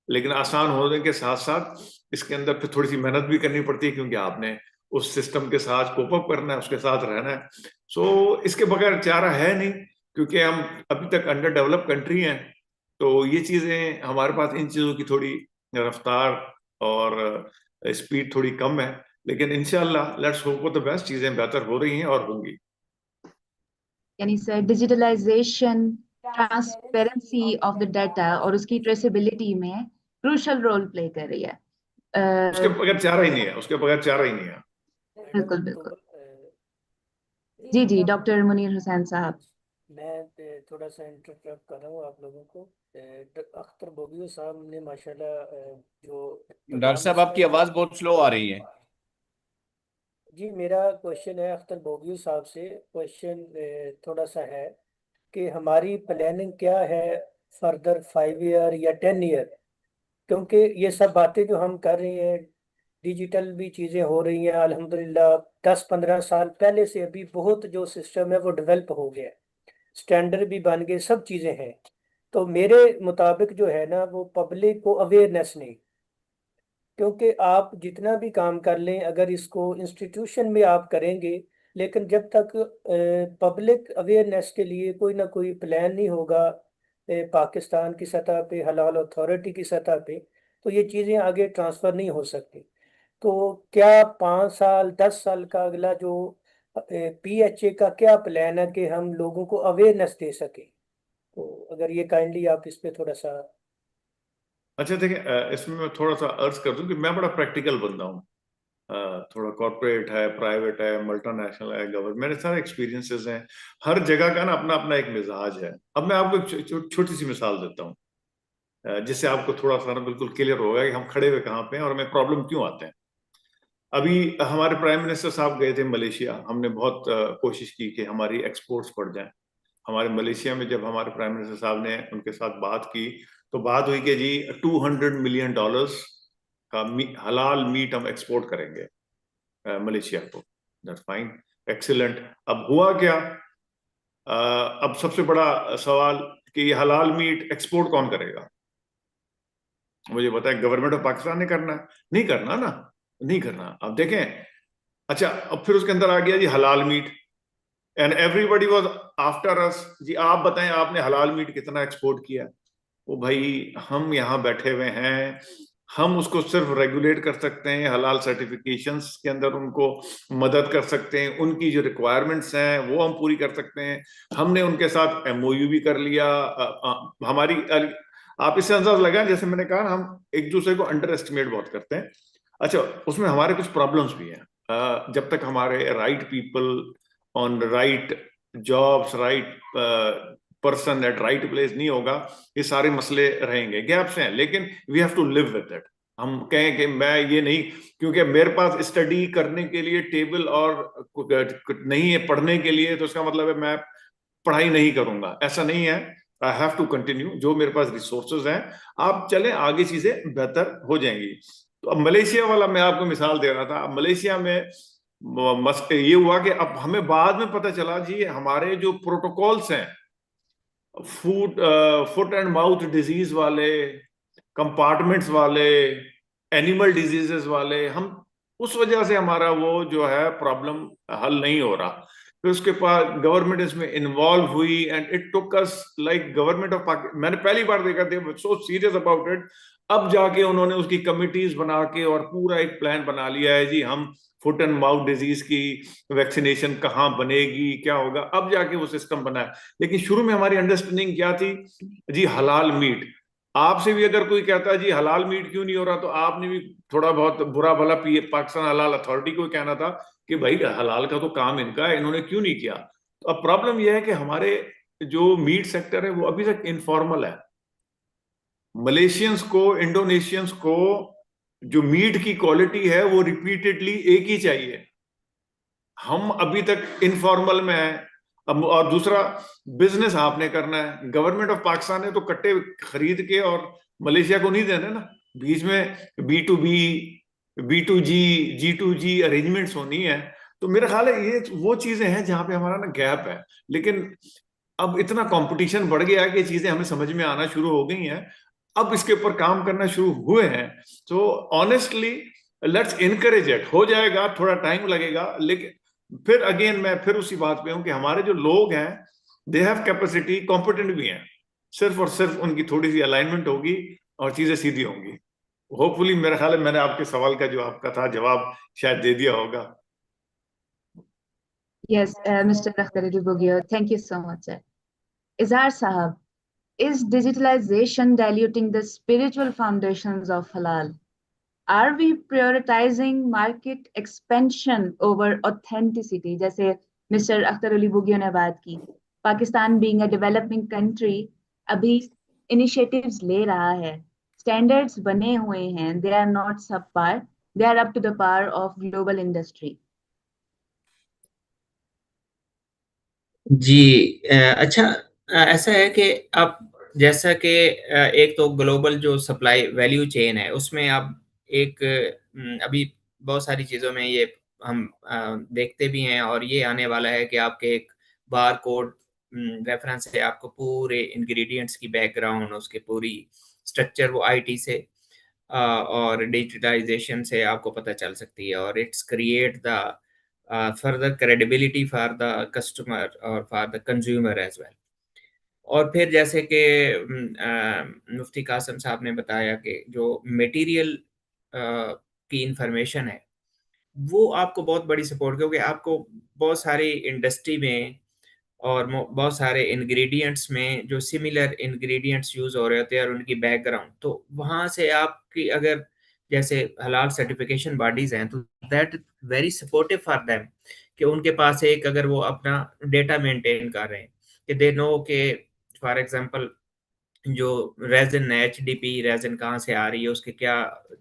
लेकिन आसान होने के साथ साथ इसके अंदर फिर थोड़ी सी मेहनत भी करनी पड़ती है, क्योंकि आपने उस सिस्टम के साथ कोप अप करना है, उसके साथ रहना है। सो इसके बगैर चारा है नहीं, क्योंकि हम अभी तक अंडर डेवलप कंट्री हैं। तो ये चीजें हमारे पास, इन चीजों की थोड़ी रफ्तार और स्पीड थोड़ी कम है। लेकिन इंशाल्लाह let's hope for the best, चीजें बेहतर हो रही हैं और होंगी। यानी sir digitalization, transparency of the data और उसकी ट्रेसेबिलिटी में क्रूशल रोल प्ले कर रही है। उसके बगैर चारा ही नहीं है, उसके बगैर चारा ही नहीं है। बिल्कुल बिल्कुल। जी जी, डॉक्टर मुनीर हुसैन साहब। मैं थोड़ा सा इंटरप्ट कर रहा हूँ आप लोगों को। अख्तर बोगियो साहब ने माशाल्लाह जो डॉक्टर साहब आपकी आवाज बहुत स्लो आ रही है। जी, मेरा क्वेश्चन है अख्तर बोगियो साहब से। क्वेश्चन थोड़ा सा है कि हमारी प्लानिंग क्या है फर्दर 5 ईयर या 10 ईयर, क्योंकि ये सब बातें जो हम कर रहे हैं, डिजिटल भी चीज़ें हो रही हैं अल्हम्दुलिल्लाह। 10-15 साल पहले से अभी बहुत जो सिस्टम है वो डेवलप हो गया है, स्टैंडर्ड भी बन गए, सब चीज़ें हैं। तो मेरे मुताबिक जो है ना वो पब्लिक को अवेयरनेस नहीं, क्योंकि आप जितना भी काम कर लें अगर इसको इंस्टीट्यूशन में आप करेंगे, लेकिन जब तक पब्लिक अवेयरनेस के लिए कोई ना कोई प्लान नहीं होगा पाकिस्तान की सतह पे, हलाल अथॉरिटी की सतह पे, तो ये चीज़ें आगे ट्रांसफ़र नहीं हो सकती। तो क्या 5 साल 10 साल का अगला जो PHA का क्या प्लान है कि हम लोगों को अवेयरनेस दे सके? तो अगर ये काइंडली आप इस पे थोड़ा सा। अच्छा देखिए, इसमें मैं थोड़ा सा अर्ज कर दूं कि मैं बड़ा प्रैक्टिकल बंदा हूँ। थोड़ा कॉर्पोरेट है, प्राइवेट है, मल्टीनेशनल है, गवर्नमेंट, मेरे सारे एक्सपीरियंसेस हैं। हर जगह का ना अपना अपना एक मिजाज है। अब मैं आपको एक छोटी सी मिसाल देता हूँ, जिससे आपको थोड़ा सा ना बिल्कुल क्लियर होगा कि हम खड़े हुए कहाँ पे हैं और हमें प्रॉब्लम क्यों आते हैं। अभी हमारे प्राइम मिनिस्टर साहब गए थे मलेशिया। हमने बहुत कोशिश की कि हमारी एक्सपोर्ट्स बढ़ जाएं। हमारे मलेशिया में जब हमारे प्राइम मिनिस्टर साहब ने उनके साथ बात की तो बात हुई कि जी $200 मिलियन का हलाल मीट हम एक्सपोर्ट करेंगे मलेशिया को। That's fine, excellent. अब हुआ क्या, अब सबसे बड़ा सवाल कि ये हलाल मीट एक्सपोर्ट कौन करेगा? मुझे पता है गवर्नमेंट ऑफ पाकिस्तान ने करना है। नहीं करना ना, नहीं करना। अब देखें, अच्छा अब फिर उसके अंदर आ गया जी हलाल meat, and everybody was after us. जी आप बताएं आपने हलाल मीट कितना एक्सपोर्ट किया? वो भाई हम यहाँ बैठे हुए हैं, हम उसको सिर्फ रेगुलेट कर सकते हैं, हलाल सर्टिफिकेशंस के अंदर उनको मदद कर सकते हैं, उनकी जो रिक्वायरमेंट्स हैं वो हम पूरी कर सकते हैं। हमने उनके साथ MOU भी कर लिया। हमारी आप इससे अंदाजा लगाएं, जैसे मैंने कहा हम एक दूसरे को अंडर एस्टिमेट बहुत करते हैं। अच्छा उसमें हमारे कुछ प्रॉब्लम्स भी हैं। जब तक हमारे right people on right jobs, right person at right place नहीं होगा, ये सारे मसले रहेंगे, गैप्स हैं, लेकिन we have to live with it. हम कहें कि मैं ये नहीं, क्योंकि मेरे पास स्टडी करने के लिए टेबल और नहीं है पढ़ने के लिए, तो इसका मतलब है मैं पढ़ाई नहीं करूंगा, ऐसा नहीं है। आई हैव टू कंटिन्यू, जो मेरे पास रिसोर्सेज हैं, आप चलें आगे, चीजें बेहतर हो जाएंगी। तो अब मलेशिया वाला मैं आपको मिसाल दे रहा था। मलेशिया में ये हुआ कि अब हमें बाद में पता चला जी हमारे जो प्रोटोकॉल्स हैं फुट एंड माउथ डिजीज वाले, कंपार्टमेंट्स वाले, एनिमल डिजीजेस वाले, हम उस वजह से हमारा वो जो है प्रॉब्लम हल नहीं हो रहा। फिर उसके पास गवर्नमेंट इसमें इन्वॉल्व हुई and it took us like government of Pakistan, मैंने पहली बार देखा था सो सीरियस अबाउट इट। अब जाके उन्होंने उसकी कमिटीज बना के और पूरा एक प्लान बना लिया है जी हम फुट एंड माउथ डिजीज की वैक्सीनेशन कहाँ बनेगी, क्या होगा, अब जाके वो सिस्टम बना है। लेकिन शुरू में हमारी अंडरस्टैंडिंग क्या थी जी, हलाल मीट। आपसे भी अगर कोई कहता है जी हलाल मीट क्यों नहीं हो रहा, तो आपने भी थोड़ा बहुत बुरा भला पाकिस्तान हलाल अथॉरिटी को कहना था कि भाई हलाल का तो काम इनका है, इन्होंने क्यों नहीं किया। तो अब प्रॉब्लम यह है कि हमारे जो मीट सेक्टर है वो अभी तक इनफॉर्मल है। मलेशियंस को, इंडोनेशियंस को जो मीट की क्वालिटी है वो रिपीटेडली एक ही चाहिए, हम अभी तक इनफॉर्मल में है। अब और दूसरा बिजनेस आपने करना है, गवर्नमेंट ऑफ पाकिस्तान ने तो कट्टे खरीद के और मलेशिया को नहीं देना ना, बीच में B2B, B2G, G2G अरेंजमेंट्स होनी है। तो मेरा ख्याल है ये वो चीजें हैं जहां पे हमारा ना गैप है। लेकिन अब इतना कंपटीशन बढ़ गया है कि चीजें हमें समझ में आना शुरू हो गई हैं, अब इसके ऊपर काम करना शुरू हुए हैं। तो ऑनेस्टली लेट्स इनकरेज इट, हो जाएगा, थोड़ा टाइम लगेगा, लेकिन फिर अगेन मैं फिर उसी बात पे हूं कि हमारे जो लोग हैं दे हैव कैपेसिटी, कॉम्पिटेंट भी हैं, सिर्फ और सिर्फ उनकी थोड़ी सी अलाइनमेंट होगी और चीजें सीधी होंगी। होपफुली मेरा ख्याल है मैंने आपके सवाल का जो आपका था जवाब शायद दे दिया होगा। Yes, Mr. Akhtar Bugio, thank you so much, sir. Izhar Sahab, is digitalization diluting the spiritual foundations of halal? Are we prioritizing market expansion over authenticity? जैसे मिस्टर अख्तर अली बुगियो ने बात की, Pakistan being a developing country अभी initiatives ले रहा है, standards बने हुए हैं, they are not subpar, they are up to the par of global industry. जी अच्छा, ऐसा है कि आप जैसा कि एक तो ग्लोबल जो सप्लाई वैल्यू चेन है उसमें आप एक अभी बहुत सारी चीज़ों में ये हम देखते भी हैं, और ये आने वाला है कि आपके एक बार कोड रेफरेंस से आपको पूरे इंग्रेडिएंट्स की बैकग्राउंड, उसके पूरी स्ट्रक्चर वो आईटी से और डिजिटाइजेशन से आपको पता चल सकती है, और it's create the further credibility for the customer or for the consumer as well. और फिर जैसे कि मुफ्ती कासिम साहब ने बताया कि जो मटेरियल की इंफॉर्मेशन है वो आपको बहुत बड़ी सपोर्ट, क्योंकि आपको बहुत सारी इंडस्ट्री में और बहुत सारे इंग्रेडिएंट्स में जो सिमिलर इंग्रेडिएंट्स यूज़ हो रहे होते हैं और उनकी बैकग्राउंड, तो वहाँ से आपकी अगर जैसे हलाल सर्टिफिकेशन बॉडीज़ हैं तो that very supportive for them, कि उनके पास एक अगर वो अपना डेटा मेंटेन कर रहे हैं कि दे नो के फॉर एग्जांपल जो रेज़िन है, एचडीपी रेज़िन कहाँ से आ रही है, उसके क्या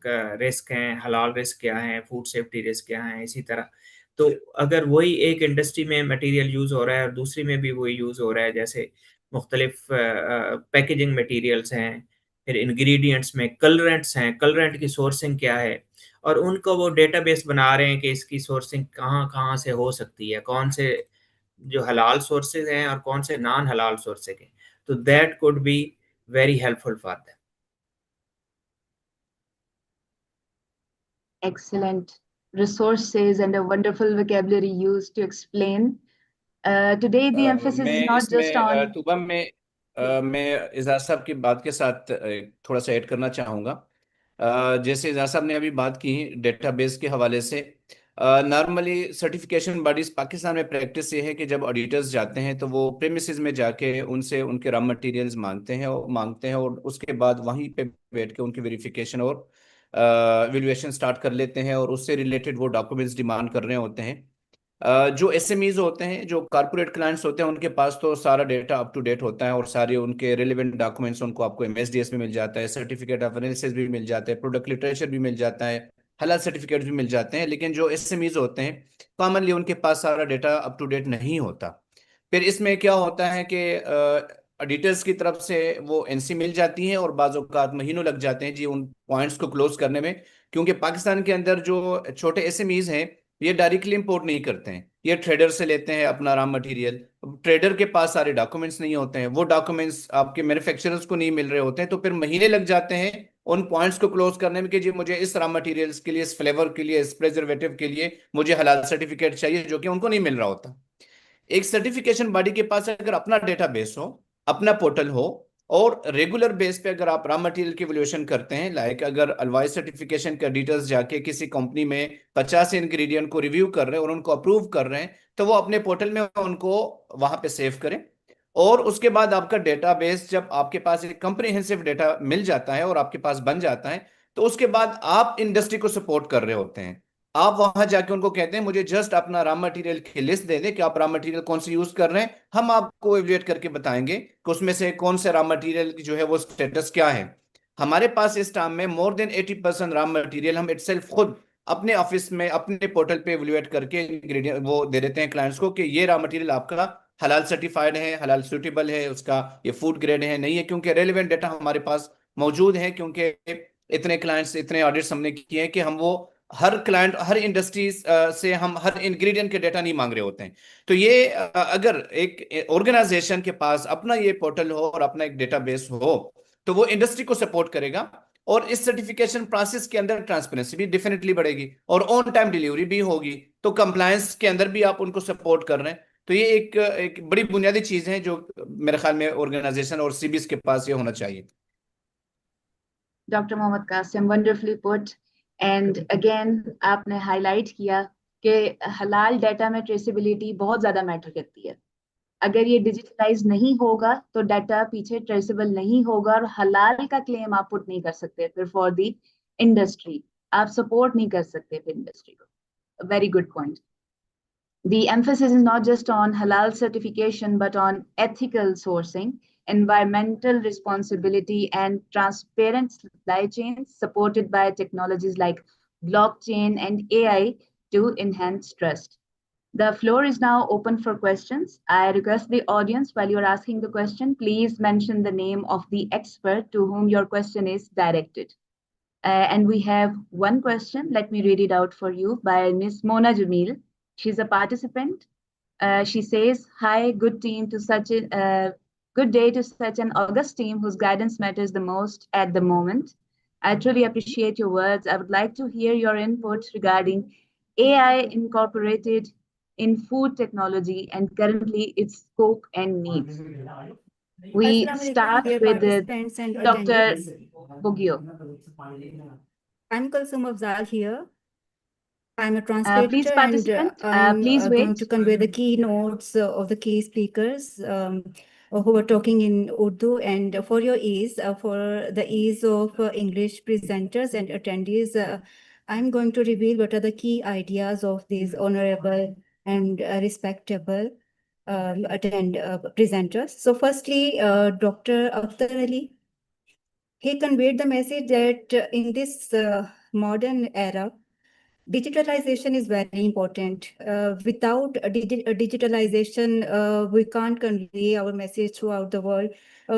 रिस्क हैं, हलाल रिस्क क्या हैं, फूड सेफ्टी रिस्क क्या हैं, इसी तरह। तो अगर वही एक इंडस्ट्री में मटेरियल यूज़ हो रहा है और दूसरी में भी वही यूज़ हो रहा है, जैसे मुख्तलिफ पैकेजिंग मटेरियल्स हैं, फिर इंग्रेडिएंट्स में कलरेंट्स हैं, कलरेंट की सोर्सिंग क्या है, और उनको वो डेटाबेस बना रहे हैं कि इसकी सोर्सिंग कहाँ-कहाँ से हो सकती है, कौन से जो हलाल सोर्सेज़ हैं और कौन से नॉन हलाल सोर्सेज़ हैं। तो that could be very helpful for them. Excellent resources and a wonderful vocabulary used to explain. Today, the emphasis is मैं not just इसमें on. तुबा में मैं इजाज साहब की बात के साथ थोड़ा सा ऐड करना चाहूँगा। जैसे इजाज साहब ने अभी बात की डेटाबेस के हवाले से, नॉर्मली सर्टिफिकेशन बॉडीज पाकिस्तान में प्रैक्टिस ये है कि जब ऑडिटर्स जाते हैं तो वो प्रेमिसेस में जाके उनसे उनके रॉ मटेरियल्स मांगते हैं और उसके बाद वहीं पे बैठ के उनकी वेरिफिकेशन और वैल्यूएशन स्टार्ट कर लेते हैं और उससे रिलेटेड वो डॉक्यूमेंट्स डिमांड कर रहे होते हैं। जो एसएमईज होते हैं, जो कॉर्पोरेट क्लाइंट्स होते हैं, उनके पास तो सारा डेटा अप टू डेट होता है और सारे उनके रिलेवेंट डॉक्यूमेंट्स उनको आपको एमएसडीएस में मिल जाता है, सर्टिफिकेट ऑफ एनालिसिस भी मिल जाता है, प्रोडक्ट लिटरेचर भी मिल जाता है, हलाल सर्टिफिकेट भी मिल जाते हैं। लेकिन जो एसएमईज होते हैं कॉमनली उनके पास सारा डेटा अप टू डेट नहीं होता। फिर इसमें क्या होता है कि ऑडिटर्स की तरफ से वो एनसी मिल जाती है और बाज़ औक़ात महीनों लग जाते हैं जी उन पॉइंट्स को क्लोज करने में, क्योंकि पाकिस्तान के अंदर जो छोटे एसएमईज हैं ये डायरेक्टली इंपोर्ट नहीं करते हैं, ये ट्रेडर से लेते हैं अपना रॉ मटेरियल। ट्रेडर के पास सारे डॉक्यूमेंट्स नहीं होते हैं, वो डॉक्यूमेंट्स आपके मैन्युफैक्चरर्स को नहीं मिल रहे होते हैं, तो फिर महीने लग जाते हैं उन पॉइंट्स को क्लोज करने में कि जी मुझे इस रॉ मटेरियल्स के लिए, इस फ्लेवर के लिए, इस प्रिजर्वेटिव के लिए मुझे हलाल सर्टिफिकेट चाहिए, जो कि उनको नहीं मिल रहा होता। एक सर्टिफिकेशन बॉडी के पास अगर अपना डेटाबेस हो, अपना पोर्टल हो और रेगुलर बेस पे अगर आप रॉ मटेरियल की वैल्यूएशन करते हैं, लाइक अगर अलवाई सर्टिफिकेशन के डिटेल्स जाके किसी कंपनी में 50 इंग्रेडिएंट को रिव्यू कर रहे हैं और उनको अप्रूव कर रहे हैं, तो वो अपने पोर्टल में उनको वहां पे सेव करें। और उसके बाद आपका डेटाबेस जब आपके पास एक कंप्रिहेंसिव डेटा मिल जाता है और आपके पास बन जाता है, तो उसके बाद आप इंडस्ट्री को सपोर्ट कर रहे होते हैं। आप वहां जाके उनको कहते हैं मुझे जस्ट अपना रॉ मटेरियल की लिस्ट दे दें कि आप रॉ मटेरियल कौन से यूज कर रहे हैं, हम आपको एवेल्युएट करके बताएंगे कि उसमें से कौन से रॉ मटेरियल की जो है वो स्टेटस क्या है। हमारे पास इस टाइम में मोर देन 80% रॉ मटेरियल हम इटसेल्फ खुद अपने ऑफिस में अपने पोर्टल पे एवेल्युएट करके इंग्रेडिएंट वो दे देते हैं क्लाइंट्स को कि ये रॉ मटेरियल आपका हलाल सर्टिफाइड है, हलाल सूटेबल है, उसका ये फूड ग्रेड है नहीं है, क्योंकि रेलिवेंट डेटा हमारे पास मौजूद है, क्योंकि इतने क्लाइंट्स, इतने ऑडिट्स हमने किए हैं कि हम वो हर क्लाइंट, हर इंडस्ट्रीज से हम हर इंग्रेडिएंट के डेटा नहीं मांग रहे होते हैं। तो ये अगर एक ऑर्गेनाइजेशन के पास अपना ये पोर्टल हो और अपना एक डेटाबेस हो तो वो इंडस्ट्री को सपोर्ट करेगा और इस सर्टिफिकेशन प्रोसेस के अंदर ट्रांसपेरेंसी भी डेफिनेटली बढ़ेगी और ऑन टाइम डिलीवरी भी होगी, तो कंप्लायंस के अंदर भी आप उनको सपोर्ट कर रहे हैं। तो ये एक बड़ी बुनियादी चीज है जो मेरे ख्याल में ऑर्गेनाइजेशन और सीबीएस के पास ये होना चाहिए। Dr. Mohammad Qasim, wonderfully put. And again, आपने highlight किया कि halal data में traceability बहुत ज़्यादा matter करती है. अगर ये digitalize नहीं होगा तो data पीछे traceable नहीं होगा और halal का claim आप put नहीं कर सकते फिर for the industry. आप support नहीं कर सकते फिर industry को. A very good point. The emphasis is not just on halal certification, but on ethical sourcing, environmental responsibility, and transparent supply chains supported by technologies like blockchain and AI to enhance trust. The floor is now open for questions. I request the audience, while you're asking the question, please mention the name of the expert to whom your question is directed. And we have one question. Let me read it out for you by Ms. Mona Jamil. She's a participant. She says, "Hi, good team to such a good day to such an august team whose guidance matters the most at the moment. I truly appreciate your words. I would like to hear your input regarding AI incorporated in food technology and currently its scope and needs." We Assalamu alaikum, start dear with participants and Dr. attendees. Bugio. I'm Kulsum Afzal here. I'm a Please, translator and participant, I'm please going wait. to convey the keynotes of the key speakers who are talking in Urdu. And for your ease, for the ease of English presenters and attendees, I'm going to reveal what are the key ideas of these honorable and respectable presenters. So firstly, Dr. Akhtar Ali, he conveyed the message that in this modern era, digitalization is very important. Without digitalization, we can't convey our message throughout the world.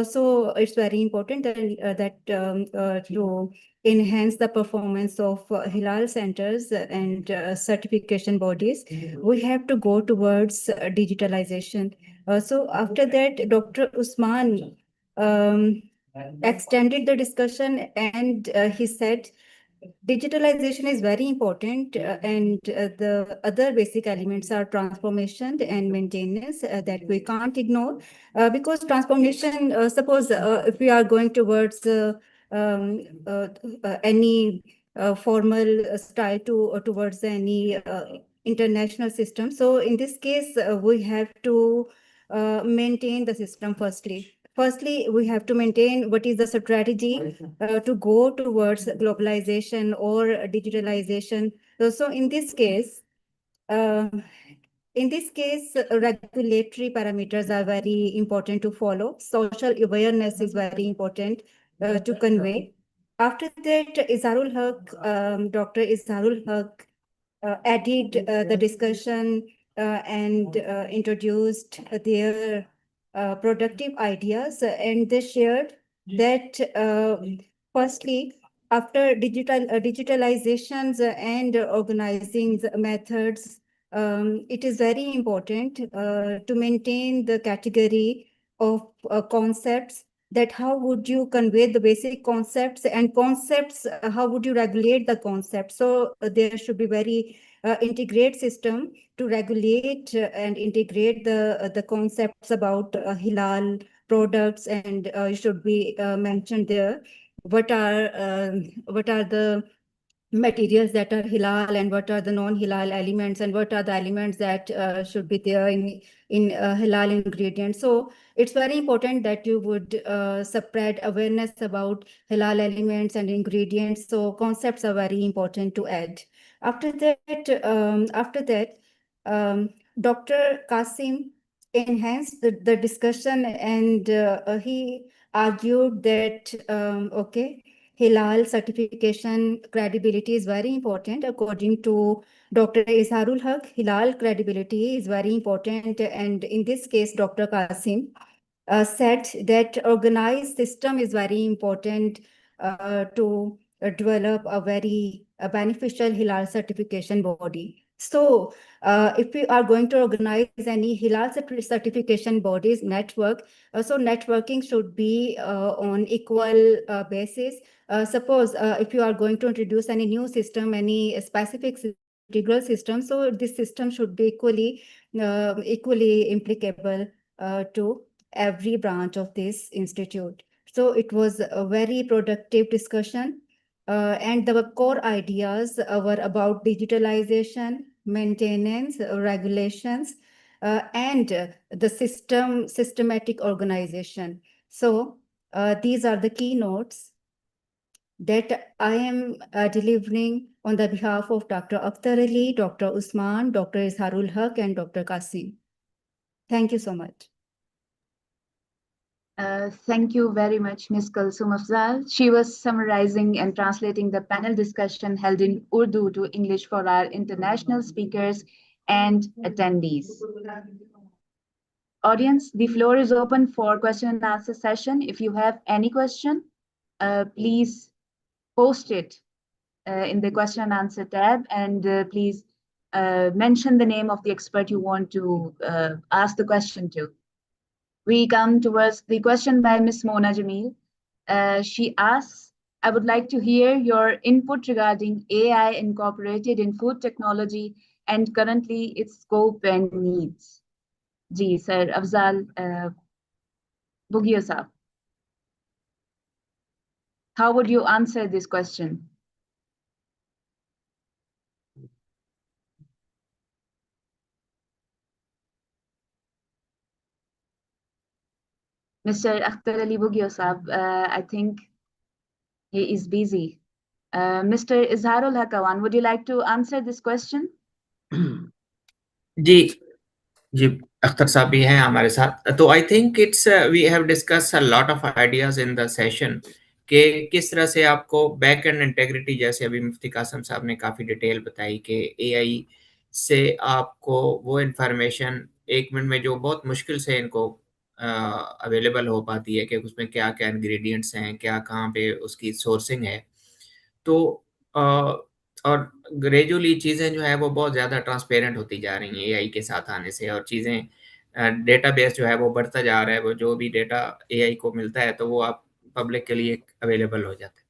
So it's very important that to enhance the performance of Halal centers and certification bodies, we have to go towards digitalization. So after that, Dr. Usman extended the discussion and he said, digitalization is very important, and the other basic elements are transformation and maintenance that we can't ignore because transformation, suppose if we are going towards any formal style towards any international system. So in this case, we have to maintain the system firstly. Firstly, we have to maintain what is the strategy to go towards globalization or digitalization. So in this case, regulatory parameters are very important to follow. Social awareness is very important to convey. After that, Dr. Izharul Haq added the discussion and introduced their productive ideas, and they shared that firstly, after digitalizations and organizing methods, it is very important to maintain the category of concepts, that how would you convey the basic concepts and concepts, how would you regulate the concept. So there should be very integrate system to regulate and integrate the concepts about halal products, and should be mentioned there what are the materials that are halal and what are the non-halal elements and what are the elements that should be there in halal ingredients. So it's very important that you would spread awareness about halal elements and ingredients. So concepts are very important to add. After that, Dr. Qasim enhanced the discussion, and he argued that okay, halal certification credibility is very important. According to Dr. Izharul Haq, halal credibility is very important. And in this case, Dr. Qasim said that organized system is very important to develop a very beneficial halal certification body. So if we are going to organize any halal certification bodies network, so networking should be on equal basis. Suppose if you are going to introduce any new system, any specific integral system, so this system should be equally applicable to every branch of this institute. So it was a very productive discussion. And the core ideas were about digitalization, maintenance, regulations, and the systematic organization. So these are the keynotes that I am delivering on the behalf of Dr. Akhtar Ali, Dr. Usman, Dr. Izharul Haq, and Dr. Qasim. Thank you so much. Thank you very much, Ms. Kulsum Afzal. She was summarizing and translating the panel discussion held in Urdu to English for our international speakers and attendees. Audience, the floor is open for question and answer session. If you have any question, please post it in the question and answer tab, and please mention the name of the expert you want to ask the question to. We come towards the question by Ms. Mona Jamil. She asks, I would like to hear your input regarding AI incorporated in food technology and currently its scope and needs. Ji, Sir Afzal Bugio Saab. How would you answer this question? Mr. Akhtar Ali Bugio Saab, I think he is busy. Mr. Izharul Hakawan, would you like to answer this question? जी जी अख्तर साहब भी हैं हमारे साथ. तो I think it's we have discussed a lot of ideas in the session कि किस तरह से आपको बैक एंड इंटेग्रिटी, जैसे अभी मुफ्ती कासिम साहब ने काफ़ी डिटेल बताई कि एआई से आपको वो इंफॉर्मेशन 1 मिनट में जो बहुत मुश्किल से इनको अवेलेबल हो पाती है कि उसमें क्या क्या इंग्रेडिएंट्स हैं, क्या कहाँ पे उसकी सोर्सिंग है. तो और ग्रेजुअली चीज़ें जो है वो बहुत ज़्यादा ट्रांसपेरेंट होती जा रही हैं एआई के साथ आने से, और चीज़ें डेटाबेस जो है वो बढ़ता जा रहा है. वो जो भी डेटा एआई को मिलता है तो वो आप पब्लिक के लिए अवेलेबल हो जाता है.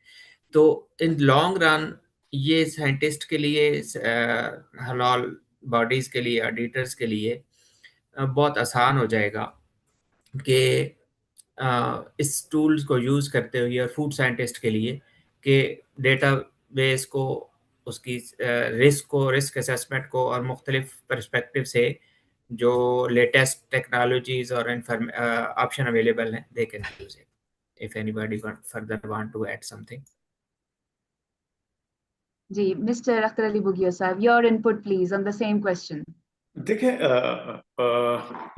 तो इन लॉन्ग रन ये साइंटिस्ट के लिए, हलाल बॉडीज़ के लिए, ऑडिटर्स के लिए बहुत आसान हो जाएगा कि इस टूल्स को यूज़ करते हुए, और फूड साइंटिस्ट के लिए कि डेटाबेस को, उसकी रिस्क असेसमेंट को, और मुख्तलिफ पर्सपेक्टिव से जो लेटेस्ट टेक्नोलॉजीज और ऑप्शन अवेलेबल हैं, they can use it. If anybody further want to add something. जी, Mr. Akhtar Ali Bugio Saab, your input please on the same question. देखिए,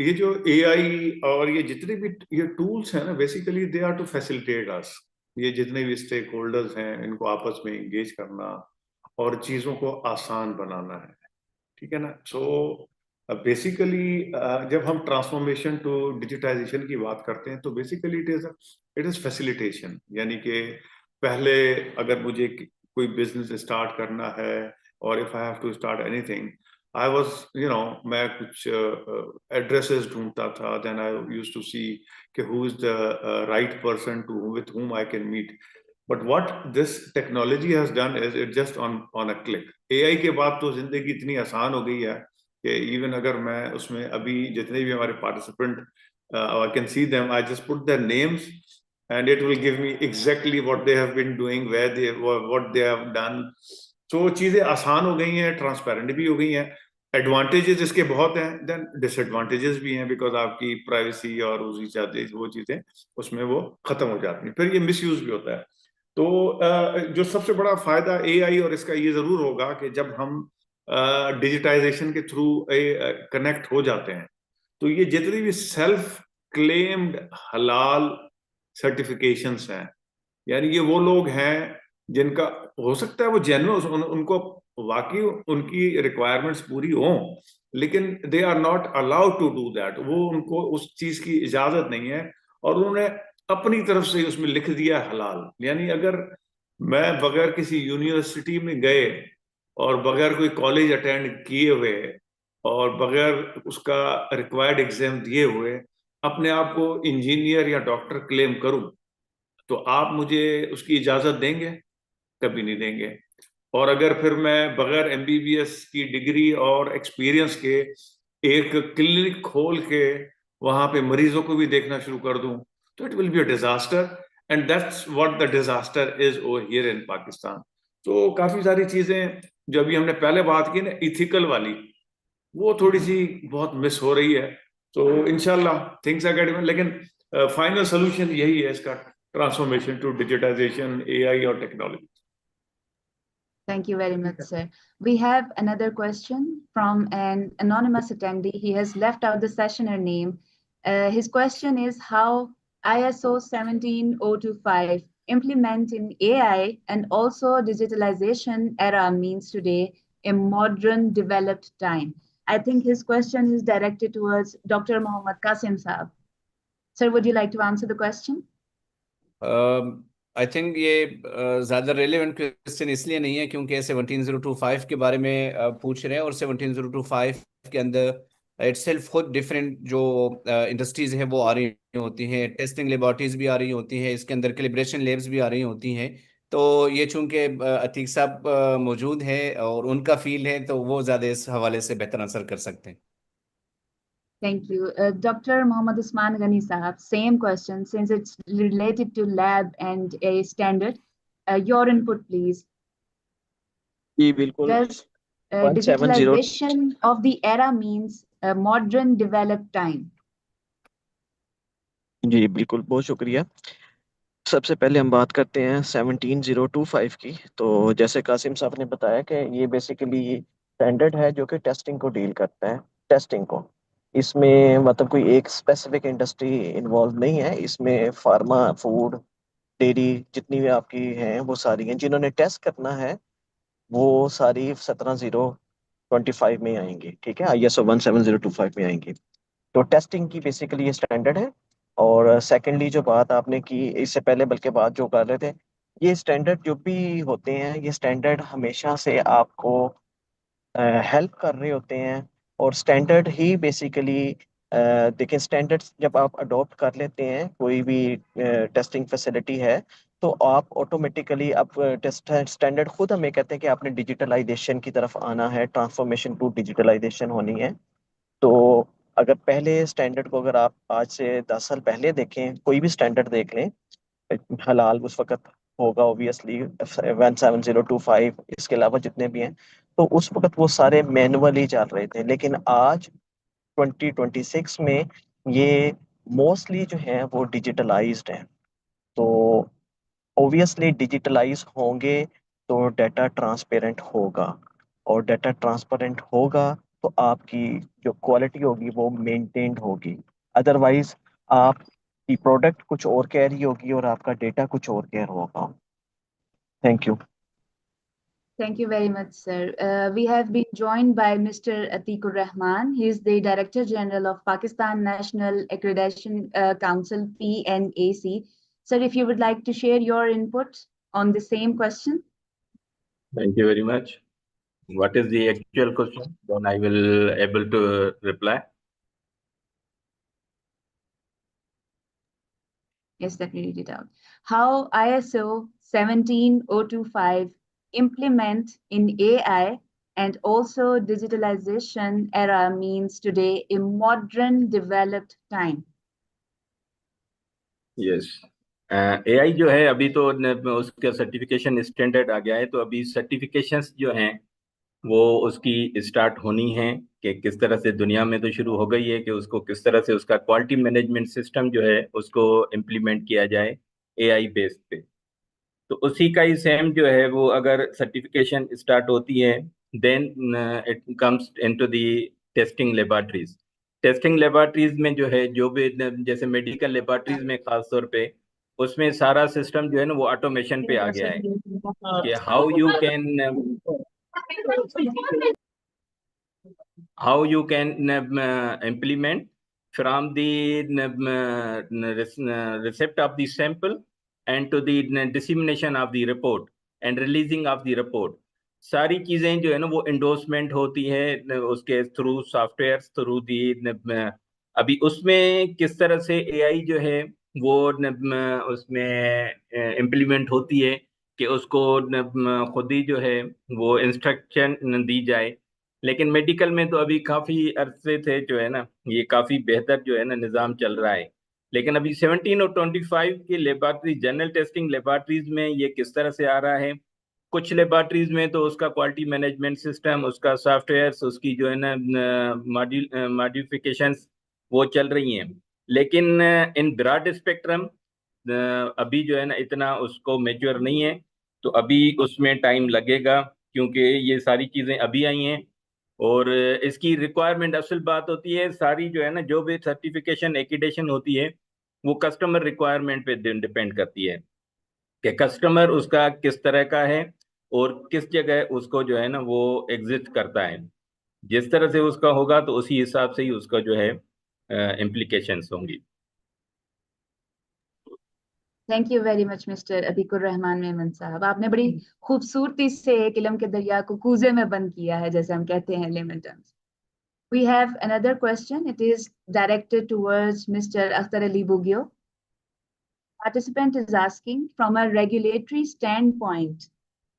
ये जो एआई और ये जितने भी ये टूल्स हैं ना, basically they are to facilitate us. ये जितने भी स्टेक होल्डर्स हैं, इनको आपस में इंगेज करना और चीज़ों को आसान बनाना है. ठीक है ना. सो बेसिकली जब हम ट्रांसफॉर्मेशन टू डिजिटाइजेशन की बात करते हैं तो बेसिकली इट इज़ फैसिलिटेशन. यानी कि पहले अगर मुझे कोई बिजनेस स्टार्ट करना है, और if I have to start anything, I was, मैं कुछ addresses ढूंढता था. Then I used to see कि who is the right person with whom I can meet. But what this technology has done is it just on a click. AI के बाद तो जिंदगी इतनी आसान हो गई है कि even अगर मैं उसमें अभी जितने भी हमारे participant, I can see them. I just put their names and it will give me exactly what they have been doing, what they have done. तो चीजें आसान हो गई हैं, ट्रांसपेरेंट भी हो गई हैं. एडवांटेजेस इसके बहुत हैं, देन डिसएडवांटेजेस भी हैं, बिकॉज आपकी प्राइवेसी और वो चीजें उसमें वो खत्म हो जाती हैं. फिर ये मिसयूज भी होता है. तो जो सबसे बड़ा फायदा एआई और इसका ये जरूर होगा कि जब हम डिजिटाइजेशन के थ्रू कनेक्ट हो जाते हैं, तो ये जितनी भी सेल्फ क्लेम्ड हलाल सर्टिफिकेशंस हैं, यानी ये वो लोग हैं जिनका हो सकता है वो जेन्युइन, उनको वाकई उनकी रिक्वायरमेंट्स पूरी हों, लेकिन they are not allowed to do that. वो उनको उस चीज की इजाजत नहीं है, और उन्होंने अपनी तरफ से उसमें लिख दिया हलाल. यानी अगर मैं बगैर किसी यूनिवर्सिटी में गए और बगैर कोई कॉलेज अटेंड किए हुए और बगैर उसका रिक्वायर्ड एग्जाम दिए हुए अपने आप को इंजीनियर या डॉक्टर क्लेम करूं, तो आप मुझे उसकी इजाजत देंगे? कभी नहीं देंगे. और अगर फिर मैं बगैर एमबीबीएस की डिग्री और एक्सपीरियंस के एक क्लिनिक खोल के वहां पे मरीजों को भी देखना शुरू कर दूं, तो it will be a disaster. And that's what the disaster is over here in Pakistan. तो काफी सारी चीजें जो अभी हमने पहले बात की ना इथिकल वाली, वो थोड़ी सी बहुत मिस हो रही है। तो इंशाल्लाह थिंग्स आर गेटिंग, लेकिन फाइनल सोल्यूशन यही है इसका, ट्रांसफॉर्मेशन टू डिजिटाइजेशन, एआई और technology. Thank you very much, sir. We have another question from an anonymous attendee. He has left out the sessioner name. His question is how ISO 17025 implement in AI and also digitalization era means today a modern developed time. I think his question is directed towards Dr. Mohammad Qasim Saab. Sir, would you like to answer the question? I think ये ज़्यादा relevant question इसलिए नहीं है क्योंकि 17025 के बारे में पूछ रहे हैं, और 17025 के अंदर इटसेल्फ खुद डिफरेंट जो इंडस्ट्रीज है वो आ रही होती हैं, टेस्टिंग लेबॉर्टरीज भी आ रही होती हैं, इसके अंदर कैलिब्रेशन लैब्स भी आ रही होती हैं। तो ये चूंकि अतीक साहब मौजूद हैं और उनका फील है, तो वो ज़्यादा इस हवाले से बेहतर आंसर कर सकते हैं। Thank you. Dr. Mohammad Usman Ghani Sahab, same question, since it's related to lab and a standard. Your input, please. जी बिल्कुल। Does 170 digitalization of the era means a modern developed time? जी बिल्कुल, बहुत शुक्रिया। सबसे पहले हम बात करते हैं 17025 की। तो जैसे कासिम साहब ने बताया कि ये बेसिकली स्टैंडर्ड है जो कि टेस्टिंग को डील करता है, टेस्टिंग को। इसमें मतलब कोई एक स्पेसिफिक इंडस्ट्री इन्वॉल्व नहीं है, इसमें फार्मा, फूड, डेयरी जितनी भी आपकी हैं वो सारी हैं। जिन्होंने टेस्ट करना है वो सारी 17025 में आएंगी, ठीक है, ISO 17025 में आएंगी। तो टेस्टिंग की बेसिकली ये स्टैंडर्ड है। और सेकेंडली जो बात आपने की इससे पहले, बल्कि बात जो कर रहे थे, ये स्टैंडर्ड जो भी होते हैं ये स्टैंडर्ड हमेशा से आपको हेल्प कर रहे होते हैं। और स्टैंडर्ड ही बेसिकली देखिए, स्टैंडर्ड्स जब आप अडॉप्ट कर लेते हैं कोई भी टेस्टिंग फैसिलिटी है, तो आप ऑटोमेटिकली अब टेस्ट स्टैंडर्ड खुद हमें कहते हैं कि आपने डिजिटलाइजेशन की तरफ आना है, ट्रांसफॉर्मेशन टू डिजिटलाइजेशन होनी है। तो अगर पहले स्टैंडर्ड को, अगर आप आज से 10 साल पहले देखें, कोई भी स्टैंडर्ड देख लें, हलाल उस वक्त होगा ऑब्वियसली 17025, इसके अलावा जितने भी हैं, तो उस वक्त वो सारे मैनुअली चल रहे थे। लेकिन आज 2026 में ये मोस्टली जो है वो डिजिटलाइज्ड है। तो ऑब्वियसली डिजिटलाइज होंगे तो डाटा ट्रांसपेरेंट होगा, और डाटा ट्रांसपेरेंट होगा तो आपकी जो क्वालिटी होगी वो मेंटेन्ड होगी। अदरवाइज आपकी प्रोडक्ट कुछ और कह रही होगी और आपका डेटा कुछ और कह रहा होगा। Thank you. Thank you very much, sir. We have been joined by Mr. Atikur Rahman. He is the Director General of Pakistan National Accreditation Council, PNAC. Sir, if you would like to share your input on the same question. Thank you very much. What is the actual question? Then I will able to reply. Yes, let me read it out. How ISO 17025 implement in AI and also digitalization era means today a modern developed time. Yes. AI जो है अभी तो उसका certification standard आ गया है, तो अभी certifications जो हैं वो उसकी स्टार्ट होनी है कि किस तरह से दुनिया में तो शुरू हो गई है कि उसको किस तरह से उसका क्वालिटी मैनेजमेंट सिस्टम जो है उसको इम्प्लीमेंट किया जाए AI बेस पे। तो उसी का ही सेम जो है वो अगर सर्टिफिकेशन स्टार्ट होती है, then it comes into the testing laboratories. Testing laboratories में जो है जो भी जैसे मेडिकल लेबोरेटरीज में खास तौर पे उसमें सारा सिस्टम जो है ना वो ऑटोमेशन पे आ गया है कि how you can implement from the receipt of the sample and to the dissemination of the report and releasing of the report। सारी चीजें जो है ना वो इंडोर्समेंट होती है उसके थ्रू सॉफ्टवेयर थ्रू दी। अभी उसमें किस तरह से एआई जो है वो उसमें इम्प्लीमेंट होती है कि उसको खुद ही जो है वो इंस्ट्रक्शन दी जाए। लेकिन मेडिकल में तो अभी काफी अरसे से जो है ना ये काफी बेहतर जो है ना निज़ाम चल रहा है लेकिन अभी 17 और 25 के लेबॉर्ट्री जनरल टेस्टिंग लेबॉर्ट्रीज में ये किस तरह से आ रहा है। कुछ लेबॉर्ट्रीज में तो उसका क्वालिटी मैनेजमेंट सिस्टम, उसका सॉफ्टवेयर, उसकी जो है ना मॉडिफिकेशंस वो चल रही हैं। लेकिन इन ब्रॉड स्पेक्ट्रम अभी जो है ना इतना उसको मेच्योर नहीं है, तो अभी उसमें टाइम लगेगा क्योंकि ये सारी चीज़ें अभी आई हैं। और इसकी रिक्वायरमेंट, असल बात होती है सारी जो है ना, जो भी सर्टिफिकेशन एक्रीडेशन होती है वो कस्टमर रिक्वायरमेंट पे डिपेंड करती है कि कस्टमर उसका किस तरह का है और किस जगह उसको जो है ना वो एग्जिस्ट करता है। जिस तरह से उसका होगा तो उसी हिसाब से ही उसका जो है इम्प्लीकेशंस होंगी। Thank you very much mister Abikur Rahman Memon sahab, आपने बड़ी खूबसूरती से एक इल्म के दरिया को कूजे में बंद किया है, जैसे हम कहते हैं lemon terms. We have another question. It is directed towards Mr. Akhtar Ali Bugio. Participant is asking, from a regulatory standpoint,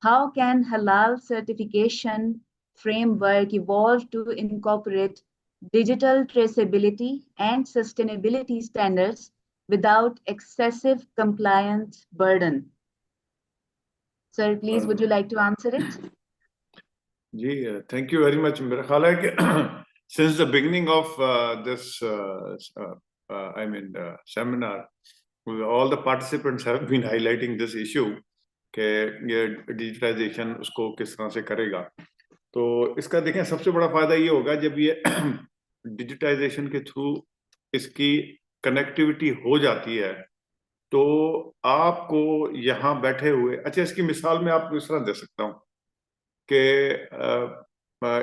how can halal certification framework evolve to incorporate digital traceability and sustainability standards without excessive compliance burden? Sir, please, would you like to answer it? जी, thank you very much. मेरा ख्याल है कि since the beginning of this I mean seminar, all the participants have been highlighting this issue कि ये digitisation उसको किस तरह से करेगा। तो इसका देखें सबसे बड़ा फायदा ये होगा जब ये डिजिटाइजेशन के थ्रू इसकी कनेक्टिविटी हो जाती है तो आपको यहाँ बैठे हुए, अच्छा इसकी मिसाल मैं आपको इस तरह दे सकता हूँ कि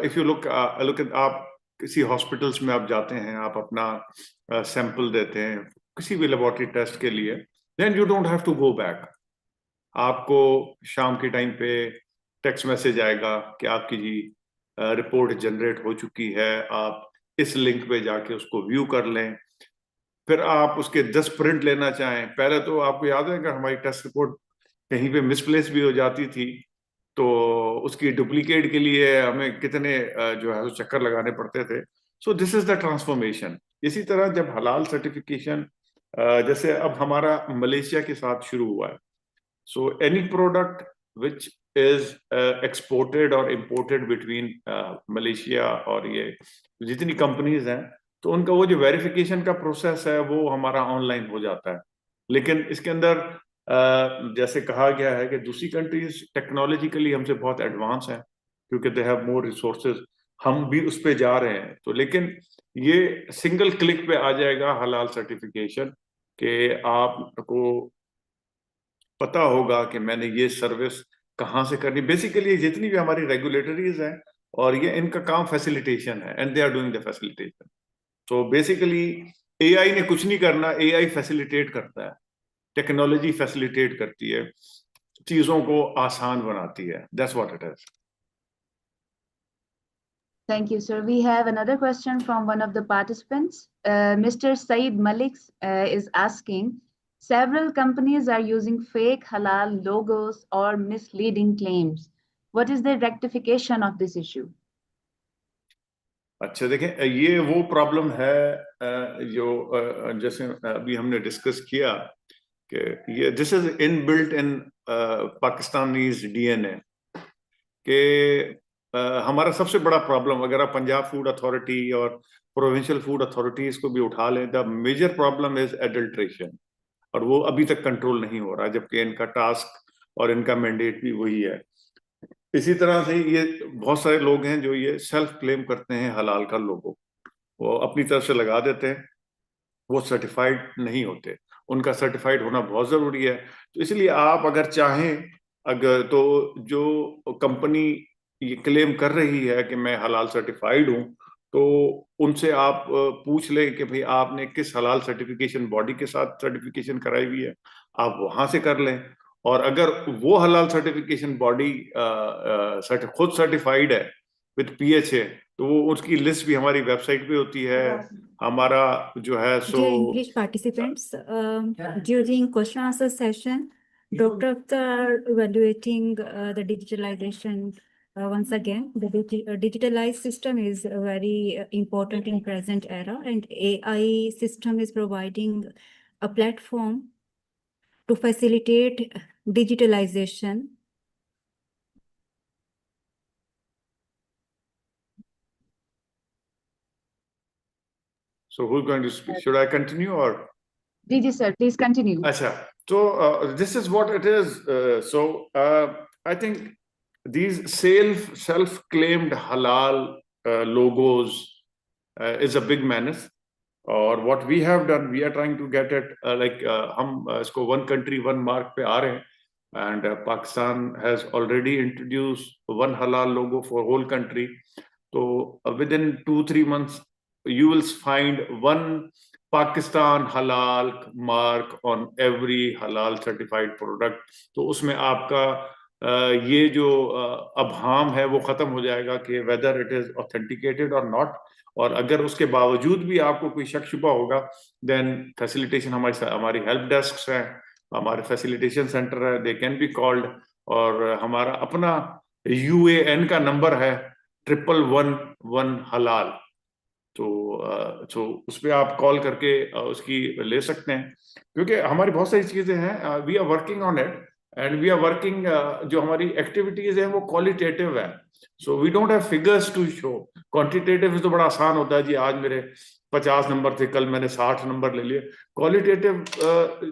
इफ यू लुक एट, आप किसी हॉस्पिटल्स में आप जाते हैं, आप अपना सैंपल देते हैं किसी भी लेबोरेटरी टेस्ट के लिए, then you don't have to go back. आपको शाम के टाइम पे टेक्स्ट मैसेज आएगा कि आपकी जी रिपोर्ट जनरेट हो चुकी है, आप इस लिंक पे जाके उसको व्यू कर लें। फिर आप उसके 10 प्रिंट लेना चाहें, पहले तो आपको याद है कि हमारी टेस्ट रिपोर्ट कहीं पे मिसप्लेस भी हो जाती थी तो उसकी डुप्लीकेट के लिए हमें कितने जो है चक्कर लगाने पड़ते थे। So this is the transformation. इसी तरह जब हलाल सर्टिफिकेशन जैसे अब हमारा मलेशिया के साथ शुरू हुआ है, so any product which is exported और इम्पोर्टेड बिटवीन मलेशिया और ये जितनी कंपनीज हैं, तो उनका वो जो वेरिफिकेशन का प्रोसेस है वो हमारा ऑनलाइन हो जाता है। लेकिन इसके अंदर जैसे कहा गया है कि दूसरी कंट्रीज टेक्नोलॉजिकली हमसे बहुत एडवांस है क्योंकि दे हैव मोर रिसोर्सेज, हम भी उस पे जा रहे हैं। तो लेकिन ये सिंगल क्लिक पे आ जाएगा हलाल सर्टिफिकेशन कि आपको पता होगा कि मैंने ये सर्विस कहाँ से करनी। बेसिकली जितनी भी हमारी रेगुलेटरीज हैं और ये इनका काम फैसिलिटेशन है and they are doing the facilitation. So basically AI ने कुछ नहीं करना, एआई फैसिलिटेट करता है, टेक्नोलॉजी फैसिलिटेट करती है, चीजों को आसान बनाती है। That's what it is. Thank you, sir. We have another question from one of the participants. Mr. Saeed Malik is asking, several companies are using fake halal logos or misleading claims. What is the rectification of this issue? अच्छा देखें, ये वो problem है जो जैसे अभी हमने discuss किया कि ये this is inbuilt in Pakistanis DNA कि हमारा सबसे बड़ा प्रॉब्लम, अगर आप पंजाब फूड अथॉरिटी और प्रोविंशियल फूड अथॉरिटीज को भी उठा लें, the major problem is adulteration, और वो अभी तक कंट्रोल नहीं हो रहा, जबकि इनका टास्क और इनका मैंडेट भी वही है। इसी तरह से ये बहुत सारे लोग हैं जो ये सेल्फ क्लेम करते हैं हलाल का लोगो, वो अपनी तरफ से लगा देते हैं, वो सर्टिफाइड नहीं होते। उनका सर्टिफाइड होना बहुत जरूरी है। तो इसलिए आप अगर चाहें, अगर तो जो कंपनी ये क्लेम कर रही है कि मैं हलाल सर्टिफाइड हूं, तो उनसे आप पूछ लें कि भाई आपने किस हलाल सर्टिफिकेशन बॉडी के साथ सर्टिफिकेशन कराई हुई है, आप वहां से कर लें। और अगर वो हलाल सर्टिफिकेशन बॉडी खुद सर्टिफाइड है विद पीएचए, तो वो उसकी लिस्ट भी हमारी वेबसाइट पे होती है। हमारा जो है सो Dear English participants, during question answer session, Dr. Akhtar evaluating the digitalization once again. The digitalized system is very important in present era, and AI system is providing a platform to facilitate digitalization. So who's going to speak? Should I continue or? Ji, sir, please continue. Acha. So this is what it is. I think these self-claimed halal logos is a big menace. Or what we have done, we are trying to get it हम इसको one country one mark पे आ रहे हैं, and Pakistan has already introduced one halal logo for whole country. So within 2-3 months, you will find one Pakistan halal mark on every halal certified product. तो उसमें आपका ये जो अबहाम है वो खत्म हो जाएगा कि whether it is authenticated or not. और अगर उसके बावजूद भी आपको कोई शक शुबा होगा, देन फैसिलिटेशन हमारी हेल्प डेस्क हैं, हमारे फैसिलिटेशन सेंटर है, दे कैन बी कॉल्ड, और हमारा अपना UAN का नंबर है 1111 हलाल। तो उस पर आप कॉल करके उसकी ले सकते हैं, क्योंकि हमारी बहुत सारी चीजें हैं, we are working on it and we are working, जो हमारी एक्टिविटीज हैं वो क्वालिटेटिव है। So we don't have figures to show. Quantitative तो बड़ा आसान होता है जी, आज मेरे 50 नंबर थे, कल मैंने 60 नंबर ले लिए। क्वालिटेटिव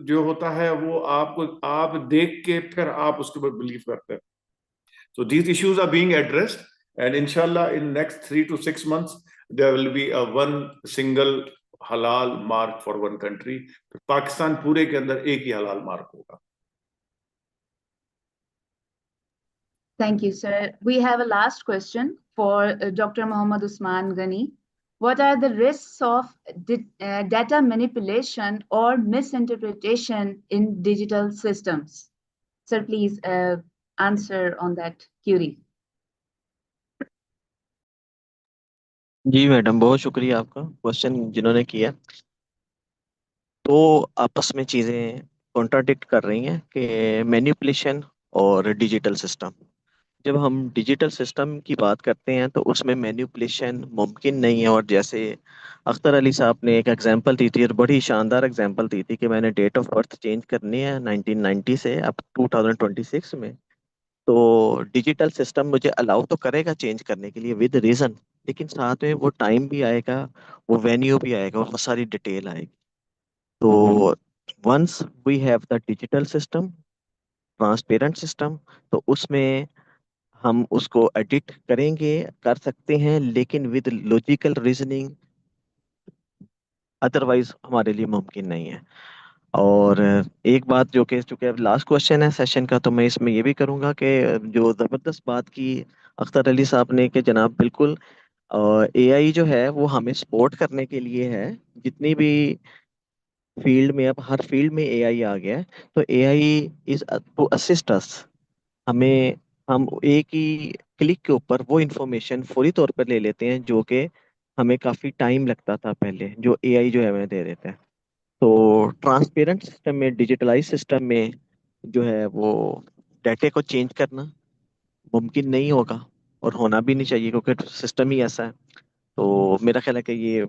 जो होता है वो आप देख के फिर आप उसके ऊपर बिलीव करते हैं। So these issues are being addressed, and inshallah in next 3 to 6 months there will be a one single halal mark for one country. Pakistan पूरे के अंदर एक ही halal mark होगा। Thank you, sir. We have a last question for Dr. Muhammad Usman Ghani. What are the risks of data manipulation or misinterpretation in digital systems? Sir, please answer on that query. जी madam, बहुत शुक्रिया आपका question जिन्होंने किया। तो आपस में चीज़ें कॉन्ट्राडिक्ट कर रही हैं कि मैनिपुलेशन और डिजिटल सिस्टम। जब हम डिजिटल सिस्टम की बात करते हैं तो उसमें मैनिपुलेशन मुमकिन नहीं है। और जैसे अख्तर अली साहब ने एक एग्जांपल दी थी और बड़ी शानदार एग्जांपल दी थी कि मैंने डेट ऑफ बर्थ चेंज करनी है 1990 से अब 2026 में, तो डिजिटल सिस्टम मुझे अलाउ तो करेगा चेंज करने के लिए विद रीज़न, लेकिन साथ में वो टाइम भी आएगा, वो वेन्यू भी आएगा, वो सारी डिटेल आएगी। तो once we have the digital system, transparent system, तो उसमें हम उसको एडिट करेंगे, कर सकते हैं, लेकिन विद लॉजिकल रीजनिंग, अदरवाइज हमारे लिए मुमकिन नहीं है। और एक बात जो कि चूंकि अब लास्ट क्वेश्चन है सेशन का, तो मैं इसमें ये भी करूंगा कि जो ज़बरदस्त बात की अख्तर अली साहब ने कि जनाब बिल्कुल AI जो है वो हमें सपोर्ट करने के लिए है। जितनी भी फील्ड में, अब हर फील्ड में AI आ गया है, तो AI इज टू असिस्ट अस। हम एक ही क्लिक के ऊपर वो इंफॉर्मेशन फौरी तौर पर ले लेते हैं जो कि हमें काफ़ी टाइम लगता था पहले, जो AI जो है हमें दे देता है। तो ट्रांसपेरेंट सिस्टम में, डिजिटलाइज सिस्टम में जो है वो डाटे को चेंज करना मुमकिन नहीं होगा और होना भी नहीं चाहिए, क्योंकि सिस्टम ही ऐसा है। तो मेरा ख्याल है कि ये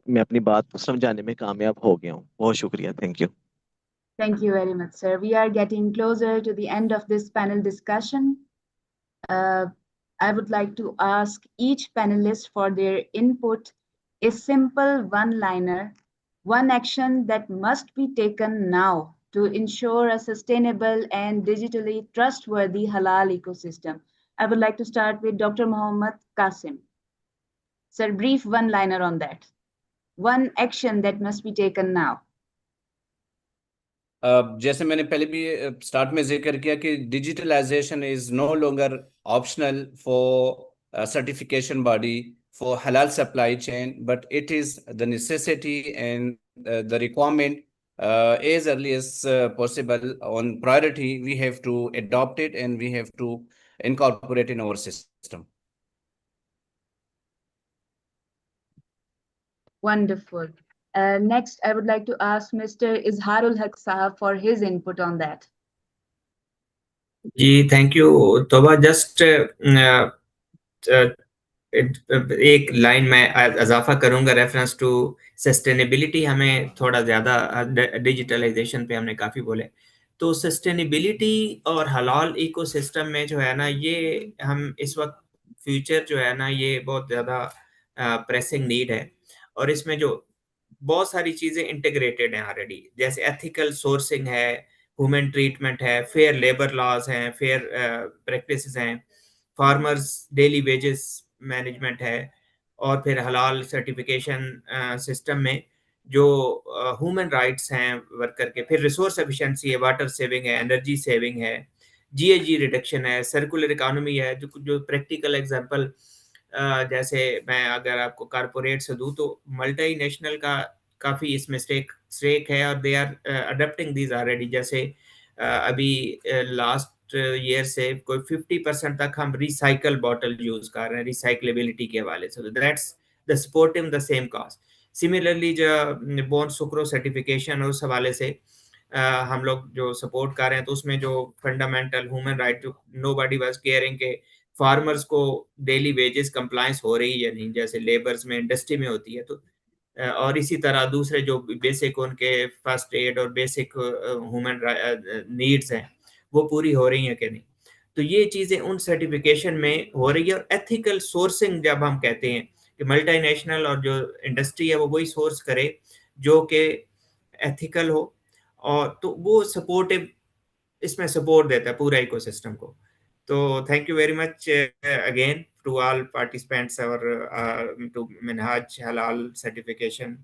मैं अपनी बात समझाने में कामयाब हो गया हूँ। बहुत शुक्रिया, thank you. Thank you very much, sir. We are getting closer to the end of this panel discussion. I would like to ask each panelist for their input a simple one-liner, one action that must be taken now to ensure a sustainable and digitally trustworthy halal ecosystem. I would like to start with Dr. Mohammad Qasim. Sir, brief one-liner on that. One action that must be taken now. जैसे मैंने पहले भी start में जिक्र किया कि digitalization is no longer optional for certification body for हलाल supply chain, but it is the necessity and the requirement as early as possible. On priority, we have to adopt it and we have to incorporate in our system. Wonderful. Next, I would like to ask Mr. Izharul Haq Sahab for his input on that. जी, thank you, Toba. Just एक line में इजाफा करूंगा reference to sustainability. हमें थोड़ा ज़्यादा digitalisation पे हमने काफ़ी बोले, तो सस्टेनेबिलिटी और हलाल इकोसिस्टम में जो है ना, ये हम इस वक्त फ्यूचर जो है ना, ये बहुत ज़्यादा प्रेसिंग नीड है। और इसमें जो बहुत सारी चीज़ें इंटीग्रेटेड हैं ऑलरेडी, जैसे एथिकल सोर्सिंग है, ह्यूमन ट्रीटमेंट है, फेयर लेबर लॉज हैं, फेयर प्रैक्टिसेस हैं, फार्मर्स डेली वेजेस मैनेजमेंट है, और फिर हलाल सर्टिफिकेशन सिस्टम में जो ह्यूमन राइट्स हैं वर्कर के, फिर रिसोर्स एफिशिएंसी है, वाटर सेविंग है, एनर्जी सेविंग है, जीएजी रिडक्शन है, सर्कुलर इकोनॉमी है। जो प्रैक्टिकल एग्जांपल, जैसे मैं अगर आपको कारपोरेट से दूं, तो मल्टीनेशनल का काफ़ी इसमें स्टेक है, और they are adopting these already. जैसे अभी लास्ट ईयर से कोई 50% तक हम रिसाइकल बॉटल यूज कर रहे हैं रिसाइकलेबिलिटी के हवाले से, that's the supporting the same cause. Similarly जो बोन सुक्रो सर्टिफिकेशन, उस हवाले से हम लोग जो सपोर्ट कर रहे हैं, तो उसमें जो फंडामेंटल ह्यूमन राइट, जो नो बडी वाज केयरिंग के फार्मर्स को डेली वेजेस कंप्लायंस हो रही है या नहीं, जैसे लेबर्स में इंडस्ट्री में होती है। तो और इसी तरह दूसरे जो बेसिक उनके फर्स्ट एड और बेसिक ह्यूमन नीड्स हैं, वो पूरी हो रही हैं कि नहीं। तो ये चीज़ें उन सर्टिफिकेशन में हो रही है। और एथिकल सोर्सिंग जब हम कहते हैं कि मल्टीनेशनल और जो इंडस्ट्री है वो वही सोर्स करे जो कि एथिकल हो, और तो वो सपोर्टिव, इसमें सपोर्ट देता है पूरा इकोसिस्टम को। तो thank you very much again to all participants और to Minhaj Halal certification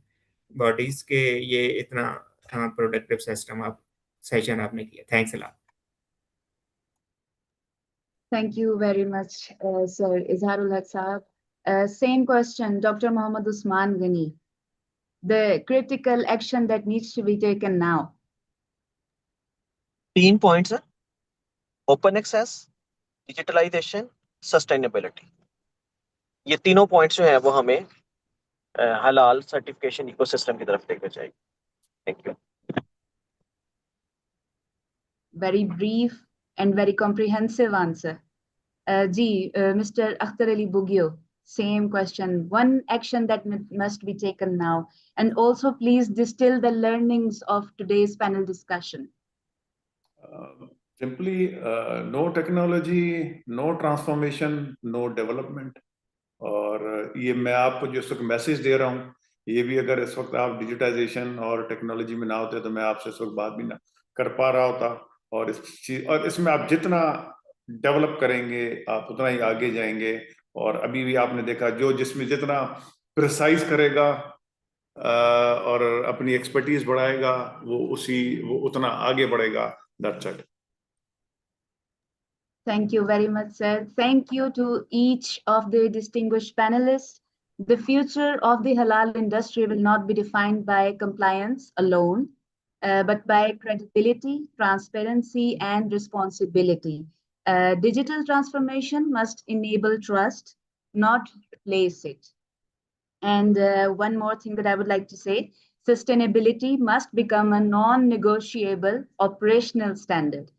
bodies के ये इतना प्रोडक्टिव सिस्टम आप सेशन आपने किया। Thanks a lot. Thank you very much, Sir Izharul Haq Saab. Same question, Dr. Mohammad Usman Ghani. The critical action that needs to be taken now. 3 points है: open access, digitalization, sustainability. ये तीनों points जो हैं वो हमें हलाल certification ecosystem की तरफ लेकर जाएगी। Thank you. Very brief and very comprehensive answer. Mr. Akhtar Ali Bugio, same question. One action that must be taken now. And also please distill the learnings of today's panel discussion. Simply, no technology, no transformation, no development. और ये मैं आपको जो इस वक्त message दे रहा हूँ, ये भी अगर इस वक्त आप डिजिटाइजेशन और टेक्नोलॉजी में ना होते तो मैं आपसे इस वक्त बात भी ना कर पा रहा होता। और इस चीज और इसमें आप जितना डेवलप करेंगे आप उतना ही आगे जाएंगे। और अभी भी आपने देखा जो जिसमें जितना प्रिसाइज करेगा और अपनी एक्सपर्टीज बढ़ाएगा वो उतना आगे बढ़ेगा। That's it. Thank you very much, sir. Thank you to each of the distinguished panelists. The future of the halal industry will not be defined by compliance alone, but by credibility, transparency, and responsibility. Digital transformation must enable trust, not replace it. And one more thing that I would like to say, sustainability must become a non-negotiable operational standard.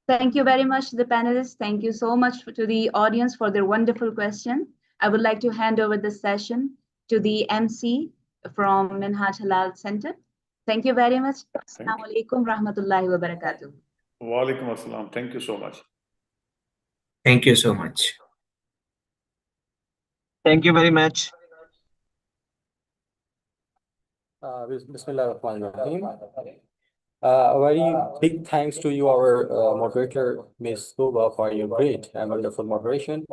Thank you very much to the panelists. Thank you so much to the audience for their wonderful question. I would like to hand over the session to the MC from Minhaj Halal Center. Thank you very much. Assalamu alaikum rahmatullahi wa barakatuh. Wa alaikum assalam. Thank you so much. Thank you so much. Thank you very much. Bismillahirrahmanirrahim. A very big thanks to you, our moderator, Ms. Luba, for your great and wonderful moderation,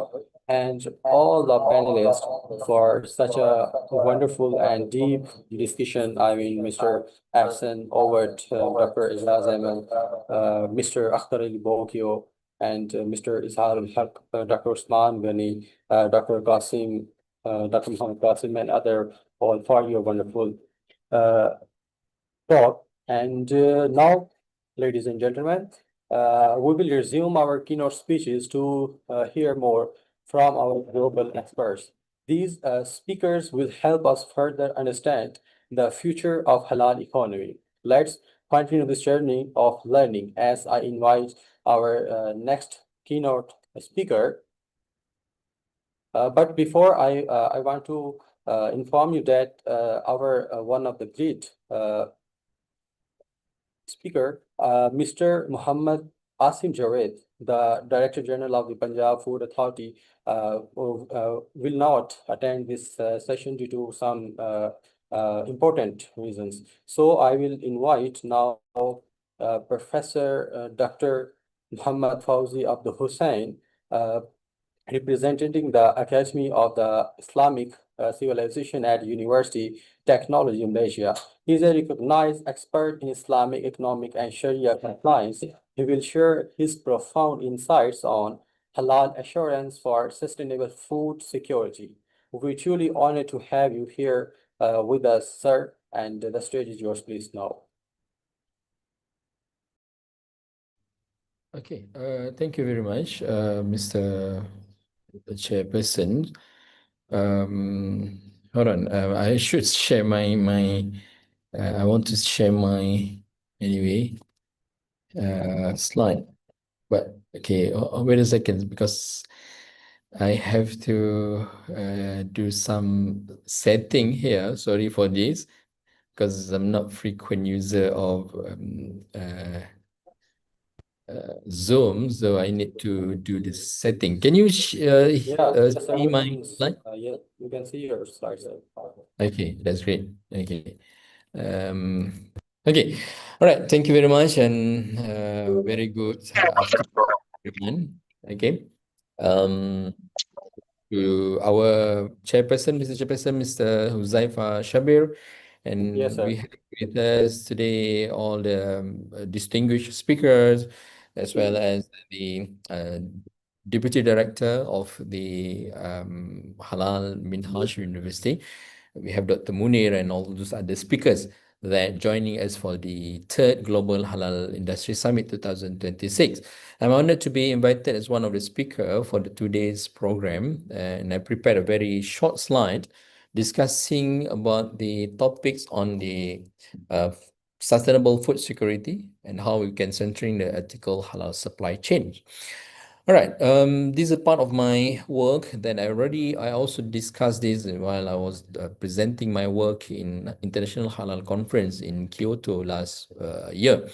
and all the panelists for such a wonderful and deep discussion. I mean, Mr. Ahsan Owert, Dr. Ijaz Ahmed, Mr. Akhtar Ali Bokio, and Mr. Izhar al-Haq, Dr. Usman Ghani, Dr. Qasim, Dr. Muhammad Qasim, and other all for your wonderful talk. And now, ladies and gentlemen, we will resume our keynote speeches to hear more from our global experts. These speakers will help us further understand the future of halal economy. Let's continue this journey of learning as I invite our next keynote speaker, But before I want to inform you that our one of the great speaker, Mr. Muhammad Asim Javed, the Director General of the Punjab Food Authority, will not attend this session due to some important reasons. So I will invite now Professor Dr. Muhammad Fauzi Abdul Hussain, representing the Academy of the Islamic Civilization at University Technology, Malaysia. He is a recognized expert in Islamic economic and Sharia compliance. He will share his profound insights on halal assurance for sustainable food security. We're truly honored to have you here with us, sir, and the stage is yours, please, now. Okay, thank you very much, Mr. Chairperson. Hold on, I should share my I want to share my slide, but okay, wait a second, because I have to do some setting here. Sorry for this, because I'm not frequent user of Zoom, so I need to do this setting. Can you see my slide? Yeah, you can see your slides. Okay, that's great. Okay. Okay. All right. Thank you very much, and very good afternoon, everyone. Okay. To our chairperson, Mr. Chairperson, Mr. Huzaifa Shabir, and Yes, sir. we have with us today all the distinguished speakers, as well as the Deputy Director of the Halal Minhaj University. We have Dr. Munir and all those other speakers that joining us for the third Global Halal Industry Summit 2026. I'm honored to be invited as one of the speakers for the today's program, and I prepared a very short slide discussing about the topics on the sustainable food security and how we can strengthen the ethical halal supply chain. All right, this is part of my work that I also discussed this while I was presenting my work in International Halal Conference in Kyoto last year.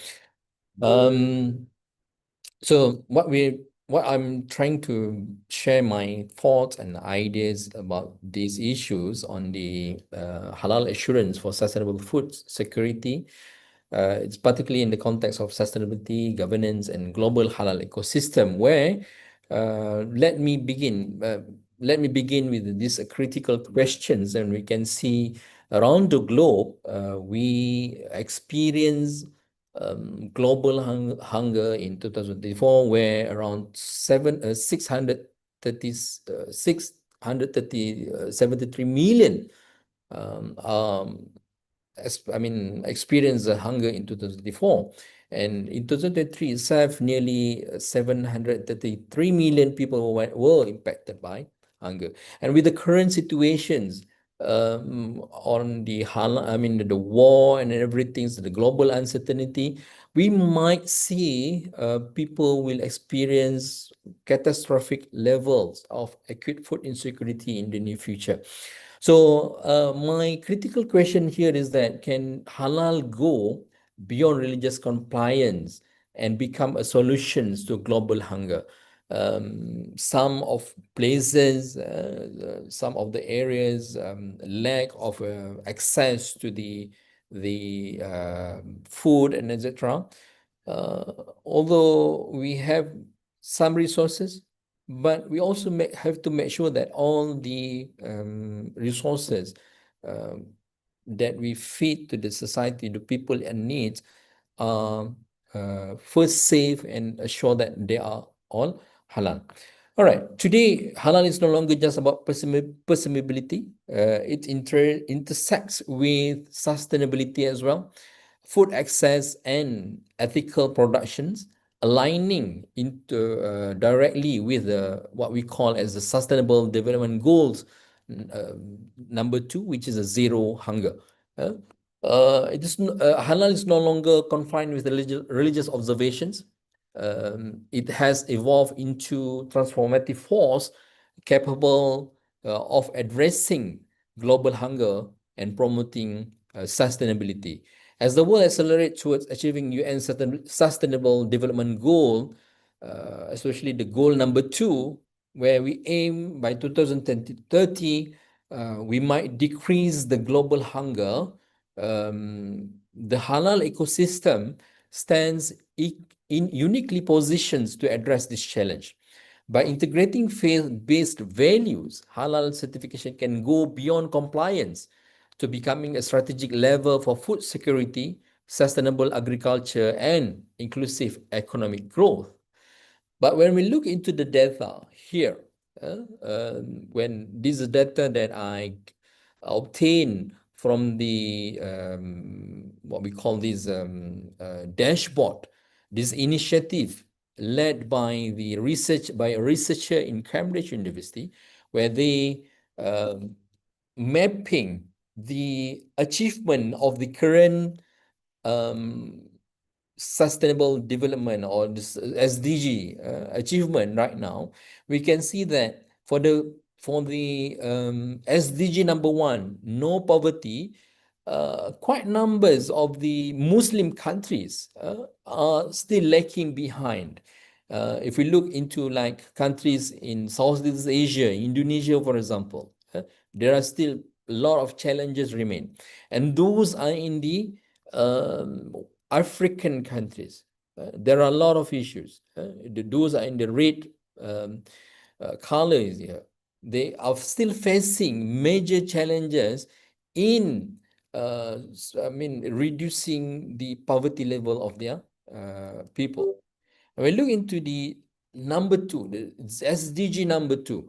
So what I'm trying to share my thoughts and ideas about these issues on the halal assurance for sustainable food security. It's particularly in the context of sustainability, governance, and global halal ecosystem, where let me begin with these critical questions, and we can see around the globe we experience global hunger in 2024, where around 673 million experienced hunger in 2024. And in 2023 itself, nearly 733 million people were impacted by hunger. And with the current situations on the the war and everything, so the global uncertainty, we might see people will experience catastrophic levels of acute food insecurity in the near future. So my critical question here is that can halal go beyond religious compliance and become a solution to global hunger? Some of places, some of the areas, lack of access to the food and etc. Although we have some resources, but we also have to make sure that all the resources that we feed to the society, the people in need, are first safe and assure that they are all halal. All right, today halal is no longer just about permissibility. It intersects with sustainability as well, food access and ethical productions, aligning into directly with what we call as the Sustainable Development Goals number 2, which is a zero hunger. Halal is no longer confined with religious observations. It has evolved into transformative force capable of addressing global hunger and promoting sustainability. As the world accelerates towards achieving UN Sustainable Development Goal, especially the goal number 2, where we aim by 2030, we might decrease the global hunger. The halal ecosystem stands in uniquely positioned to address this challenge. By integrating faith-based values, halal certification can go beyond compliance to becoming a strategic lever for food security, sustainable agriculture, and inclusive economic growth. But when we look into the data here, when this is data that I obtained from the what we call this dashboard, this initiative led by a researcher in Cambridge University, where they mapping the achievement of the current sustainable development or this SDG achievement right now, we can see that for the SDG number 1, no poverty, quite numbers of the Muslim countries are still lacking behind. If we look into like countries in Southeast Asia, Indonesia, for example, there are still a lot of challenges remain. And those are in the African countries. There are a lot of issues. Those are in the red colors here. They are still facing major challenges in reducing the poverty level of their people. When we look into the number 2, the SDG number 2,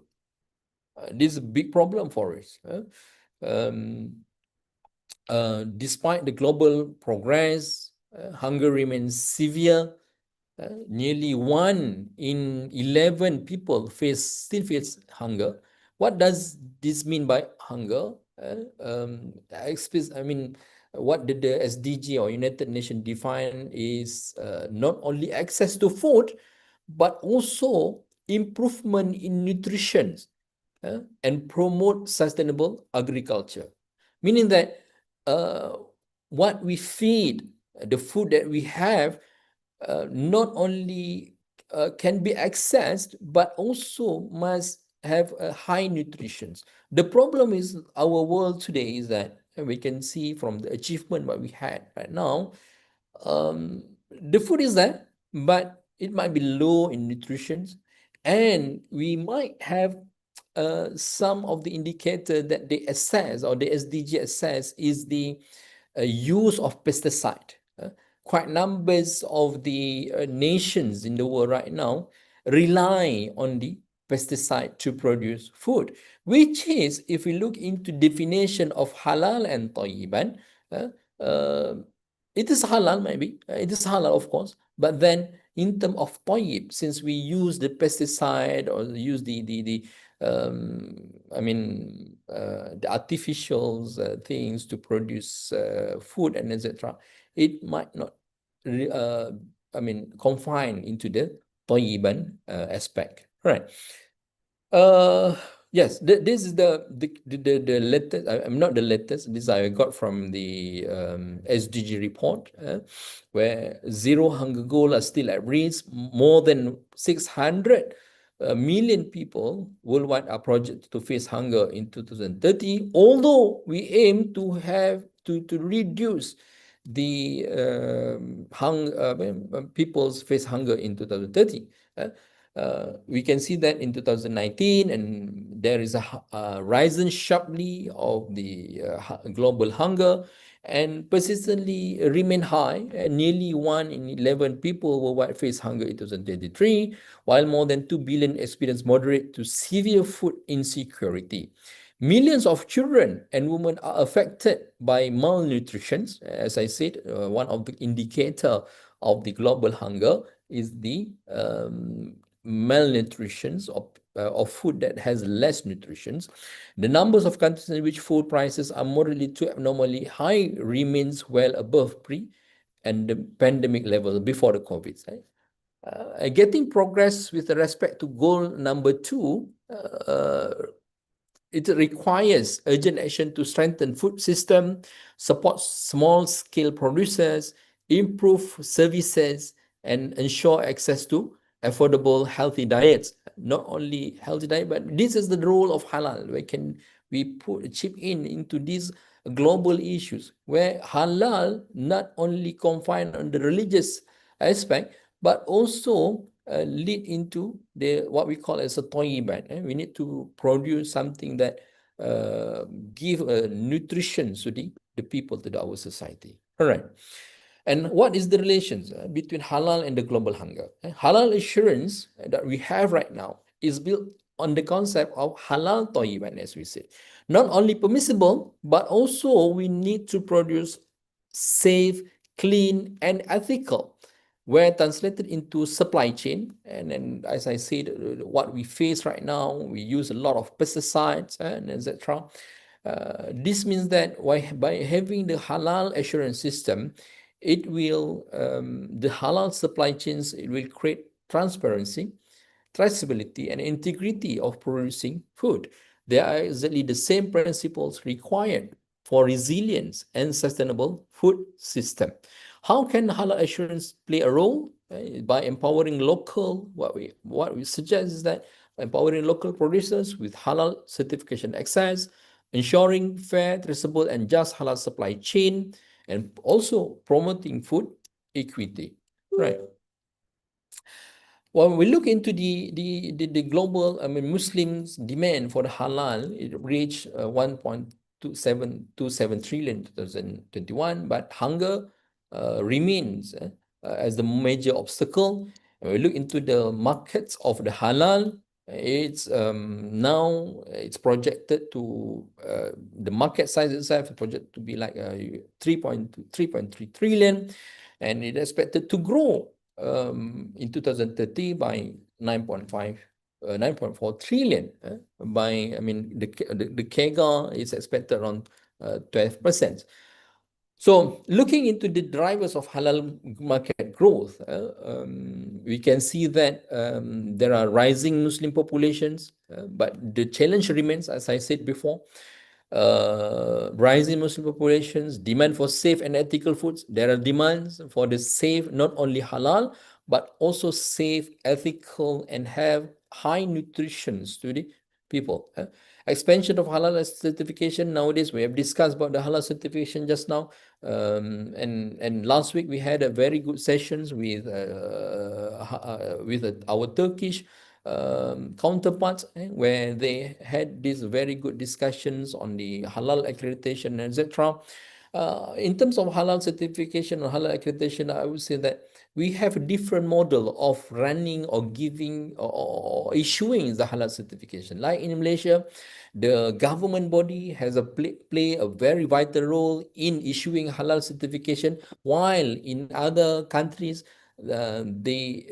this is a big problem for us. Despite the global progress, hunger remains severe. Nearly 1 in 11 people still face hunger. What does this mean by hunger? What did the SDG or United Nations define is not only access to food, but also improvement in nutrition and promote sustainable agriculture. Meaning that what we feed, the food that we have, not only can be accessed, but also must have a high nutrition. The problem is our world today is that, and we can see from the achievement what we had right now, the food is there, but it might be low in nutrition, and we might have some of the indicator that they assess or the SDG assess is the use of pesticide. Quite numbers of the nations in the world right now rely on the pesticide to produce food, which is, if we look into definition of halal and tayyiban, it is halal maybe, it is halal of course, but then in terms of tayyib, since we use the pesticide or use the artificial things to produce food and etc., it might not confine into the tayyiban aspect, right? Yes, this is the latest. I'm not the latest. This I got from the SDG report, where zero hunger goal are still at risk. More than 600 million people worldwide are projected to face hunger in 2030. Although we aim to have to reduce the people's face hunger in 2030. We can see that in 2019, and there is a rising sharply of the global hunger, and persistently remain high. Nearly 1 in 11 people worldwide face hunger in 2023, while more than 2 billion experience moderate to severe food insecurity. Millions of children and women are affected by malnutrition. As I said, one of the indicator of the global hunger is the malnutrition of food that has less nutrition. The numbers of countries in which food prices are moderately to abnormally high remains well above pre and the pandemic level before the COVID. Getting progress with respect to goal number 2 it requires urgent action to strengthen food system, support small-scale producers, improve services, and ensure access to affordable, healthy diets. Not only healthy diet, but this is the role of halal. Where can we chip into these global issues, where halal not only confined on the religious aspect, but also lead into the what we call as a toyiban. We need to produce something that give nutrition to the people, to our society. All right. And what is the relations between halal and the global hunger? Halal assurance that we have right now is built on the concept of halal toyiban, as we said. Not only permissible, but also we need to produce safe, clean, and ethical, where translated into supply chain. And then, as I said, what we face right now, we use a lot of pesticides and etc. This means that by having the halal assurance system, it will, the halal supply chains, it will create transparency, traceability, and integrity of producing food. They are exactly the same principles required for resilience and sustainable food system. How can halal assurance play a role? By empowering local, what we suggest is that empowering local producers with halal certification access, ensuring fair, traceable, and just halal supply chain, and also promoting food equity. Right. When we look into the global, Muslims' demand for the halal, it reached 1.27 trillion in 2021, but hunger remains as the major obstacle. When we look into the markets of the halal, it's now it's projected to the market size itself is projected to be like 3.3 trillion, and it is expected to grow in 2030 by 9.4 trillion. By the CAGR is expected around 12%. So looking into the drivers of halal market growth, we can see that there are rising Muslim populations, but the challenge remains, as I said before, rising Muslim populations, demand for safe and ethical foods. There are demands for the safe, not only halal, but also safe, ethical, and have high nutrition to the people. Expansion of halal certification. Nowadays, we have discussed about the halal certification just now. And last week we had a very good sessions with our Turkish counterparts, where they had these very good discussions on the halal accreditation, etc. In terms of halal certification or halal accreditation, I would say that we have a different model of running or giving or issuing the halal certification. Like in Malaysia, the government body has play a very vital role in issuing halal certification, while in other countries, they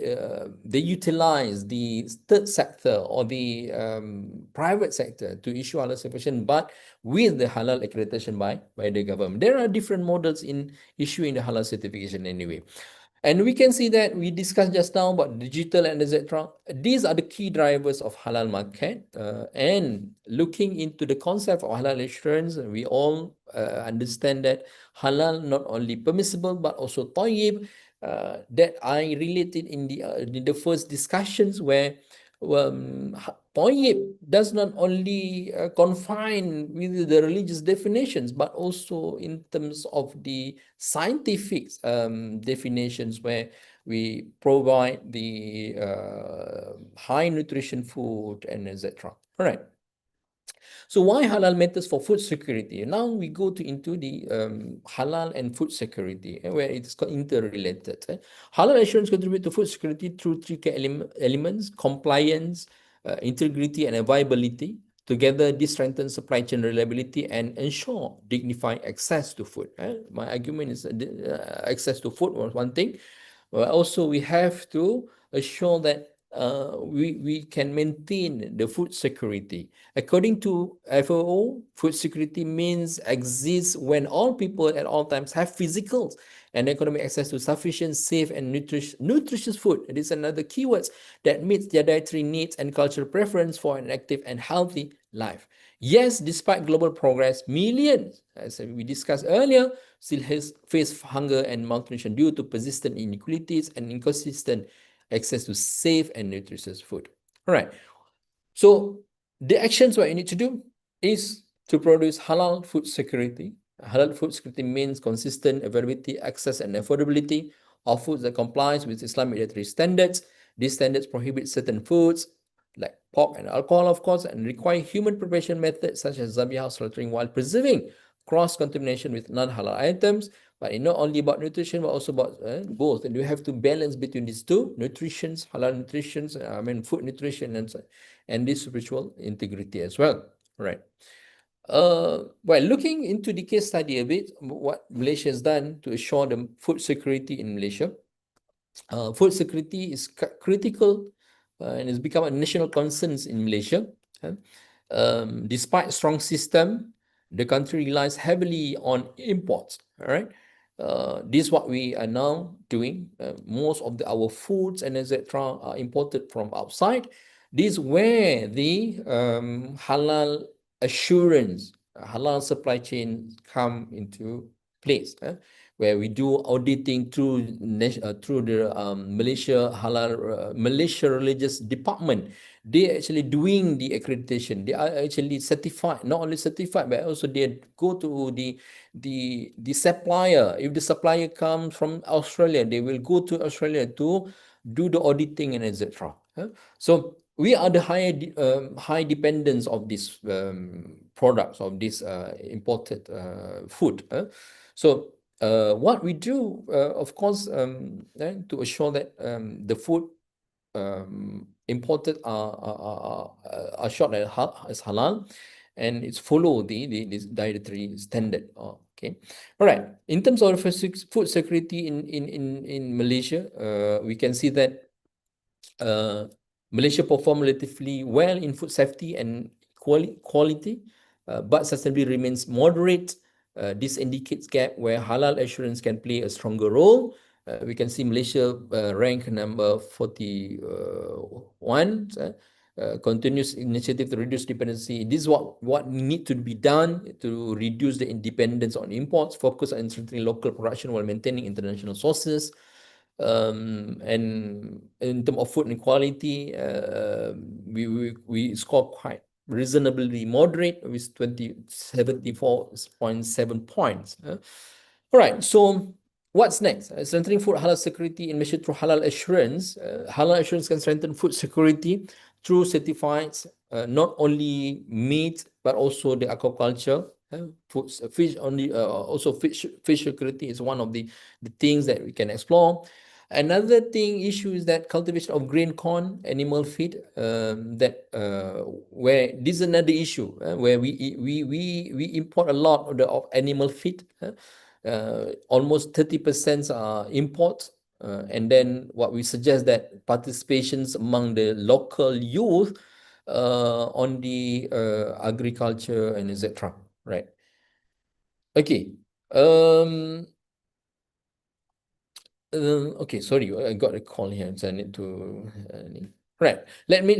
utilize the third sector or the private sector to issue halal certification, but with the halal accreditation by the government. There are different models in issuing the halal certification anyway. And we can see that we discussed just now about digital and etc. These are the key drivers of halal market. And looking into the concept of halal assurance, we all understand that halal not only permissible but also tayyib. That I related in the first discussions, where tayyib does not only confine with the religious definitions, but also in terms of the scientific definitions, where we provide the high nutrition food and etc. All right. So why halal matters for food security? Now we go into the halal and food security, where it's interrelated. Halal assurance contribute to food security through three key elements: compliance, integrity, and viability. Together, this strengthens supply chain reliability and ensure dignified access to food. My argument is access to food was one thing. Also, we have to assure that we can maintain the food security. According to FAO, food security means exists when all people at all times have physical and economic access to sufficient, safe, and nutritious food. It is another keywords that meets their dietary needs and cultural preference for an active and healthy life. Yes, despite global progress, millions, as we discussed earlier, still face hunger and malnutrition due to persistent inequalities and inconsistent access to safe and nutritious food. All right. So the actions what you need to do is to produce halal food security. Halal food security means consistent availability, access, and affordability of foods that complies with Islamic dietary standards. These standards prohibit certain foods like pork and alcohol, of course, and require human preparation methods such as zabihah, slaughtering, while preserving cross-contamination with non-halal items. But it's not only about nutrition, but also about both. And you have to balance between these two, nutritions, halal nutritions, food nutrition, and this spiritual integrity as well. Right. Well, looking into the case study a bit, what Malaysia has done to assure the food security in Malaysia. Food security is critical and has become a national concern in Malaysia. Despite strong system, the country relies heavily on imports. All right. This is what we are now doing. Most of our foods and etc. are imported from outside. This is where the halal assurance, halal supply chain come into place, where we do auditing through the Malaysia Religious Department. They actually doing the accreditation. They are actually certified, not only certified, but also they go to the supplier. If the supplier comes from Australia, they will go to Australia to do the auditing and etc. So we are the high dependence of these products, of this imported food. So what we do, of course, to assure that the food imported are shot as halal, and it's follow this dietary standard. Okay, all right. In terms of food security in Malaysia, we can see that Malaysia performed relatively well in food safety and quality, but sustainability remains moderate. This indicates gap where halal assurance can play a stronger role. We can see Malaysia rank number 41. Continuous initiative to reduce dependency. This is what need to be done to reduce the dependence on imports, focus on strengthening local production while maintaining international sources. And in terms of food inequality, we score quite reasonably moderate with 74.7 points. All right, so what's next? Strengthening food halal security in Malaysia through halal assurance. Halal assurance can strengthen food security through certifieds, not only meat but also the aquaculture. Fish only, also fish security is one of the things that we can explore. Another issue is that cultivation of grain, corn, animal feed. Where this is another issue where we import a lot of animal feed. Almost 30% are imports. And then what we suggest that participations among the local youth on the agriculture and etc. Right. Okay. Okay, sorry, I got a call here, so I need to. Right. Let me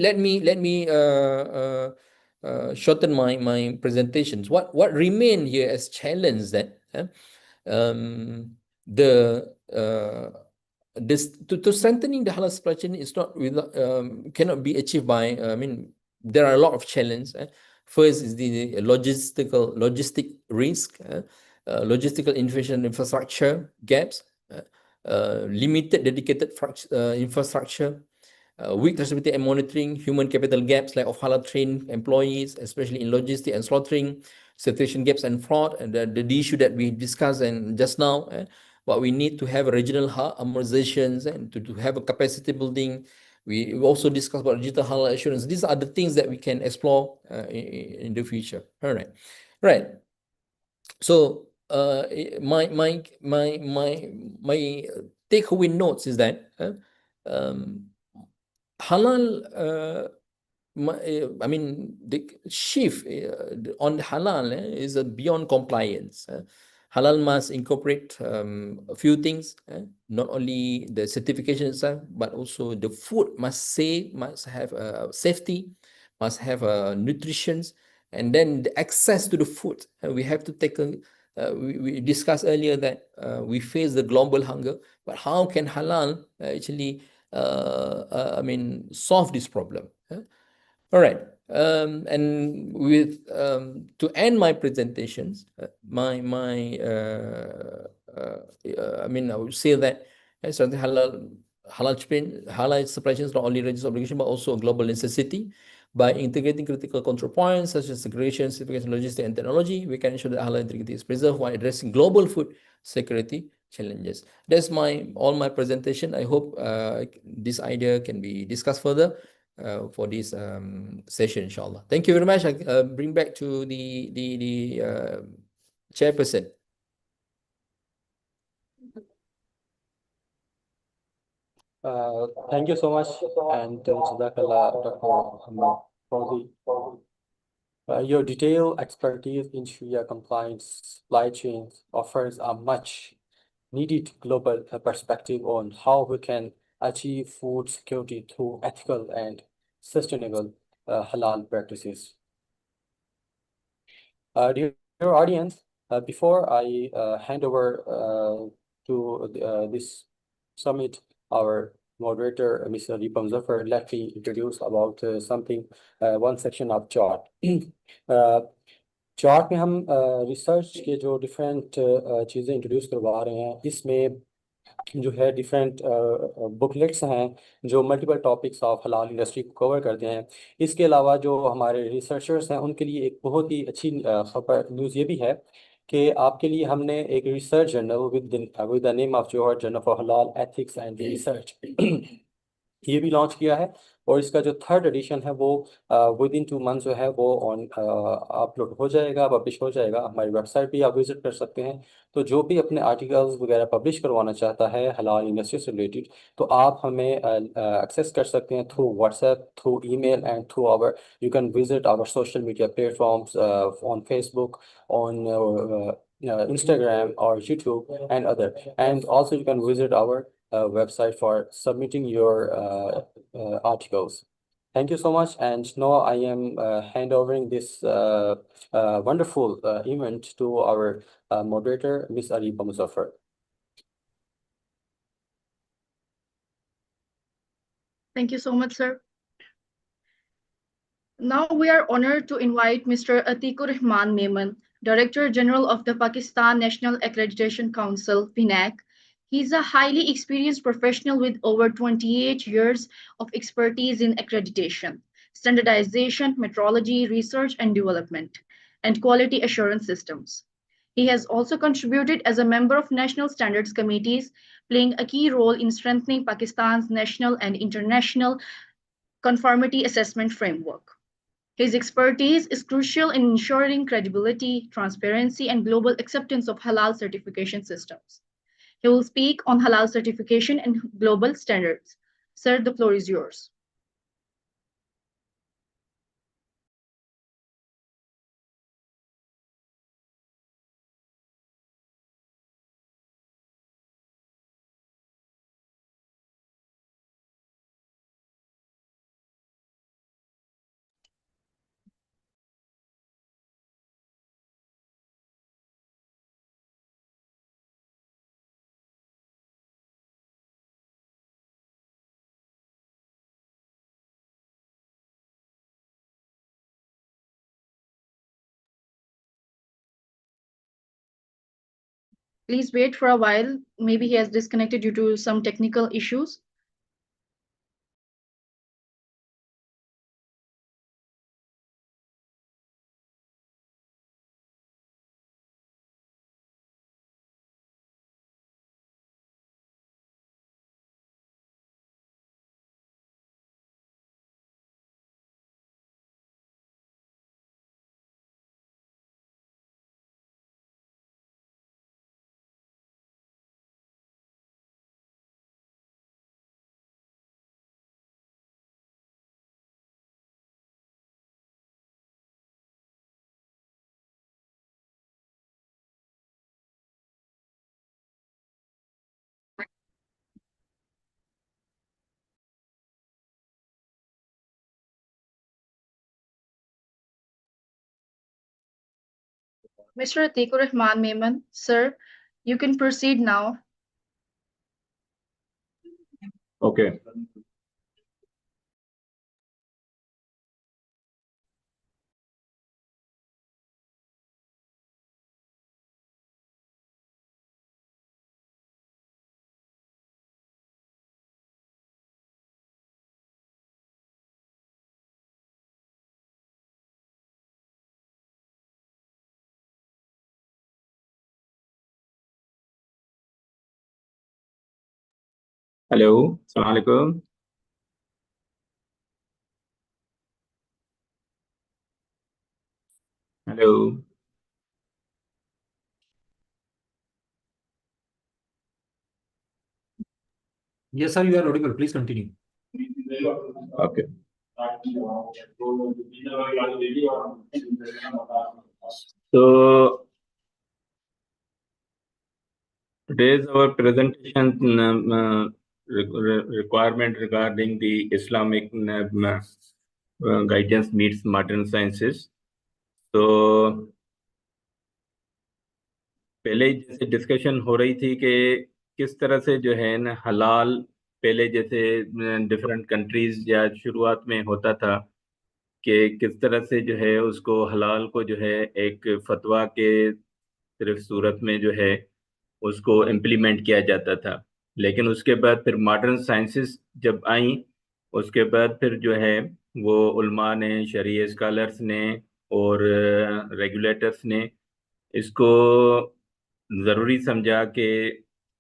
shorten my presentations. What remain here as challenge that to strengthening the halal supply chain is not without cannot be achieved by. There are a lot of challenges. First is the logistic risk, logistical infrastructure gaps. Limited dedicated infrastructure, weak traceability and monitoring, human capital gaps like of halal trained employees, especially in logistics and slaughtering, certification gaps and fraud, and the issue that we discussed and just now. But we need to have regional harmonizations and to have a capacity building. We also discussed about digital halal assurance. These are the things that we can explore in the future. All right, right. So my takeaway notes is that halal, I mean, the shift on halal is beyond compliance. Halal must incorporate a few things, not only the certification itself, but also the food must have safety, must have nutrition, and then the access to the food. We have to take we discussed earlier that we face the global hunger, but how can halal actually, I mean, solve this problem? All right. And with to end my presentations, I mean, I would say that something halal supply chain is not only religious obligation but also a global necessity. By integrating critical control points such as segregation, certification, logistics, and technology, we can ensure that halal integrity is preserved while addressing global food security challenges. That's all my presentation. I hope this idea can be discussed further for this session, inshallah. Thank you very much. I bring back to the chairperson. Thank you so much, and Jazakallah, Dr. Muhammad Fauzi. Your detailed expertise in Sharia compliance supply chains offers a much needed global perspective on how we can achieve food security through ethical and sustainable halal practices. Dear audience, before I hand over to this summit, our moderator, Mr. Deepam Zafar, let me introduce about one section of chart. Chart में हम research के जो different चीज़ें introduce करवा रहे हैं, इसमें जो है डिफरेंट बुकलेट्स हैं जो मल्टीपल टॉपिक्स ऑफ हलाल इंडस्ट्री को कवर करते हैं। इसके अलावा जो हमारे रिसर्चर्स हैं उनके लिए एक बहुत ही अच्छी खबर न्यूज़ ये भी है कि आपके लिए हमने एक research journal with the name of Johar journal for हलाल एथिक्स एंड रिसर्च ये भी लॉन्च किया है, और इसका जो 3rd एडिशन है वो विद इन 2 मंथ्स जो है वो अपलोड हो जाएगा, पब्लिश हो जाएगा। हमारी वेबसाइट भी आप विजिट कर सकते हैं। तो जो भी अपने आर्टिकल्स वगैरह पब्लिश करवाना चाहता है हलाल इंडस्ट्री से रिलेटेड, तो आप हमें एक्सेस कर सकते हैं through WhatsApp, through email and through our you can visit our social media platforms on Facebook, on Instagram or YouTube and other, and also you can visit our website for submitting your articles. Thank you so much, and now I am handovering this wonderful event to our moderator, Ms. Ariba Muzaffar. Thank you so much, sir. Now we are honored to invite Mr. Atikur Rahman Memon, Director General of the Pakistan National Accreditation Council, PNAC. He is a highly experienced professional with over 28 years of expertise in accreditation, standardization, metrology, research and development, and quality assurance systems. He has also contributed as a member of national standards committees, playing a key role in strengthening Pakistan's national and international conformity assessment framework. His expertise is crucial in ensuring credibility, transparency, and global acceptance of halal certification systems. He will speak on halal certification and global standards. Sir, the floor is yours. Please wait for a while. Maybe he has disconnected due to some technical issues. Mr. Atikur Rahman Mehman, sir, you can proceed now. Okay. Hello, अस्सलाम वालेकुम। Hello. Yes, sir, you are audible. Please continue. Okay. So today's our presentation requirement regarding the Islamic guidance meets modern sciences. तो पहले जैसे discussion हो रही थी कि किस तरह से जो है ना हलाल पहले जैसे डिफरेंट कंट्रीज या शुरुआत में होता था कि किस तरह से जो है उसको हलाल को जो है एक फतवा के सिर्फ सूरत में जो है उसको इम्प्लीमेंट किया जाता था। लेकिन उसके बाद फिर मॉडर्न साइंसेस जब आई उसके बाद फिर जो है वो उल्मा ने शरीय स्कॉलर्स ने और रेगुलेटर्स ने इसको ज़रूरी समझा कि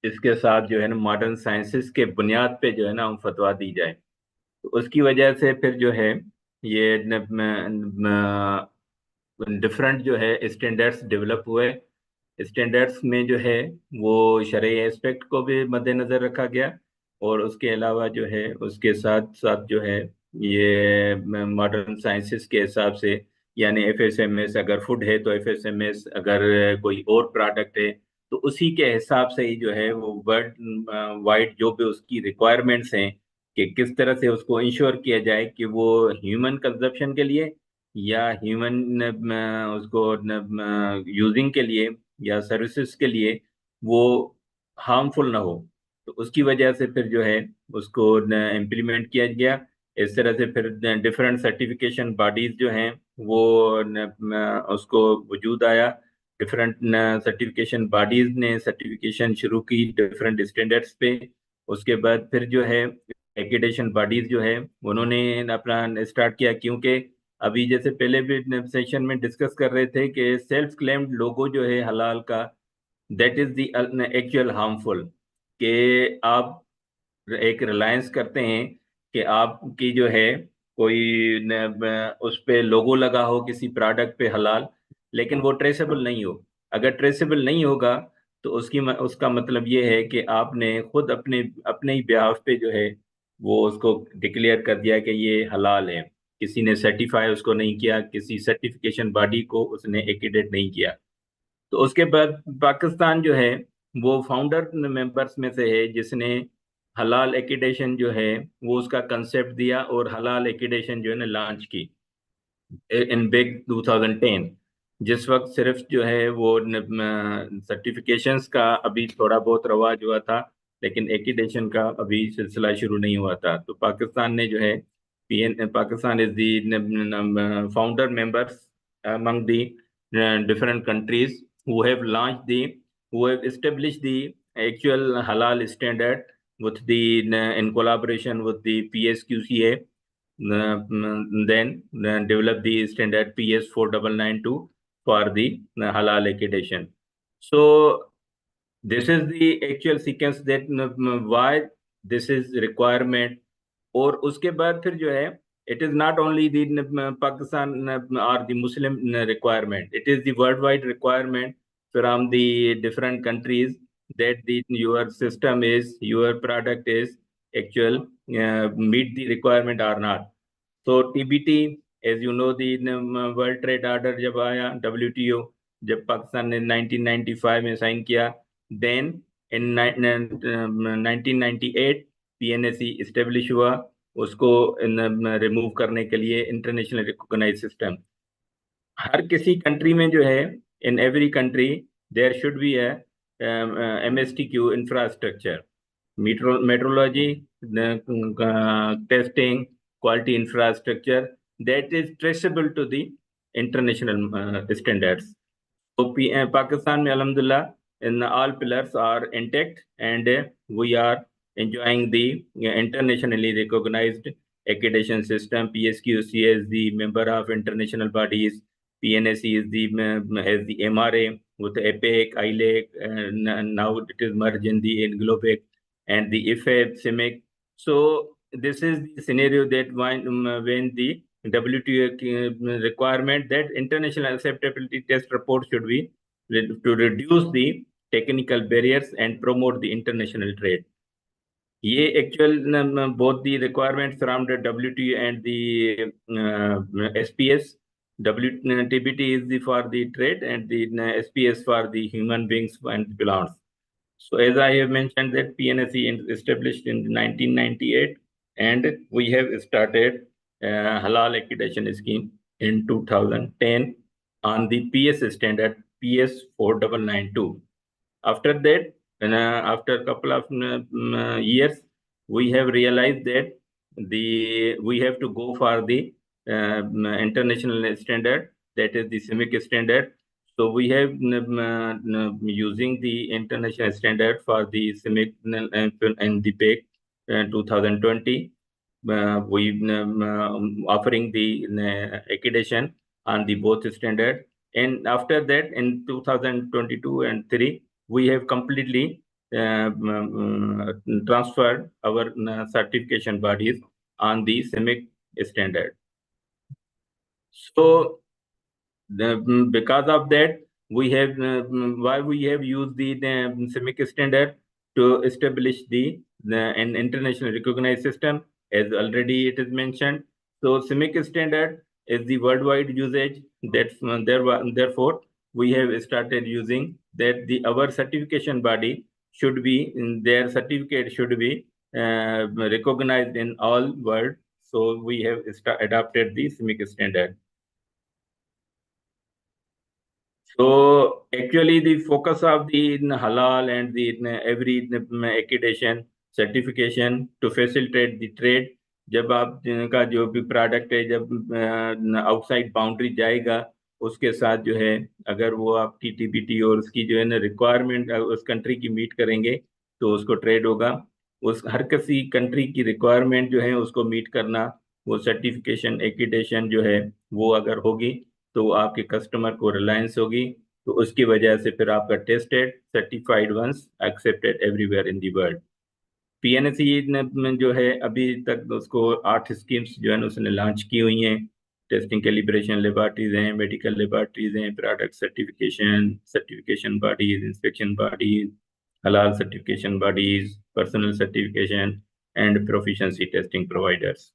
इसके साथ जो है ना मॉडर्न साइंसेस के बुनियाद पे जो है ना हम फतवा दी जाए। तो उसकी वजह से फिर जो है ये डिफरेंट जो है स्टैंडर्ड्स डेवलप हुए। स्टैंडर्ड्स में जो है वो शरई एस्पेक्ट को भी मद्देनजर रखा गया और उसके अलावा जो है उसके साथ साथ जो है ये मॉडर्न साइंसेस के हिसाब से यानी एफएसएमएस अगर फूड है तो एफएसएमएस अगर कोई और प्रोडक्ट है तो उसी के हिसाब से ही जो है वो वर्ल्ड वाइड जो भी उसकी रिक्वायरमेंट्स हैं कि किस तरह से उसको इंश्योर किया जाए कि वो ह्यूमन कंजप्शन के लिए या ह्यूमन उसको यूजिंग के लिए या सर्विसेज के लिए वो हार्मफुल ना हो। तो उसकी वजह से फिर जो है उसको इम्प्लीमेंट किया गया। इस तरह से फिर डिफरेंट सर्टिफिकेशन बॉडीज जो हैं वो उसको वजूद आया। डिफरेंट सर्टिफिकेशन बॉडीज ने सर्टिफिकेशन शुरू की डिफरेंट स्टैंडर्ड्स पे। उसके बाद फिर जो है एक्रेडिटेशन बॉडीज जो है उन्होंने अपना स्टार्ट किया क्योंकि अभी जैसे पहले भी सेशन में डिस्कस कर रहे थे कि सेल्फ क्लेम्ड लोगो जो है हलाल का that is the actual harmful कि आप एक रिलायंस करते हैं कि आपकी जो है कोई उस पे लोगो लगा हो किसी प्रोडक्ट पे हलाल लेकिन वो ट्रेसेबल नहीं हो। अगर ट्रेसेबल नहीं होगा तो उसका मतलब ये है कि आपने खुद अपने अपने ही ब्याह पे जो है वो उसको डिक्लेयर कर दिया कि ये हलाल है। किसी ने सर्टिफाई उसको नहीं किया, किसी सर्टिफिकेशन बॉडी को उसने एक्रेडिट नहीं किया। तो उसके बाद पाकिस्तान जो है वो फाउंडर मेंबर्स में से है जिसने हलाल एक्रेडिटेशन जो है वो उसका कंसेप्ट दिया और हलाल एक्रेडिटेशन जो है ना लॉन्च की इन बिग 2010। जिस वक्त सिर्फ जो है वो सर्टिफिकेशंस का अभी थोड़ा बहुत रवाज हुआ था लेकिन एक्रेडिटेशन का अभी सिलसिला शुरू नहीं हुआ था। तो पाकिस्तान ने जो है PN Pakistan is the founder members among the different countries who have launched who have established the actual halal standard with in collaboration with the PSQCA, then develop the standard PS 4992 for the halal accreditation. So this is the actual sequence that why this is requirement। और उसके बाद फिर जो है it is not only the Pakistan or the Muslim requirement, it is the worldwide requirement from the different countries that your system is, your product is actual meet the requirement or not। So TBT, as you know, the World Trade Order जब आया, WTO जब पाकिस्तान ने 1995 में sign किया, then in 1998 PNSE establish हुआ उसको remove करने के लिए इंटरनेशनल रिकॉग्नाइज सिस्टम। हर किसी कंट्री में जो है in every country there should be a MSTQ infrastructure, metrology, testing, quality infrastructure that is traceable to the international standards. So Pakistan, alhamdulillah, in all pillars are intact, and we are enjoying the internationally recognized accreditation system. PSQC is the member of international bodies. PNSE is the has the MRA with APEC, ILEC, and now it is merged in the GLOBEC and the IFAB, CIMIC. So this is the scenario that when the WTO requirement that international acceptability test report should be to reduce the technical barriers and promote the international trade. ये actual both the requirements around the WTO and the SPS. WTBT is the for the trade and the SPS for the human beings and plants. So as I have mentioned that PNSE is established in 1998, and we have started Halal Accreditation Scheme in 2010 on the PS standard PS 4992. After that, after a couple of years, we have realized that we have to go for the international standard, that is the CIMIC standard. So we have using the international standard for the CIMIC and the PEC 2020. We offering the accreditation on the both standard, and after that in 2022 and 3 we have completely transferred our certification bodies on the CIMIC standard. So because of that, we have why we have used the CIMIC standard to establish an international recognized system, as already it is mentioned. So CIMIC standard is the worldwide usage. That's therefore we have started using that. Our certification body should be their certificate should be recognized in all world. So we have adopted the CIMIC standard. So actually the focus of the halal and the every accreditation certification to facilitate the trade. जब आप का जो भी product है जब outside boundary जाएगा उसके साथ जो है अगर वो आप TTBT और उसकी जो है ना रिक्वायरमेंट उस कंट्री की मीट करेंगे तो उसको ट्रेड होगा. उस हर किसी कंट्री की रिक्वायरमेंट जो है उसको मीट करना, वो सर्टिफिकेशन एक्रीडिटेशन जो है वो अगर होगी तो आपके कस्टमर को रिलायंस होगी. तो उसकी वजह से फिर आपका tested certified once accepted everywhere in the world. PNSE जो है अभी तक उसको 8 स्कीम्स जो है उसने लॉन्च की हुई हैं. टेस्टिंग कैलिब्रेशन लेबॉर्टरीज हैं, मेडिकल लेबॉर्टरीज हैं, product certification bodies, inspection bodies, halal certification bodies, personal certification, and proficiency testing providers.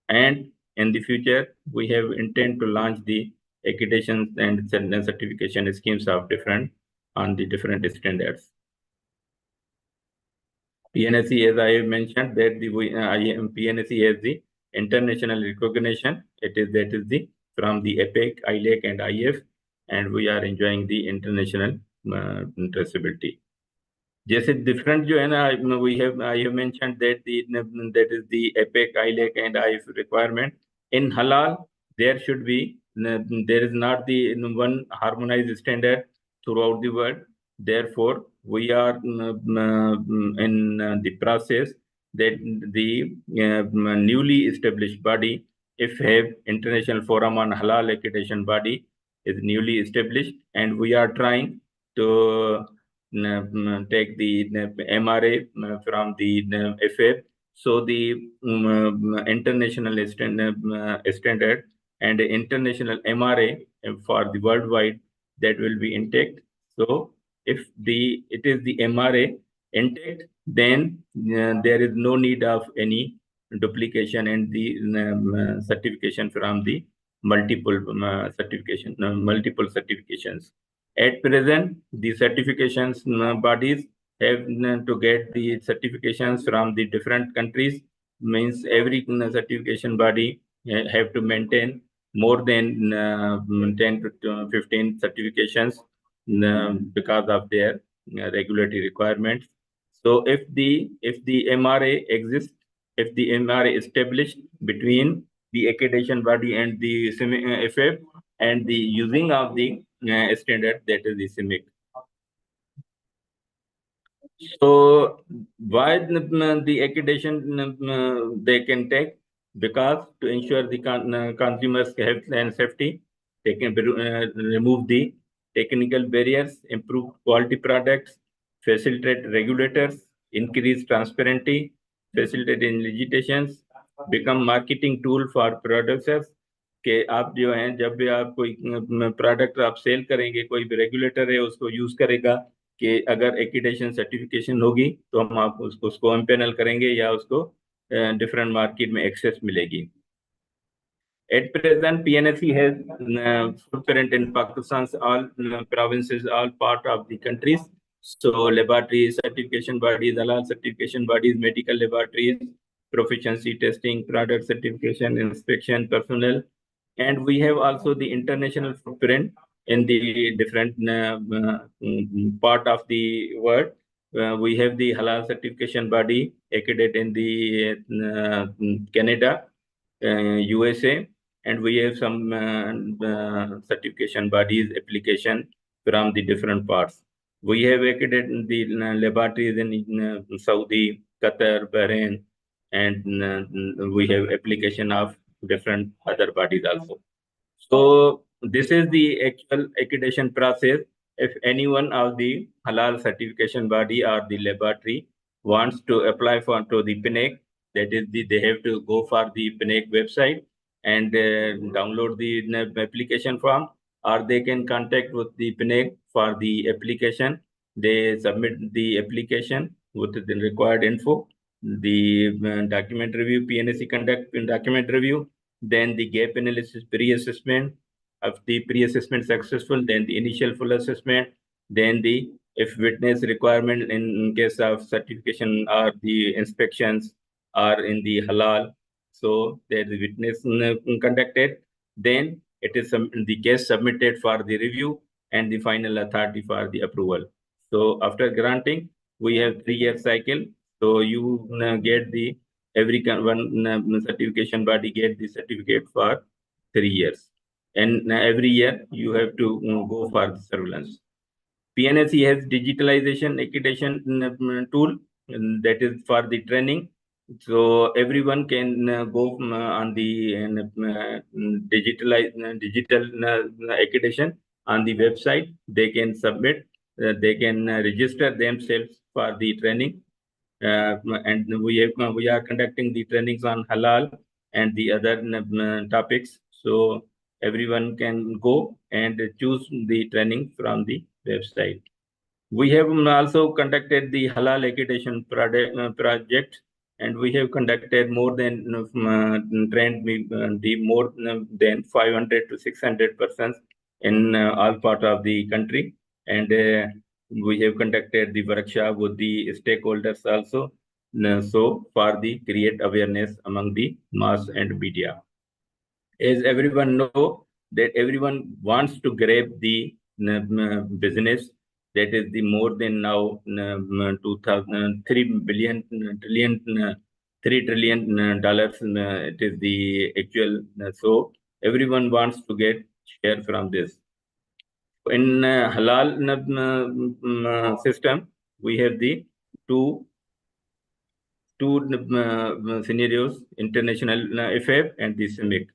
And in the future, we have intent to launch the accreditation and certification schemes of on the different standards. PNSE, as I have mentioned, that the PNSE has the international recognition. That is the from the APEC, ILEC, and IF, and we are enjoying the international traceability. जैसे different जो है ना I have mentioned that that is the APEC, ILEC, and IF requirement. In halal, there should be there is not the one harmonized standard throughout the world. Therefore, we are in the process that the newly established body, if have international forum on halal accreditation body, is newly established, and we are trying to take the MRA from the FAB. So the international standard and international MRA for the worldwide, that will be intact. So if it is the MRA intact, then there is no need of any duplication and the certification from the multiple certifications. At present, the certifications bodies have to get the certifications from the different countries. Means every certification body have to maintain more than 10 to 15 certifications because of their regulatory requirements. So if the MRA exists, if the MRA is established between the accreditation body and the FF and the using of the standard, that is the CIMIC. So why the accreditation they can take? Because to ensure the consumers' health and safety, they can remove the technical barriers, improve quality products, facilitate regulators, increase transparency, facilitate legitimations, become marketing tool for producers. कि आप जो हैं जब भी आप कोई product आप cell करेंगे, कोई भी रेगुलेटर है उसको यूज करेगा कि अगर एक्रीडेशन सर्टिफिकेशन होगी तो हम आप उसको एम्पैनल करेंगे या उसको डिफरेंट मार्केट में एक्सेस मिलेगी. At present, PNSE has footprint in Pakistan's all provinces, all part of the countries. So laboratories, certification bodies, halal certification bodies, medical laboratories, proficiency testing, product certification, inspection, personnel. And we have also the international footprint in the different part of the world. We have the halal certification body accredited in the Canada, USA, and we have some certification bodies application from the different parts. We have accredited the laboratories in Saudi, Qatar, Bahrain, and we have application of different other bodies also. So this is the actual accreditation process. If anyone of the halal certification body or the laboratory wants to apply for to the PNAC, that is they have to go for the PNAC website and download the application form, or they can contact with the PNAC for the application. They submit the application with the required info, the document review, PNSE conduct document review, then the gap analysis pre-assessment. Of the pre-assessment successful, then the initial full assessment, then the if witness requirement in case of certification or the inspections are in the halal. So there is witness conducted, then it is the case submitted for the review and the final authority for the approval. So after granting, we have 3-year cycle. So you get the every one certification body get the certificate for 3 years. And every year you have to go for the surveillance. PNSE has digitalization accreditation tool that is for the training. So everyone can go on the digital accreditation on the website. They can submit, they can register themselves for the training. And we are conducting the trainings on halal and the other topics. So everyone can go and choose the training from the website. We have also conducted the halal accreditation project, and we have conducted more than trained the more than 500 to 600 persons in all part of the country, and we have conducted the workshop with the stakeholders also, so for the create awareness among the mass and media. As everyone know that everyone wants to grab the business that is the more than now 3 trillion dollars. It is the actual. So everyone wants to get share from this. In halal system, we have the two scenarios: international FF and the CIMIC.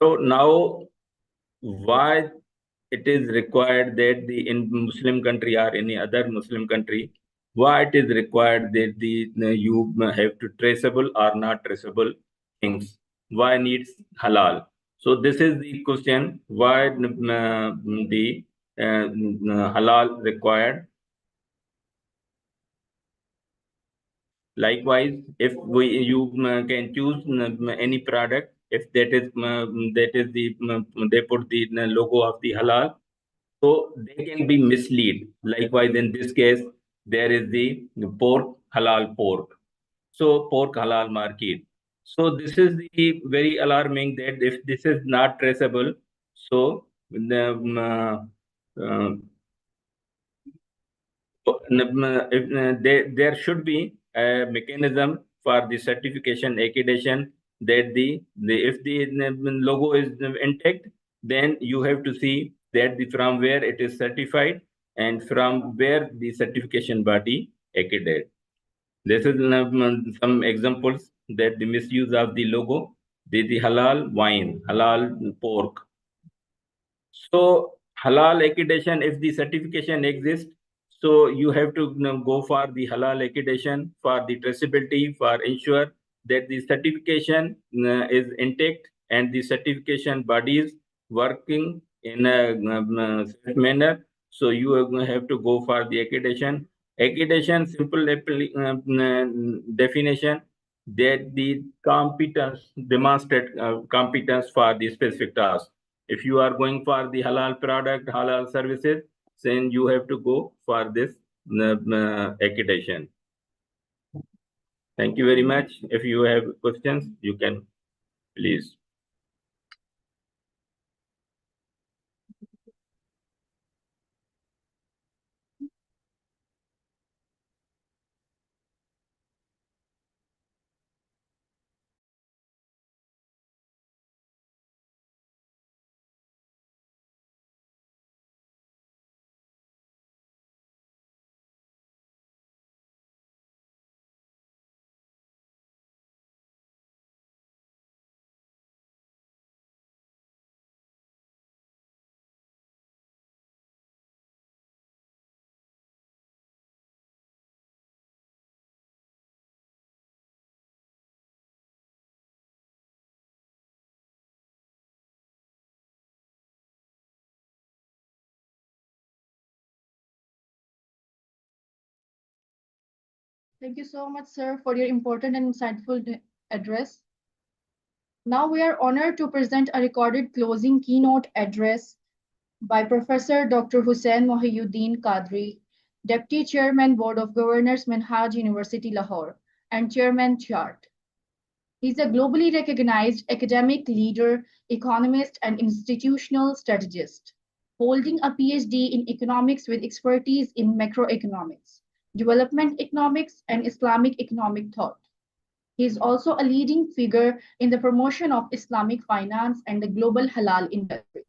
So now, why it is required that the in Muslim country or any other Muslim country, why it is required that you have to traceable or not traceable things? Why needs halal? So this is the question: why the halal required? Likewise, if you can choose any product, if that is they put the logo of the halal, so they can be mislead. Likewise, in this case, there is the pork halal pork. So pork halal market. So this is the very alarming that if this is not traceable, so there should be a mechanism for the certification accreditation that if the logo is intact, then you have to see that from where it is certified and from where the certification body accredited. This is some examples that the misuse of the logo, the halal wine, halal pork. So halal accreditation, if the certification exists, so you have to go for the halal accreditation for the traceability, for ensure that the certification is intact and the certification bodies working in a safe manner. So you have to go for the accreditation. Accreditation, simple definition that the competence, demonstrate competence for the specific task. If you are going for the halal product, halal services, then you have to go for this accreditation. Thank you very much. If you have questions, you can please. Thank you so much, sir, for your important and insightful address. Now we are honored to present a recorded closing keynote address by Professor Dr. Hussain Mohiuddin Qadri, Deputy Chairman, Board of Governors, Minhaj University, Lahore, and Chairman Chart. He's a globally recognized academic leader, economist, and institutional strategist, holding a PhD in economics with expertise in macroeconomics, development economics, and Islamic economic thought. He is also a leading figure in the promotion of Islamic finance and the global halal industry,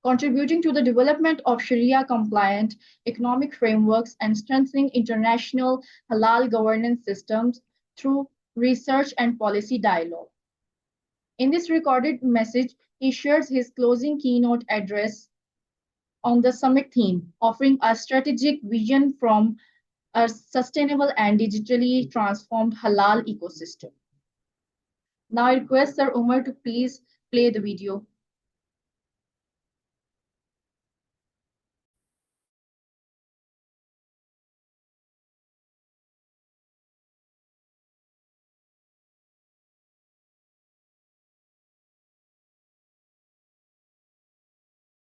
contributing to the development of Sharia-compliant economic frameworks and strengthening international halal governance systems through research and policy dialogue. In this recorded message, he shares his closing keynote address on the summit theme, offering a strategic vision from a sustainable and digitally transformed halal ecosystem. Now I request Sir Umar to please play the video.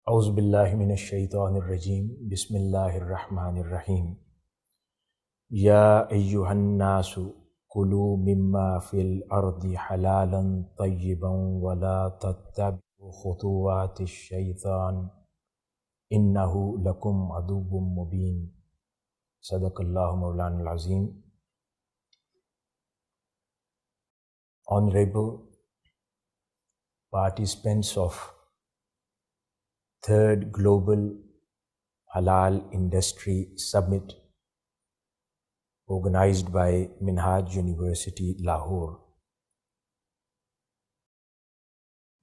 أعوذ بالله من الشيطان الرجيم بسم الله الرحمن الرحيم يا أيها الناس كلوا مما في الأرض حلالا طيبا ولا تتبعوا خطوات الشيطان إنه لكم عدو مبين صدق الله مولانا العظيم. Honorable participants of Third Global Halal Industry Summit, organized by Minhaj University, Lahore,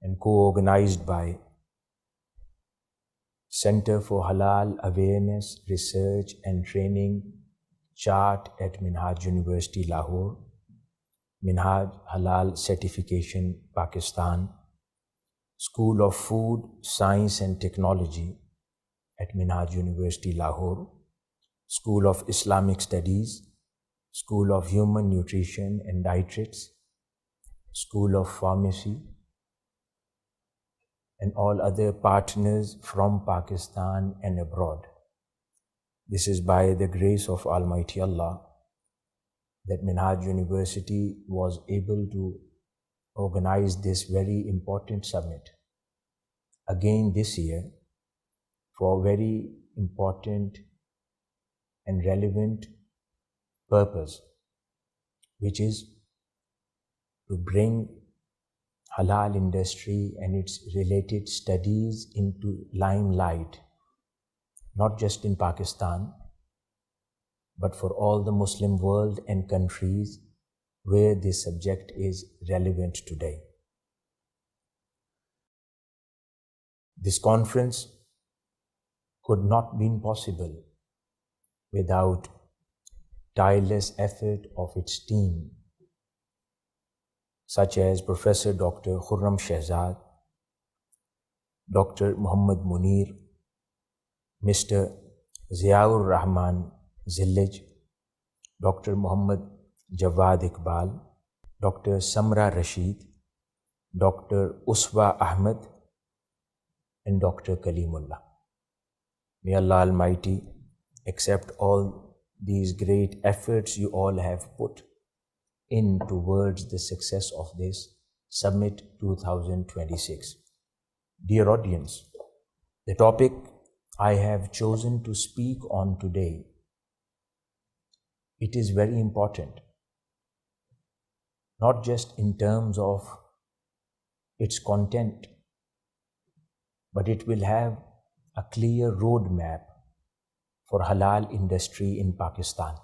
and co-organized by Center for Halal Awareness, Research and Training, CHART at Minhaj University, Lahore, Minhaj Halal Certification, Pakistan, School of Food, Science and Technology at Minhaj University, Lahore, School of Islamic Studies, School of Human Nutrition and Dietetics, School of Pharmacy, and all other partners from Pakistan and abroad. This is by the grace of Almighty Allah that Minhaj University was able to organize this very important summit again this year for a very important and relevant purpose, which is to bring halal industry and its related studies into limelight, not just in Pakistan, but for all the Muslim world and countries where this subject is relevant today. This conference could not be possible without tireless effort of its team, such as Professor Dr. Khurram Shehzad, Dr. Muhammad Munir, Mr. Ziaur Rahman Zillaj, Dr. Muhammad Jawad Iqbal, Dr. Samra Rashid, Dr. Uswa Ahmed, and Dr. Kalimullah. May Allah Almighty accept all these great efforts you all have put in towards the success of this Summit 2026. Dear audience, the topic I have chosen to speak on today, it is very important, not just in terms of its content, but it will have a clear roadmap for halal industry in Pakistan.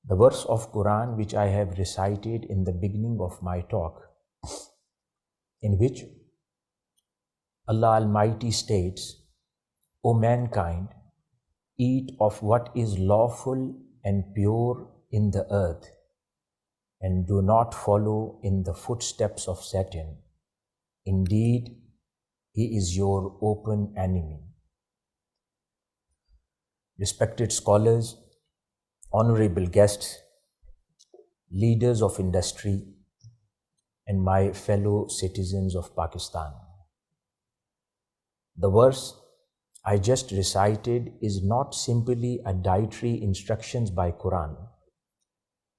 The verse of Quran which I have recited in the beginning of my talk, in which Allah Almighty states, O mankind, eat of what is lawful and pure in the earth, and do not follow in the footsteps of Satan. Indeed, he is your open enemy. Respected scholars, honorable guests, leaders of industry, and my fellow citizens of Pakistan. The verse I just recited is not simply a dietary instructions by Quran.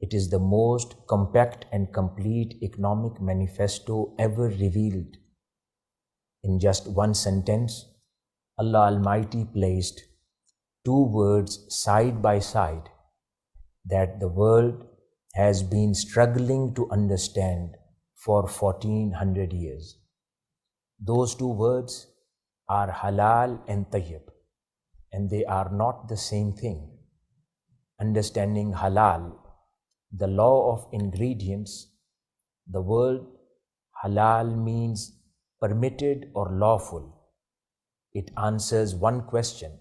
It is the most compact and complete economic manifesto ever revealed. In just one sentence, Allah Almighty placed two words side by side that the world has been struggling to understand for 1400 years. Those two words are halal and tayyib, and they are not the same thing. Understanding halal, the law of ingredients, the word halal means permitted or lawful. It answers one question: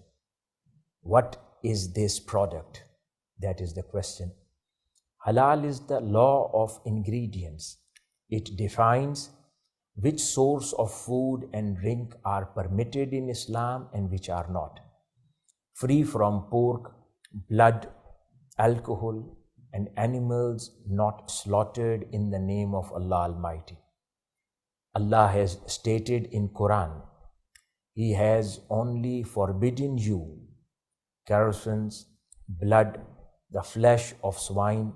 what is this product? That is the question. Halal is the law of ingredients. It defines which source of food and drink are permitted in Islam and which are not. Free from pork, blood, alcohol, and animals not slaughtered in the name of Allah Almighty. Allah has stated in Quran, He has only forbidden you kerosene, blood, the flesh of swine,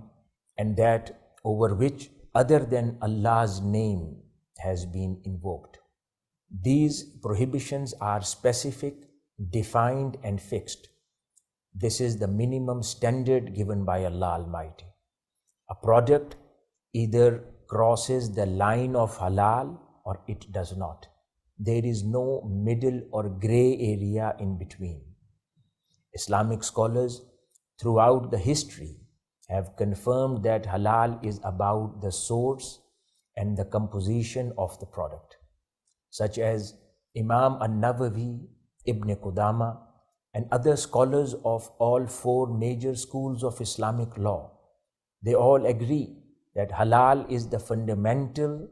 and that over which other than Allah's name has been invoked. These prohibitions are specific, defined, and fixed. This is the minimum standard given by Allah Almighty. A product either crosses the line of halal or it does not. There is no middle or gray area in between. Islamic scholars throughout the history have confirmed that halal is about the source and the composition of the product, such as Imam An-Nawawi, Ibn Qudama, and other scholars of all four major schools of Islamic law. They all agree that halal is the fundamental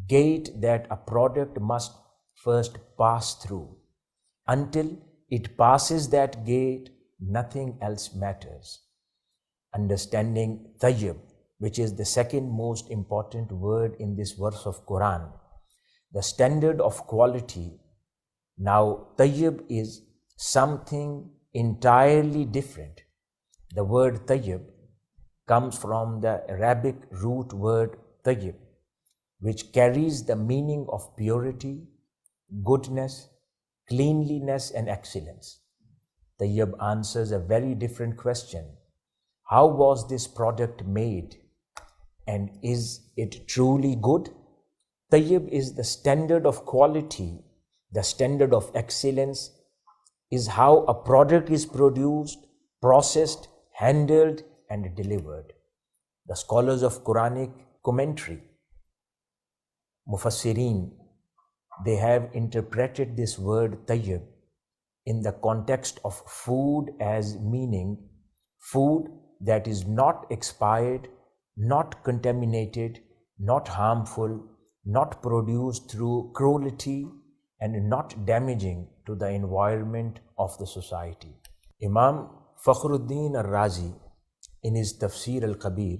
gate that a product must first pass through. Until it passes that gate, nothing else matters. Understanding tayyib, which is the second most important word in this verse of Quran, the standard of quality. Now, tayyib is something entirely different. The word tayyib comes from the Arabic root word tayyib, which carries the meaning of purity, goodness, cleanliness, and excellence. Tayyib answers a very different question. How was this product made? And is it truly good? Tayyib is the standard of quality, the standard of excellence, is how a product is produced, processed, handled, and delivered. The scholars of Quranic commentary, Mufassirin, they have interpreted this word tayyib in the context of food as meaning food that is not expired, not contaminated, not harmful, not produced through cruelty, and not damaging to the environment of the society. Imam Fakhruddin al-Razi, in his Tafsir al-Kabir,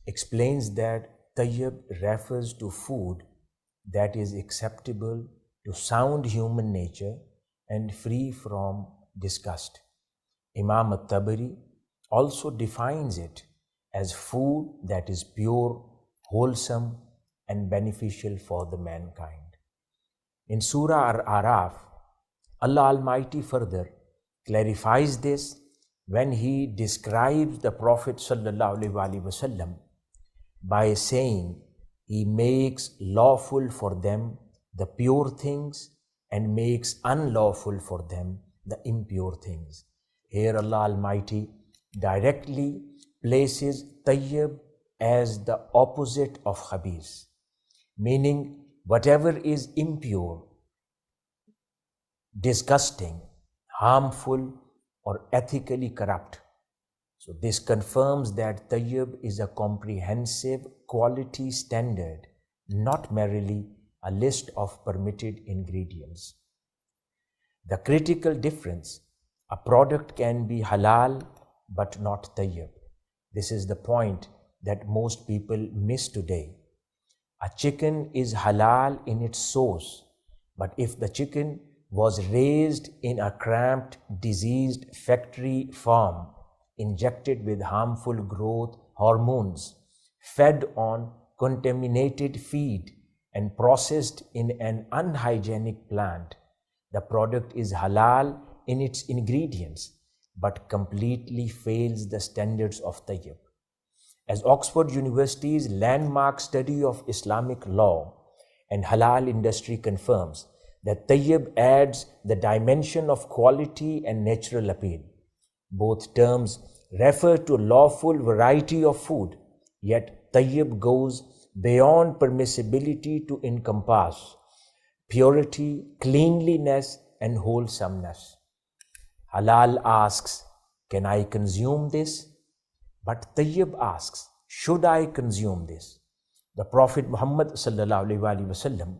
explains that tayyib refers to food that is acceptable to sound human nature and free from disgust. Imam al-Tabari also defines it as food that is pure, wholesome, and beneficial for the mankind. In Surah Al-Araf, Allah Almighty further clarifies this when He describes the Prophet ﷺ by saying, He makes lawful for them the pure things and makes unlawful for them the impure things. Here Allah Almighty directly places tayyib as the opposite of khabith, meaning whatever is impure, disgusting, harmful, or ethically corrupt. So this confirms that tayyib is a comprehensive quality standard, not merely a list of permitted ingredients. The critical difference: a product can be halal but not tayyib. This is the point that most people miss today. A chicken is halal in its source, but if the chicken was raised in a cramped, diseased factory farm, injected with harmful growth hormones, fed on contaminated feed, and processed in an unhygienic plant, the product is halal in its ingredients, but completely fails the standards of tayyib. As Oxford University's landmark study of Islamic law and halal industry confirms, that tayyib adds the dimension of quality and natural appeal. Both terms refer to lawful variety of food, yet tayyib goes beyond permissibility to encompass purity, cleanliness, and wholesomeness. Halal asks, can I consume this? But tayyib asks, should I consume this? The Prophet Muhammad ﷺ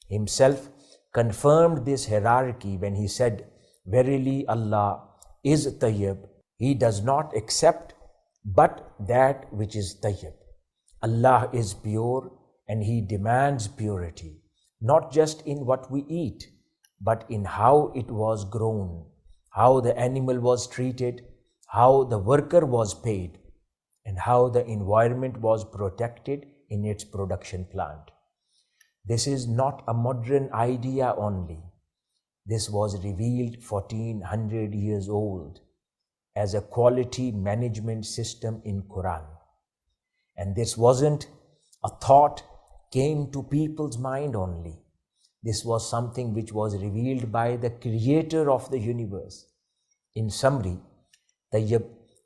himself confirmed this hierarchy when he said, verily Allah is tayyib, He does not accept but that which is tayyib. Allah is pure and He demands purity, not just in what we eat, but in how it was grown, how the animal was treated, how the worker was paid, and how the environment was protected in its production plant. This is not a modern idea only. This was revealed 1400 years old as a quality management system in Quran. And this wasn't a thought came to people's mind only. This was something which was revealed by the creator of the universe. In summary, tayyib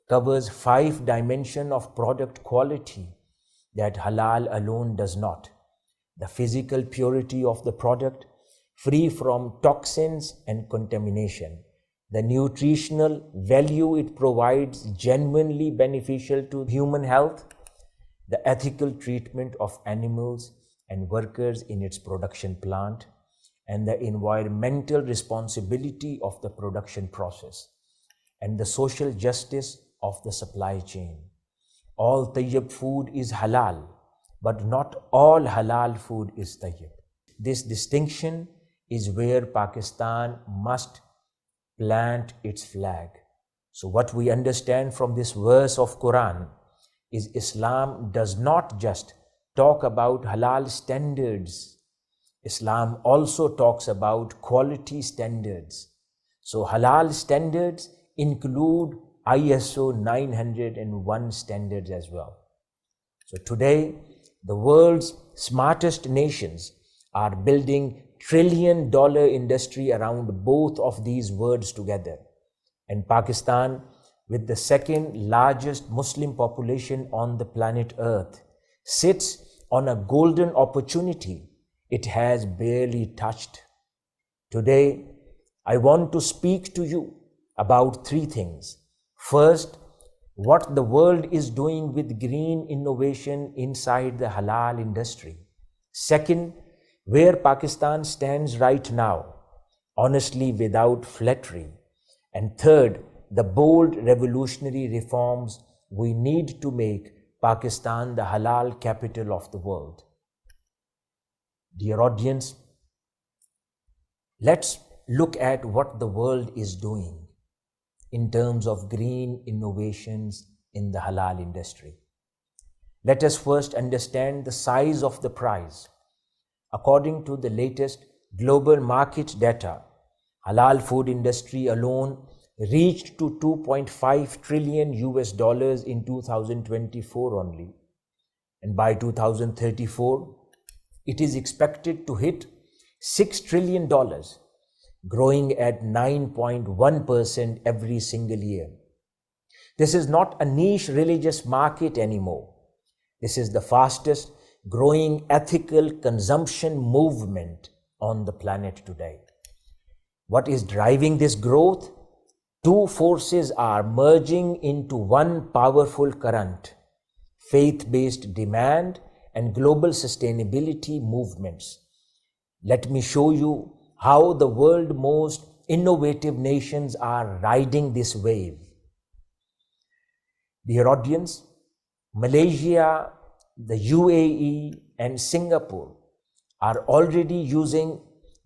covers 5 dimensions of product quality that halal alone does not. The physical purity of the product, free from toxins and contamination. The nutritional value it provides, genuinely beneficial to human health. The ethical treatment of animals and workers in its production plant, and the environmental responsibility of the production process, and the social justice of the supply chain. All tayyib food is halal, but not all halal food is tayyib. This distinction is where Pakistan must plant its flag, So what we understand from this verse of Quran is Islam does not just talk about halal standards. Islam also talks about quality standards. So halal standards include ISO 901 standards as well. So today, the world's smartest nations are building trillion-dollar industry around both of these words together. And Pakistan, with the second largest Muslim population on the planet Earth, sits on a golden opportunity it has barely touched. Today, I want to speak to you about three things. First, what the world is doing with green innovation inside the halal industry. Second, where Pakistan stands right now, honestly without flattery. And third, the bold revolutionary reforms we need to make Pakistan the halal capital of the world. Dear audience, let's look at what the world is doing in terms of green innovations in the halal industry. Let us first understand the size of the prize. According to the latest global market data, halal food industry alone reached to 2.5 trillion US dollars in 2024 only. And by 2034, it is expected to hit $6 trillion, growing at 9.1% every single year. This is not a niche religious market anymore. This is the fastest growing ethical consumption movement on the planet today. What is driving this growth? Two forces are merging into one powerful current: faith-based demand and global sustainability movements. Let me show you how the world's most innovative nations are riding this wave. Dear audience, Malaysia, the UAE, and Singapore are already using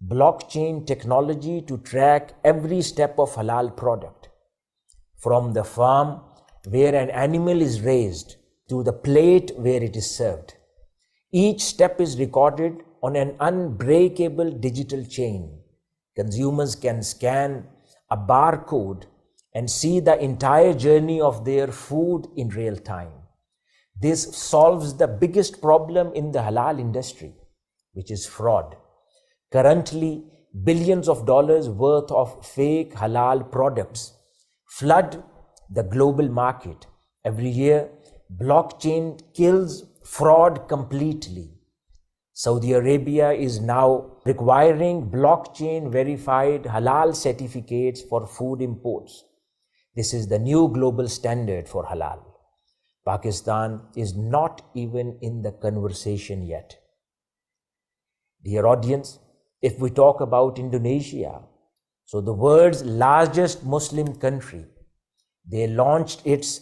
blockchain technology to track every step of halal product, from the farm where an animal is raised to the plate where it is served. Each step is recorded on an unbreakable digital chain. Consumers can scan a barcode and see the entire journey of their food in real time. This solves the biggest problem in the halal industry, which is fraud. Currently, billions of dollars worth of fake halal products flood the global market. Every year, blockchain kills fraud completely. Saudi Arabia is now requiring blockchain verified halal certificates for food imports. This is the new global standard for halal. Pakistan is not even in the conversation yet. Dear audience, if we talk about Indonesia, so the world's largest Muslim country, they launched its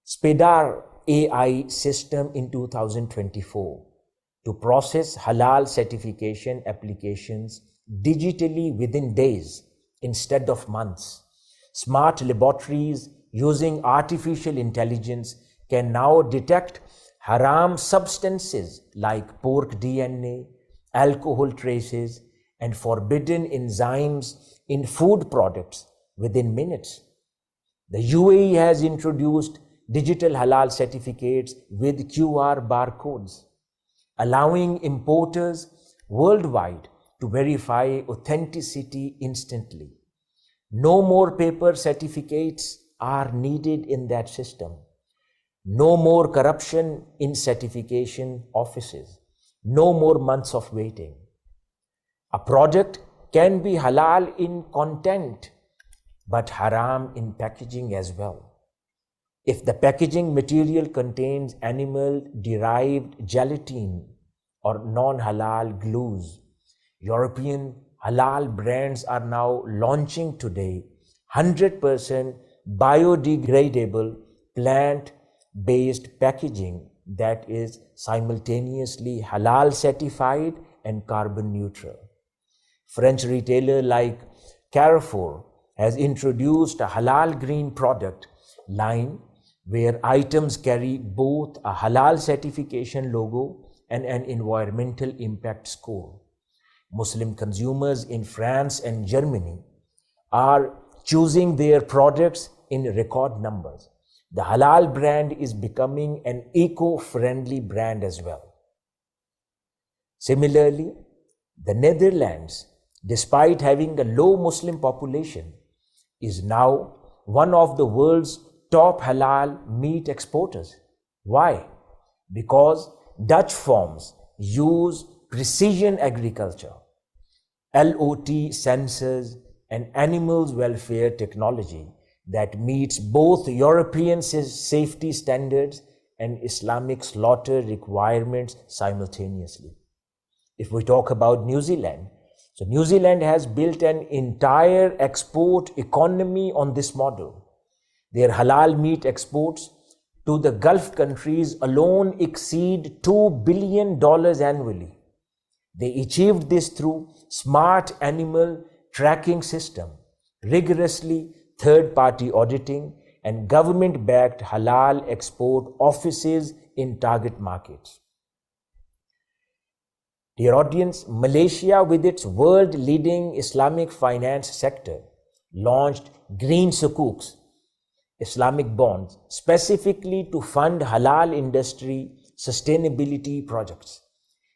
SPEDAR AI system in 2024 to process halal certification applications digitally within days instead of months. Smart laboratories using artificial intelligence can now detect haram substances like pork DNA, alcohol traces, and forbidden enzymes in food products within minutes. The UAE has introduced digital halal certificates with QR barcodes, allowing importers worldwide to verify authenticity instantly. No more paper certificates are needed in that system. No more corruption in certification offices. No more months of waiting. A product can be halal in content, but haram in packaging as well. If the packaging material contains animal-derived gelatin or non-halal glues, European halal brands are now launching today 100% biodegradable plant-based packaging that is simultaneously halal certified and carbon neutral. French retailers like Carrefour has introduced a halal green product line where items carry both a halal certification logo and an environmental impact score. Muslim consumers in France and Germany are choosing their products in record numbers. The halal brand is becoming an eco-friendly brand as well. Similarly, the Netherlands, despite having a low Muslim population, is now one of the world's top halal meat exporters. Why? Because Dutch farms use precision agriculture, LOT sensors, and animal welfare technology that meets both European safety standards and Islamic slaughter requirements simultaneously. If we talk about New Zealand, so New Zealand has built an entire export economy on this model. Their halal meat exports to the Gulf countries alone exceed $2 billion annually. They achieved this through smart animal tracking system, rigorously third-party auditing, and government-backed halal export offices in target markets. Dear audience, Malaysia, with its world-leading Islamic finance sector, launched Green Sukuks, Islamic bonds, specifically to fund halal industry sustainability projects.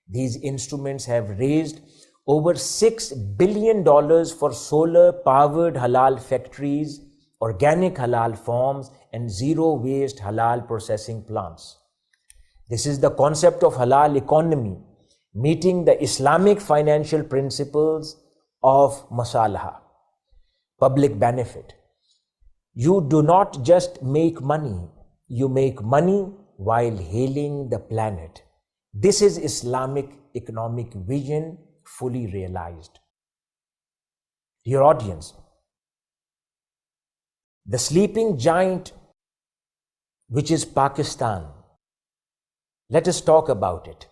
These instruments have raised over $6 billion for solar-powered halal factories, organic halal farms, and zero-waste halal processing plants. This is the concept of halal economy, meeting the Islamic financial principles of masalaha, public benefit. You do not just make money, you make money while healing the planet. This is Islamic economic vision fully realized. Dear audience, the sleeping giant, which is Pakistan, let us talk about it.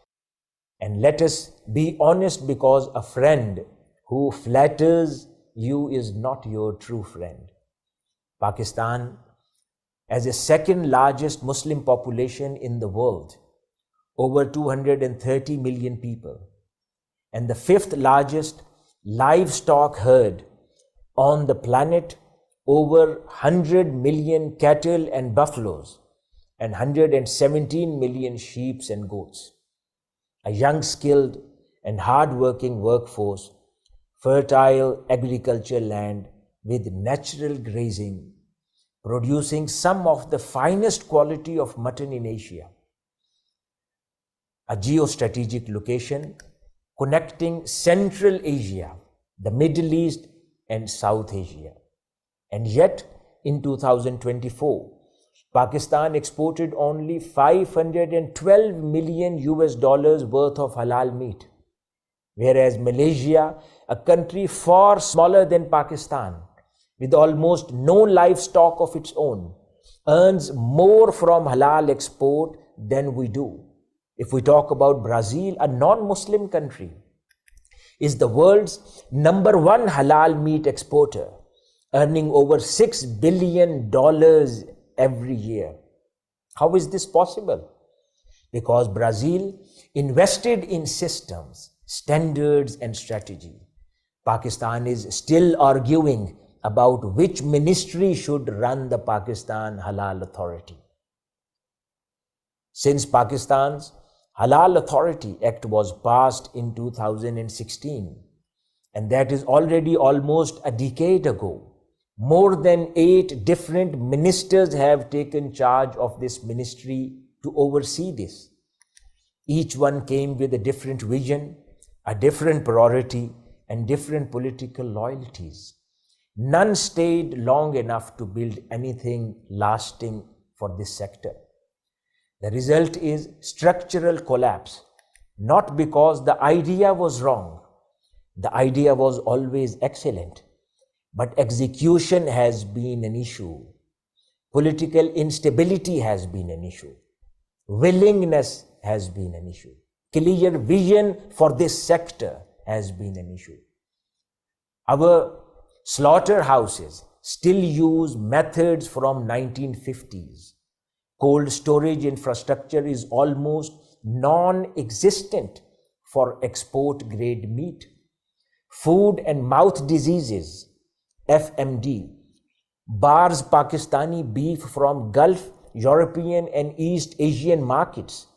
And let us be honest, because a friend who flatters you is not your true friend. Pakistan, as the second largest Muslim population in the world, over 230 million people, and the fifth largest livestock herd on the planet, over 100 million cattle and buffaloes, and 117 million sheep and goats. A young, skilled, and hard-working workforce, fertile agricultural land with natural grazing, producing some of the finest quality of mutton in Asia. A geostrategic location connecting Central Asia, the Middle East, and South Asia. And yet, in 2024, Pakistan exported only $512 million worth of halal meat, whereas Malaysia, a country far smaller than Pakistan, with almost no livestock of its own, earns more from halal export than we do. If we talk about Brazil, a non-Muslim country, is the world's #1 halal meat exporter, earning over $6 billion every year. How is this possible? Because Brazil invested in systems, standards, and strategy. Pakistan is still arguing about which ministry should run the Pakistan Halal Authority. Since Pakistan's Halal Authority Act was passed in 2016, and that is already almost a decade ago, more than 8 different ministers have taken charge of this ministry to oversee this. Each one came with a different vision, a different priority, and different political loyalties. None stayed long enough to build anything lasting for this sector. The result is structural collapse, not because the idea was wrong. The idea was always excellent, but execution has been an issue. Political instability has been an issue. Willingness has been an issue. Clear vision for this sector has been an issue. Our Slaughterhouses still use methods from 1950s. Cold storage infrastructure is almost non-existent for export-grade meat. Food and mouth diseases, FMD, bars Pakistani beef from Gulf, European and East Asian markets.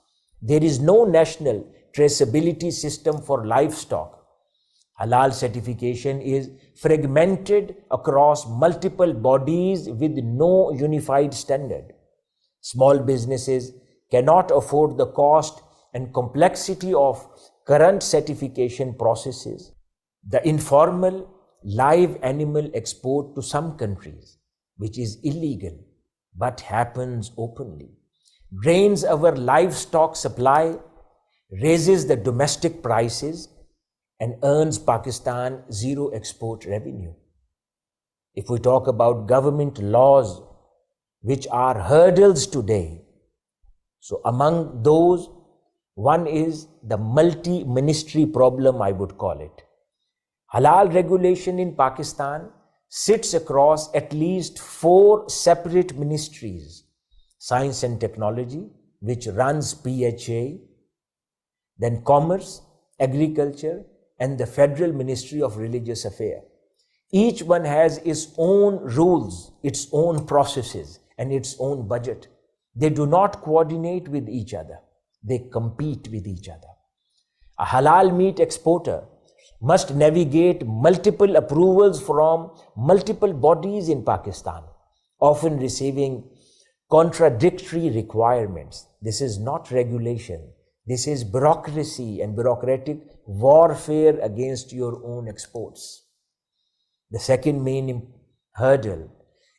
There is no national traceability system for livestock. Halal certification is fragmented across multiple bodies with no unified standard. Small businesses cannot afford the cost and complexity of current certification processes. The informal live animal export to some countries, which is illegal but happens openly, drains our livestock supply, raises the domestic prices, and earns Pakistan zero export revenue. If we talk about government laws, which are hurdles today, so among those, one is the multi-ministry problem, I would call it. Halal regulation in Pakistan sits across at least 4 separate ministries: Science and Technology, which runs PHA, then Commerce, Agriculture, and the Federal Ministry of Religious Affairs. Each one has its own rules, its own processes, and its own budget. They do not coordinate with each other. They compete with each other. A halal meat exporter must navigate multiple approvals from multiple bodies in Pakistan, often receiving contradictory requirements. This is not regulation. This is bureaucracy and bureaucratic warfare against your own exports. The second main hurdle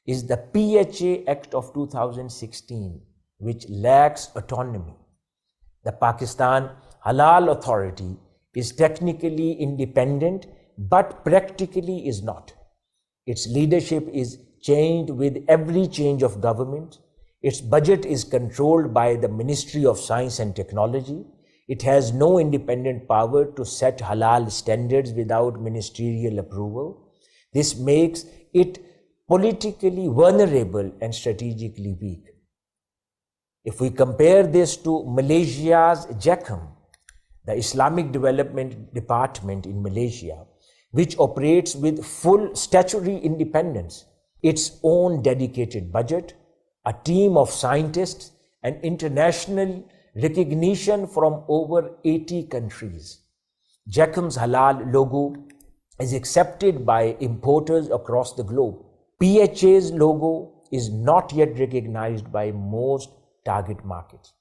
is the PHA Act of 2016, which lacks autonomy. The Pakistan Halal Authority is technically independent, but practically is not. Its leadership is changed with every change of government. Its budget is controlled by the Ministry of Science and Technology. It has no independent power to set halal standards without ministerial approval. This makes it politically vulnerable and strategically weak. If we compare this to Malaysia's JECM, the Islamic Development Department in Malaysia, which operates with full statutory independence, its own dedicated budget, a team of scientists, and international recognition from over 80 countries. JECM's halal logo is accepted by importers across the globe. PHA's logo is not yet recognized by most target markets.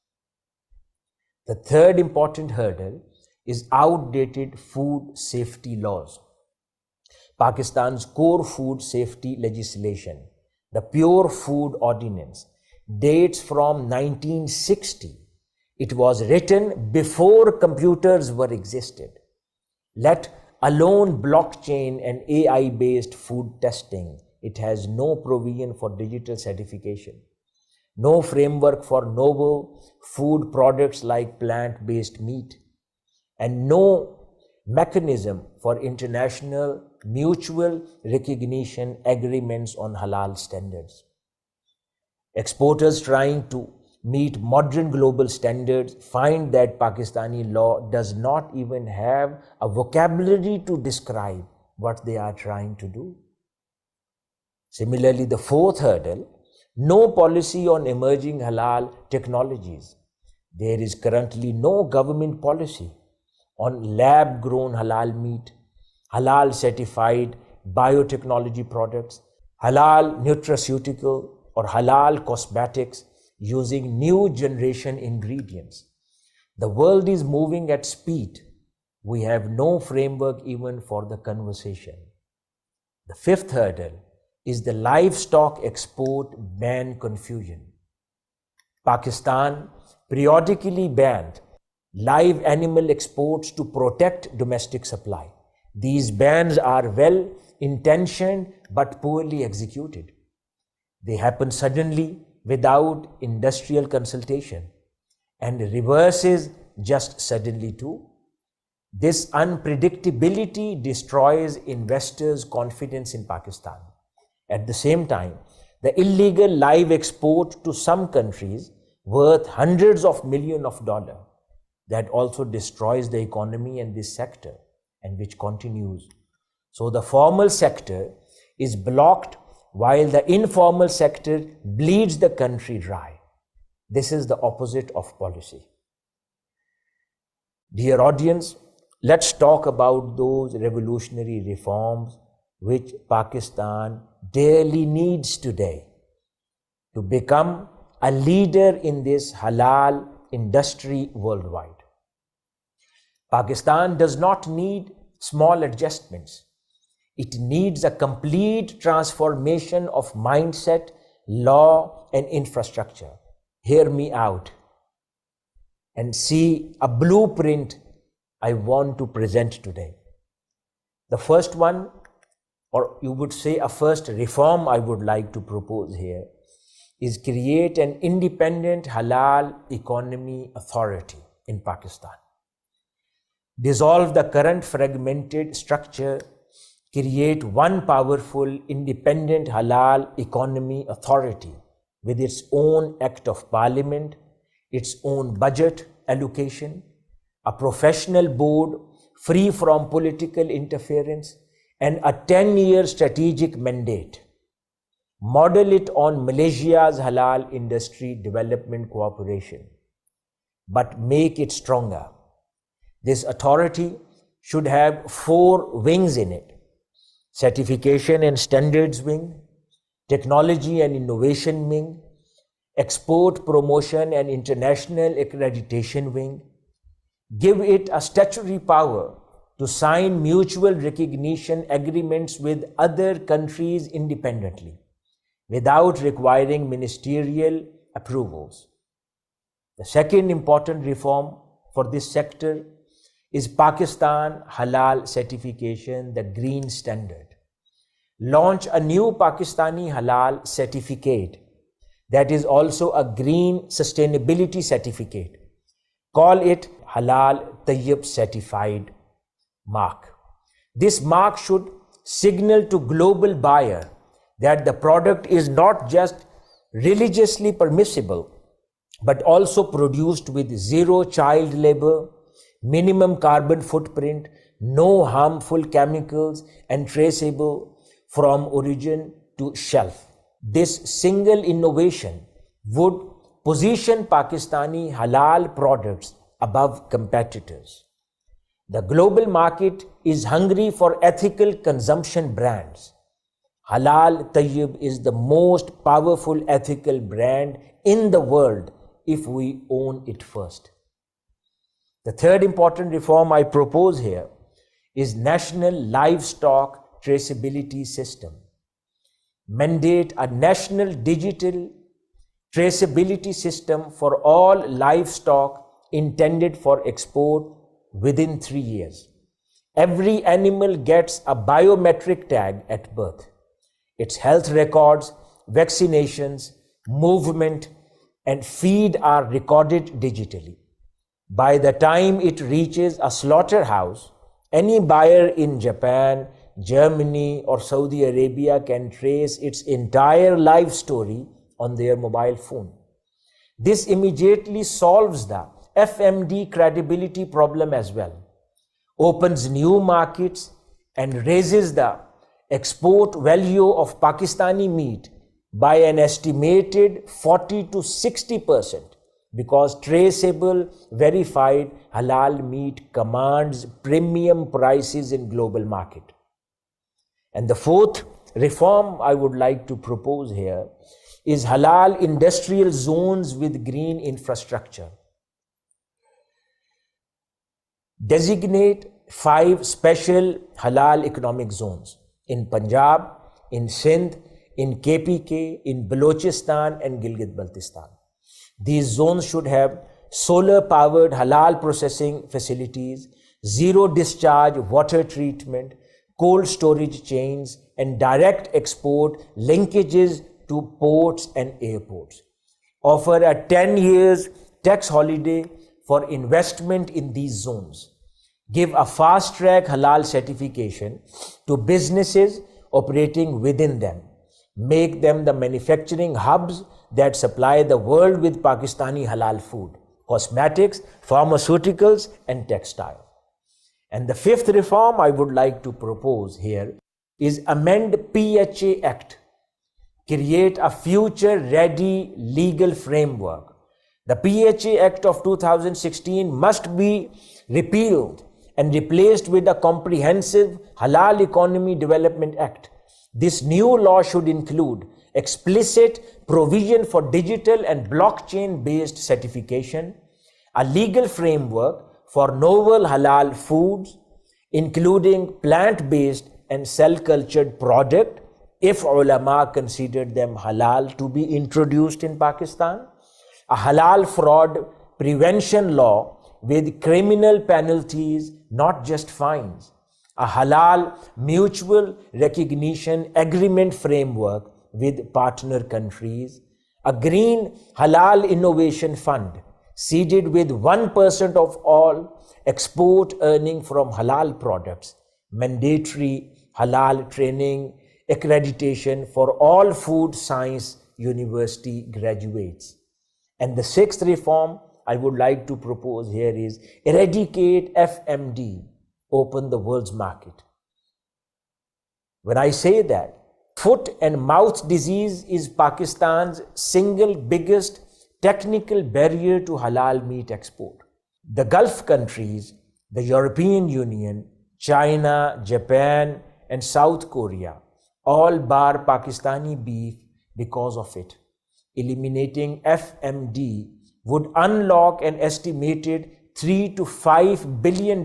The third important hurdle is outdated food safety laws. Pakistan's core food safety legislation, the Pure Food Ordinance, dates from 1960. It was written before computers were existed, let alone blockchain and AI-based food testing. It has no provision for digital certification, no framework for novel food products like plant-based meat, and no mechanism for international mutual recognition agreements on halal standards. Exporters trying to meet modern global standards find that Pakistani law does not even have a vocabulary to describe what they are trying to do. Similarly, the fourth hurdle, no policy on emerging halal technologies. There is currently no government policy on lab-grown halal meat, halal certified biotechnology products, halal nutraceutical or halal cosmetics using new generation ingredients. The world is moving at speed. We have no framework even for the conversation. The fifth hurdle is the livestock export ban confusion. Pakistan periodically banned live animal exports to protect domestic supply. These bans are well intentioned but poorly executed. They happen suddenly without industrial consultation, and reverses just suddenly too. This unpredictability destroys investors' confidence in Pakistan. At the same time, the illegal live export to some countries worth hundreds of millions of dollars that also destroys the economy and this sector, and which continues. So the formal sector is blocked while the informal sector bleeds the country dry. This is the opposite of policy. Dear audience, let's talk about those revolutionary reforms which Pakistan dearly needs today to become a leader in this halal industry worldwide. Pakistan does not need small adjustments. It needs a complete transformation of mindset, law, and infrastructure. Hear me out and see a blueprint I want to present today. The first one, or you would say a first reform I would like to propose here, is create an independent halal economy authority in Pakistan. Dissolve the current fragmented structure, create one powerful independent halal economy authority with its own act of parliament, its own budget allocation, a professional board free from political interference, and a 10-year strategic mandate. Model it on Malaysia's Halal Industry Development Cooperation, but make it stronger. This authority should have 4 wings in it: certification and standards wing, technology and innovation wing, export promotion and international accreditation wing. Give it a statutory power to sign mutual recognition agreements with other countries independently, without requiring ministerial approvals. The second important reform for this sector is Pakistan Halal Certification, the Green Standard. Launch a new Pakistani Halal certificate that is also a Green Sustainability Certificate. Call it Halal Tayyib Certified mark. This mark should signal to global buyer that the product is not just religiously permissible, but also produced with zero child labor, minimum carbon footprint, no harmful chemicals, and traceable from origin to shelf. This single innovation would position Pakistani halal products above competitors. The global market is hungry for ethical consumption brands. Halal Tayyib is the most powerful ethical brand in the world if we own it first. The third important reform I propose here is National Livestock Traceability System. Mandate a national digital traceability system for all livestock intended for export within 3 years. Every animal gets a biometric tag at birth. Its health records, vaccinations, movement, and feed are recorded digitally. By the time it reaches a slaughterhouse, any buyer in Japan, Germany, or Saudi Arabia can trace its entire life story on their mobile phone. This immediately solves the FMD credibility problem as well, opens new markets, and raises the export value of Pakistani meat by an estimated 40 to 60%, because traceable, verified halal meat commands premium prices in global market. And the fourth reform I would like to propose here is halal industrial zones with green infrastructure. Designate 5 special halal economic zones in Punjab, in Sindh, in KPK, in Balochistan, and Gilgit-Baltistan. These zones should have solar-powered halal processing facilities, zero discharge water treatment, cold storage chains, and direct export linkages to ports and airports. Offer a 10 years tax holiday for investment in these zones. give a fast-track halal certification to businesses operating within them, make them the manufacturing hubs that supply the world with Pakistani halal food, cosmetics, pharmaceuticals, and textile. And the fifth reform I would like to propose here is amend PHA Act, create a future-ready legal framework. The PHA Act of 2016 must be repealed and replaced with a comprehensive Halal Economy Development Act. This new law should include explicit provision for digital and blockchain-based certification, a legal framework for novel halal foods, including plant-based and cell-cultured product, if ulama considered them halal to be introduced in Pakistan, a halal fraud prevention law with criminal penalties, not just fines, a halal mutual recognition agreement framework with partner countries, a green halal innovation fund seeded with 1% of all export earning from halal products, mandatory halal training accreditation for all food science university graduates. And the sixth reform I would like to propose here is eradicate FMD, open the world's market. When I say that, foot and mouth disease is Pakistan's single biggest technical barrier to halal meat export. The Gulf countries, the European Union, China, Japan, and South Korea all bar Pakistani beef because of it. Eliminating FMD would unlock an estimated $3 to $5 billion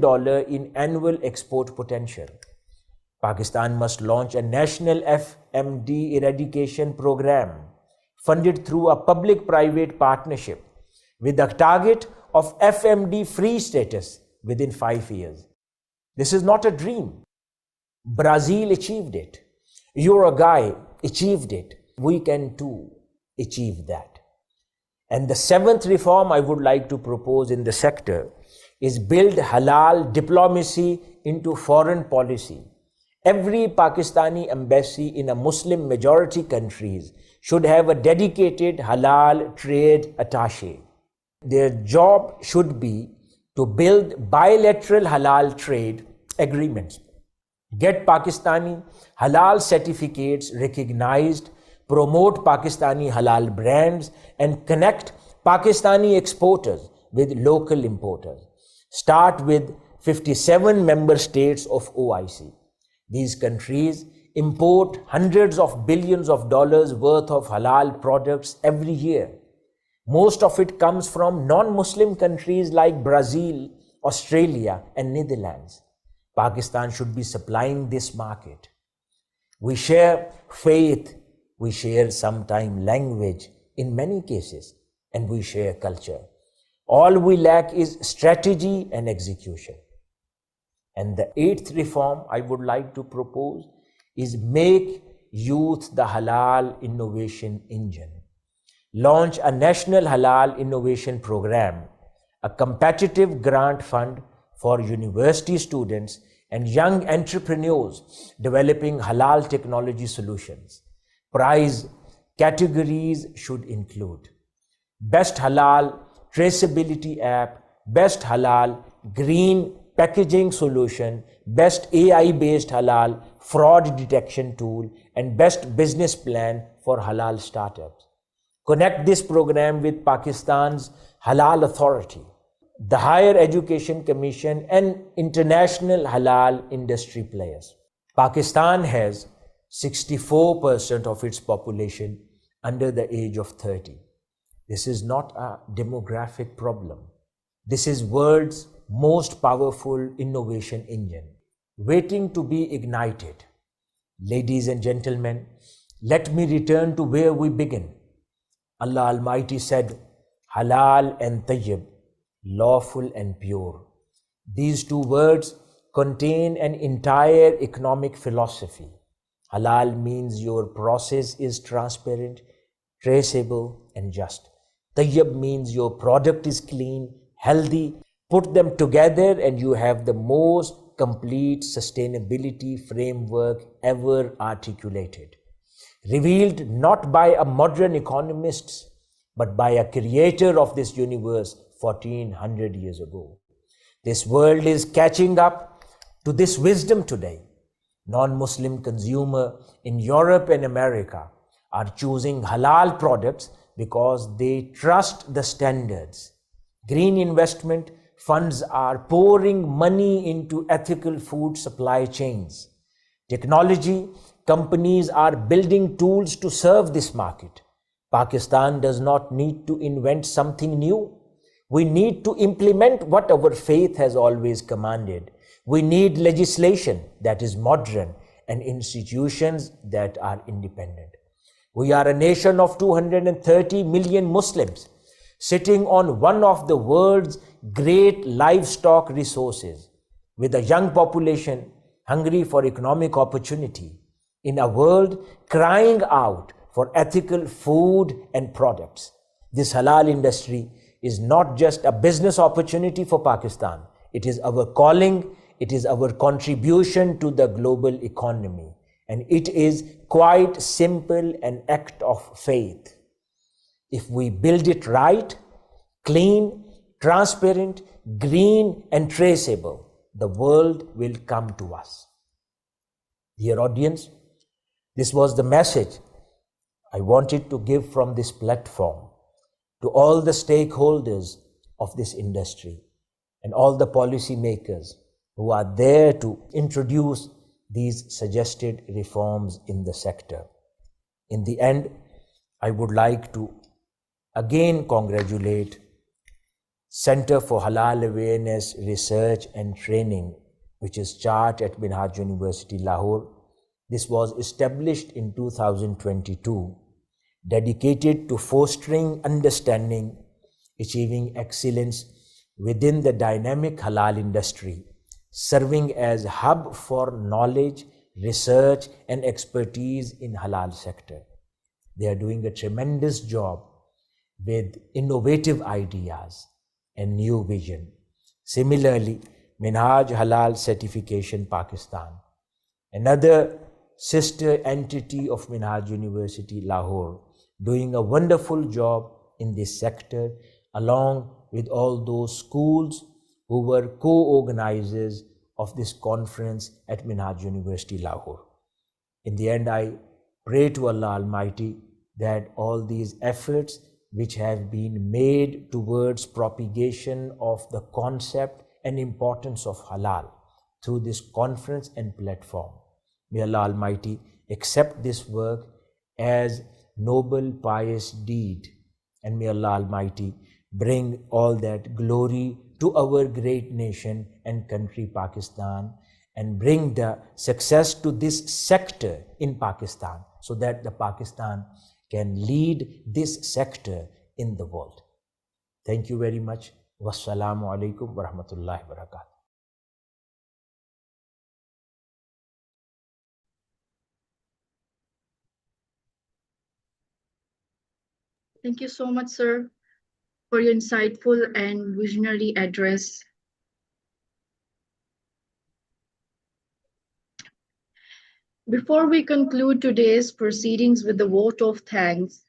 in annual export potential. Pakistan must launch a national FMD eradication program funded through a public-private partnership with a target of FMD-free status within 5 years. This is not a dream. Brazil achieved it. Uruguay achieved it. We can too achieve that. And the seventh reform I would like to propose in the sector is build halal diplomacy into foreign policy. Every Pakistani embassy in a Muslim majority countries should have a dedicated halal trade attaché. Their job should be to build bilateral halal trade agreements, get Pakistani halal certificates recognized, promote Pakistani halal brands, and connect Pakistani exporters with local importers. Start with 57 member states of OIC. These countries import hundreds of billions of dollars worth of halal products every year. Most of it comes from non-Muslim countries like Brazil, Australia, and Netherlands. Pakistan should be supplying this market. We share faith, we share sometime language in many cases, and we share culture. All we lack is strategy and execution. And the eighth reform I would like to propose is make youth the halal innovation engine. Launch a national halal innovation program, a competitive grant fund for university students and young entrepreneurs developing halal technology solutions. Prize categories should include Best Halal Traceability App, Best Halal Green Packaging Solution, Best AI-based Halal Fraud Detection Tool, and Best Business Plan for Halal Startups. Connect this program with Pakistan's Halal Authority, the Higher Education Commission, and international halal industry players. Pakistan has 64% of its population under the age of 30. This is not a demographic problem. This is world's most powerful innovation engine, waiting to be ignited. Ladies and gentlemen, let me return to where we begin. Allah Almighty said, halal and tayyib, lawful and pure. These two words contain an entire economic philosophy. Halal means your process is transparent, traceable, and just. Tayyib means your product is clean, healthy, Put them together and you have the most complete sustainability framework ever articulated, revealed not by a modern economist, but by a creator of this universe 1400 years ago. This world is catching up to this wisdom today. Non-Muslim consumers in Europe and America are choosing halal products because they trust the standards. Green investment funds are pouring money into ethical food supply chains. Technology companies are building tools to serve this market. Pakistan does not need to invent something new. We need to implement what our faith has always commanded. We need legislation that is modern and institutions that are independent. We are a nation of 230 million Muslims, sitting on one of the world's great livestock resources, with a young population hungry for economic opportunity, in a world crying out for ethical food and products. This halal industry is not just a business opportunity for Pakistan. It is our calling, it is our contribution to the global economy, and it is quite simple an act of faith. If we build it right, clean, transparent, green, and traceable, the world will come to us. Dear audience, this was the message I wanted to give from this platform to all the stakeholders of this industry and all the policy makers who are there to introduce these suggested reforms in the sector. In the end, I would like to again congratulate Center for Halal Awareness Research and Training, which is CHART at Minhaj University, Lahore. This was established in 2022, dedicated to fostering understanding, achieving excellence within the dynamic halal industry, serving as a hub for knowledge, research, and expertise in halal sector. They are doing a tremendous job with innovative ideas and new vision. Similarly, Minhaj Halal Certification Pakistan, another sister entity of Minhaj University, Lahore, doing a wonderful job in this sector, along with all those schools who were co-organizers of this conference at Minhaj University, Lahore. In the end, I pray to Allah Almighty that all these efforts which have been made towards propagation of the concept and importance of halal through this conference and platform, may Allah Almighty accept this work as noble, pious deed, and may Allah Almighty bring all that glory to our great nation and country, Pakistan, and bring the success to this sector in Pakistan, so that the Pakistan can lead this sector in the world. Thank you very much. Wassalamu alaikum wa rahmatullahi wa barakatuh. Thank you so much, sir, for your insightful and visionary address. Before we conclude today's proceedings with the vote of thanks,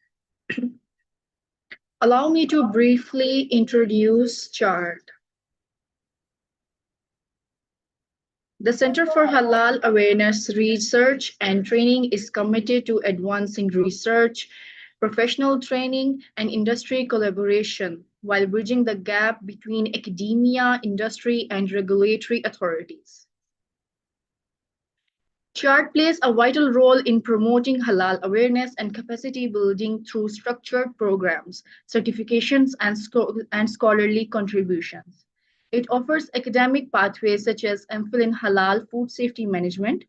allow me to briefly introduce CHART. The Center for Halal Awareness Research and Training is committed to advancing research, professional training, and industry collaboration while bridging the gap between academia, industry, and regulatory authorities. CHART plays a vital role in promoting halal awareness and capacity building through structured programs, certifications, and scholarly contributions. It offers academic pathways such as MPhil in Halal Food Safety Management,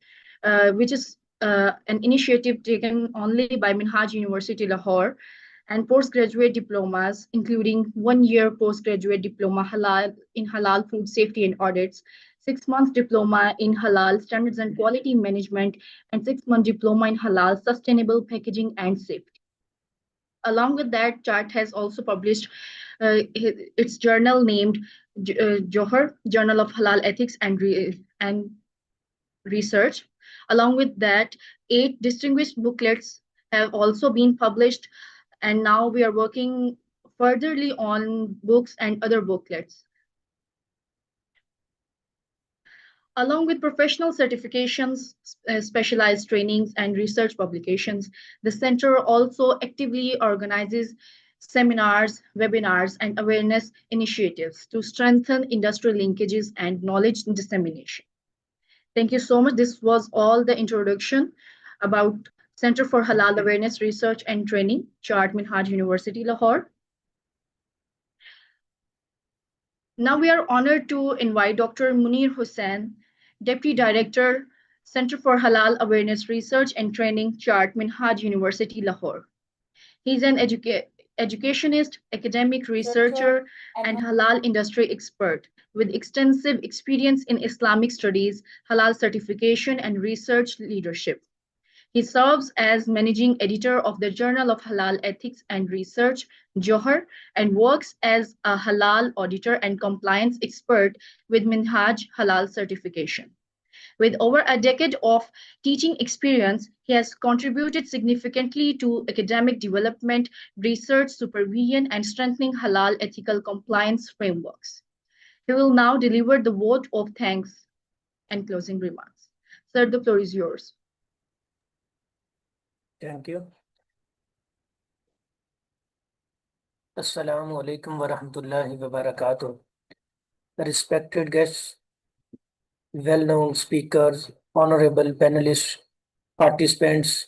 which is an initiative taken only by Minhaj University, Lahore, and postgraduate diplomas, including 1-year postgraduate diploma in Halal Food Safety and Audits, 6-month diploma in Halal Standards and Quality Management, and 6-month diploma in Halal Sustainable Packaging and Safety. Along with that, CHART has also published its journal named Johar, Journal of Halal Ethics and Research. Along with that, 8 distinguished booklets have also been published, and now we are working furtherly on books and other booklets. Along with professional certifications, specialized trainings, and research publications, the center also actively organizes seminars, webinars, and awareness initiatives to strengthen industry linkages and knowledge dissemination. Thank you so much. This was all the introduction about Center for Halal Awareness Research and Training, Chart Minhaj University, Lahore. Now we are honored to invite Dr. Munir Hussain, Deputy Director, Center for Halal Awareness Research and Training, Chart Minhaj University, Lahore. He's an educationist, academic researcher, and halal industry expert with extensive experience in Islamic studies, halal certification, and research leadership. He serves as managing editor of the Journal of Halal Ethics and Research, Johar, and works as a halal auditor and compliance expert with Minhaj Halal certification. With over a decade of teaching experience, he has contributed significantly to academic development, research supervision, and strengthening halal ethical compliance frameworks. He will now deliver the vote of thanks and closing remarks. Sir, the floor is yours. Thank you. Assalamu alaikum wa rahmatullahi wa barakatuh. Respected guests, well-known speakers, honorable panelists, participants,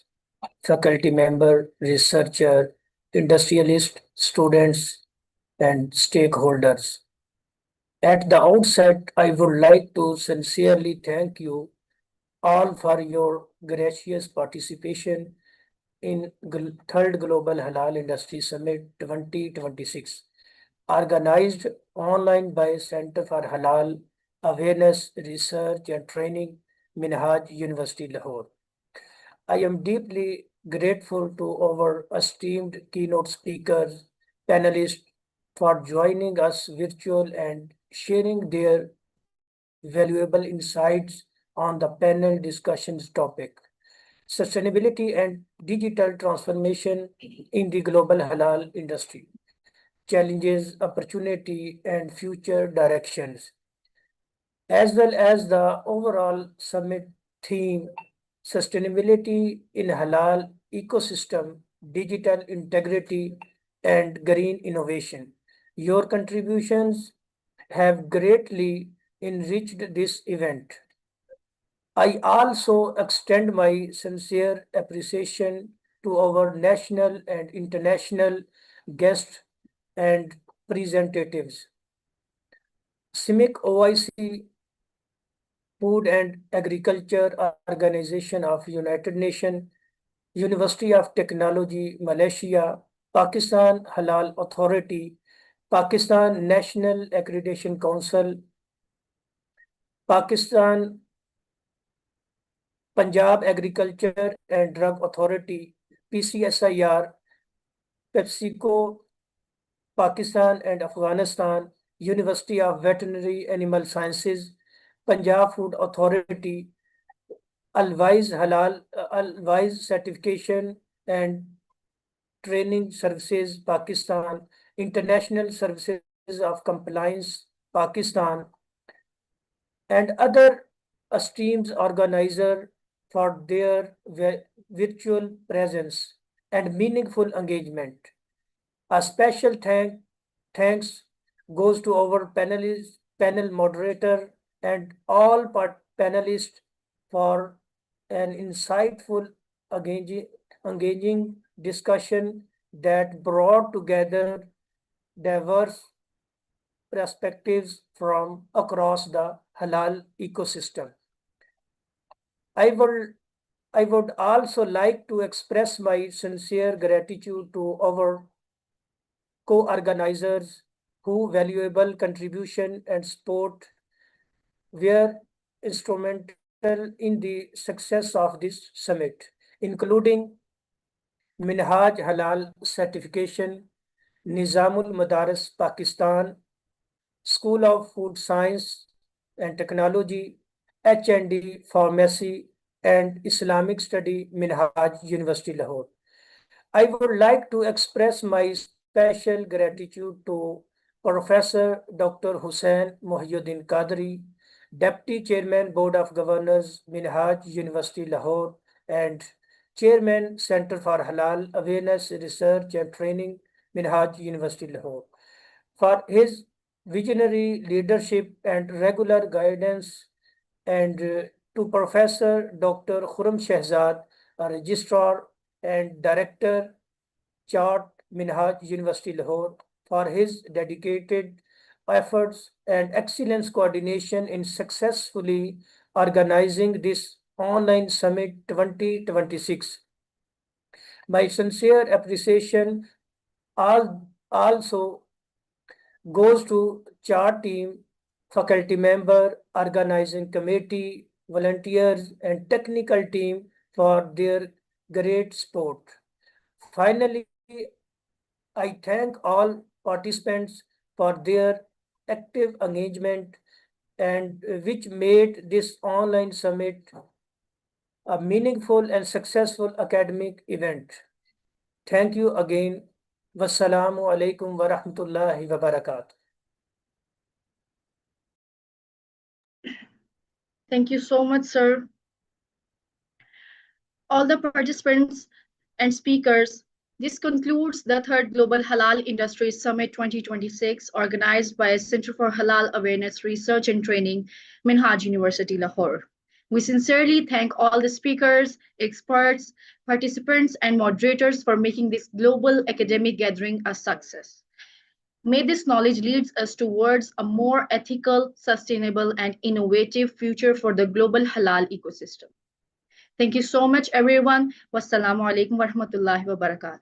faculty member, researcher, industrialist, students, and stakeholders. At the outset, I would like to sincerely thank you all for your gracious participation in third Global Halal Industry Summit 2026, organized online by Center for Halal Awareness, Research and Training, Minhaj University, Lahore. I am deeply grateful to our esteemed keynote speakers, panelists for joining us virtual and sharing their valuable insights on the panel discussions topic. Sustainability and digital transformation in the global halal industry, challenges, opportunity, and future directions, as well as the overall summit theme, sustainability in halal ecosystem, digital integrity, and green innovation. Your contributions have greatly enriched this event. I also extend my sincere appreciation to our national and international guests and representatives. CIMIC OIC, Food and Agriculture Organization of United Nations, University of Technology, Malaysia, Pakistan Halal Authority, Pakistan National Accreditation Council, Pakistan Punjab Agriculture and Drug Authority, PCSIR, PepsiCo, Pakistan and Afghanistan, University of Veterinary Animal Sciences, Punjab Food Authority, Al-Wise Halal, Al-Wise Certification and Training Services, Pakistan, International Services of Compliance, Pakistan, and other esteemed organizers for their virtual presence and meaningful engagement. A special thanks goes to our panel moderator and all panelists for an insightful, engaging discussion that brought together diverse perspectives from across the halal ecosystem. I would also like to express my sincere gratitude to our co-organizers whose valuable contribution and support were instrumental in the success of this summit, including Minhaj Halal Certification, Nizamul Madaris Pakistan, School of Food Science and Technology, H&D Pharmacy, and Islamic Study, Minhaj, University, Lahore. I would like to express my special gratitude to Professor Dr. Hussain Mohyuddin Qadri, Deputy Chairman Board of Governors, Minhaj University, Lahore, and Chairman Center for Halal Awareness Research and Training, Minhaj University, Lahore, for his visionary leadership and regular guidance, and to Professor Dr. Khurram Shehzad, a Registrar and Director, Chart, Minhaj University, Lahore, for his dedicated efforts and excellence coordination in successfully organizing this online summit 2026. My sincere appreciation also goes to Chart team, faculty member, organizing committee, volunteers, and technical team for their great support. Finally, I thank all participants for their active engagement and which made this online summit a meaningful and successful academic event. Thank you again. Wassalamu alaikum wa rahmatullahi wa barakatuh. Thank you so much, sir. All the participants and speakers, this concludes the third Global Halal Industry Summit 2026, organized by Center for Halal Awareness Research and Training, Minhaj University, Lahore. We sincerely thank all the speakers, experts, participants, and moderators for making this global academic gathering a success. May this knowledge lead us towards a more ethical, sustainable, and innovative future for the global halal ecosystem. Thank you so much, everyone. Wassalamu alaikum warahmatullahi wabarakatuh.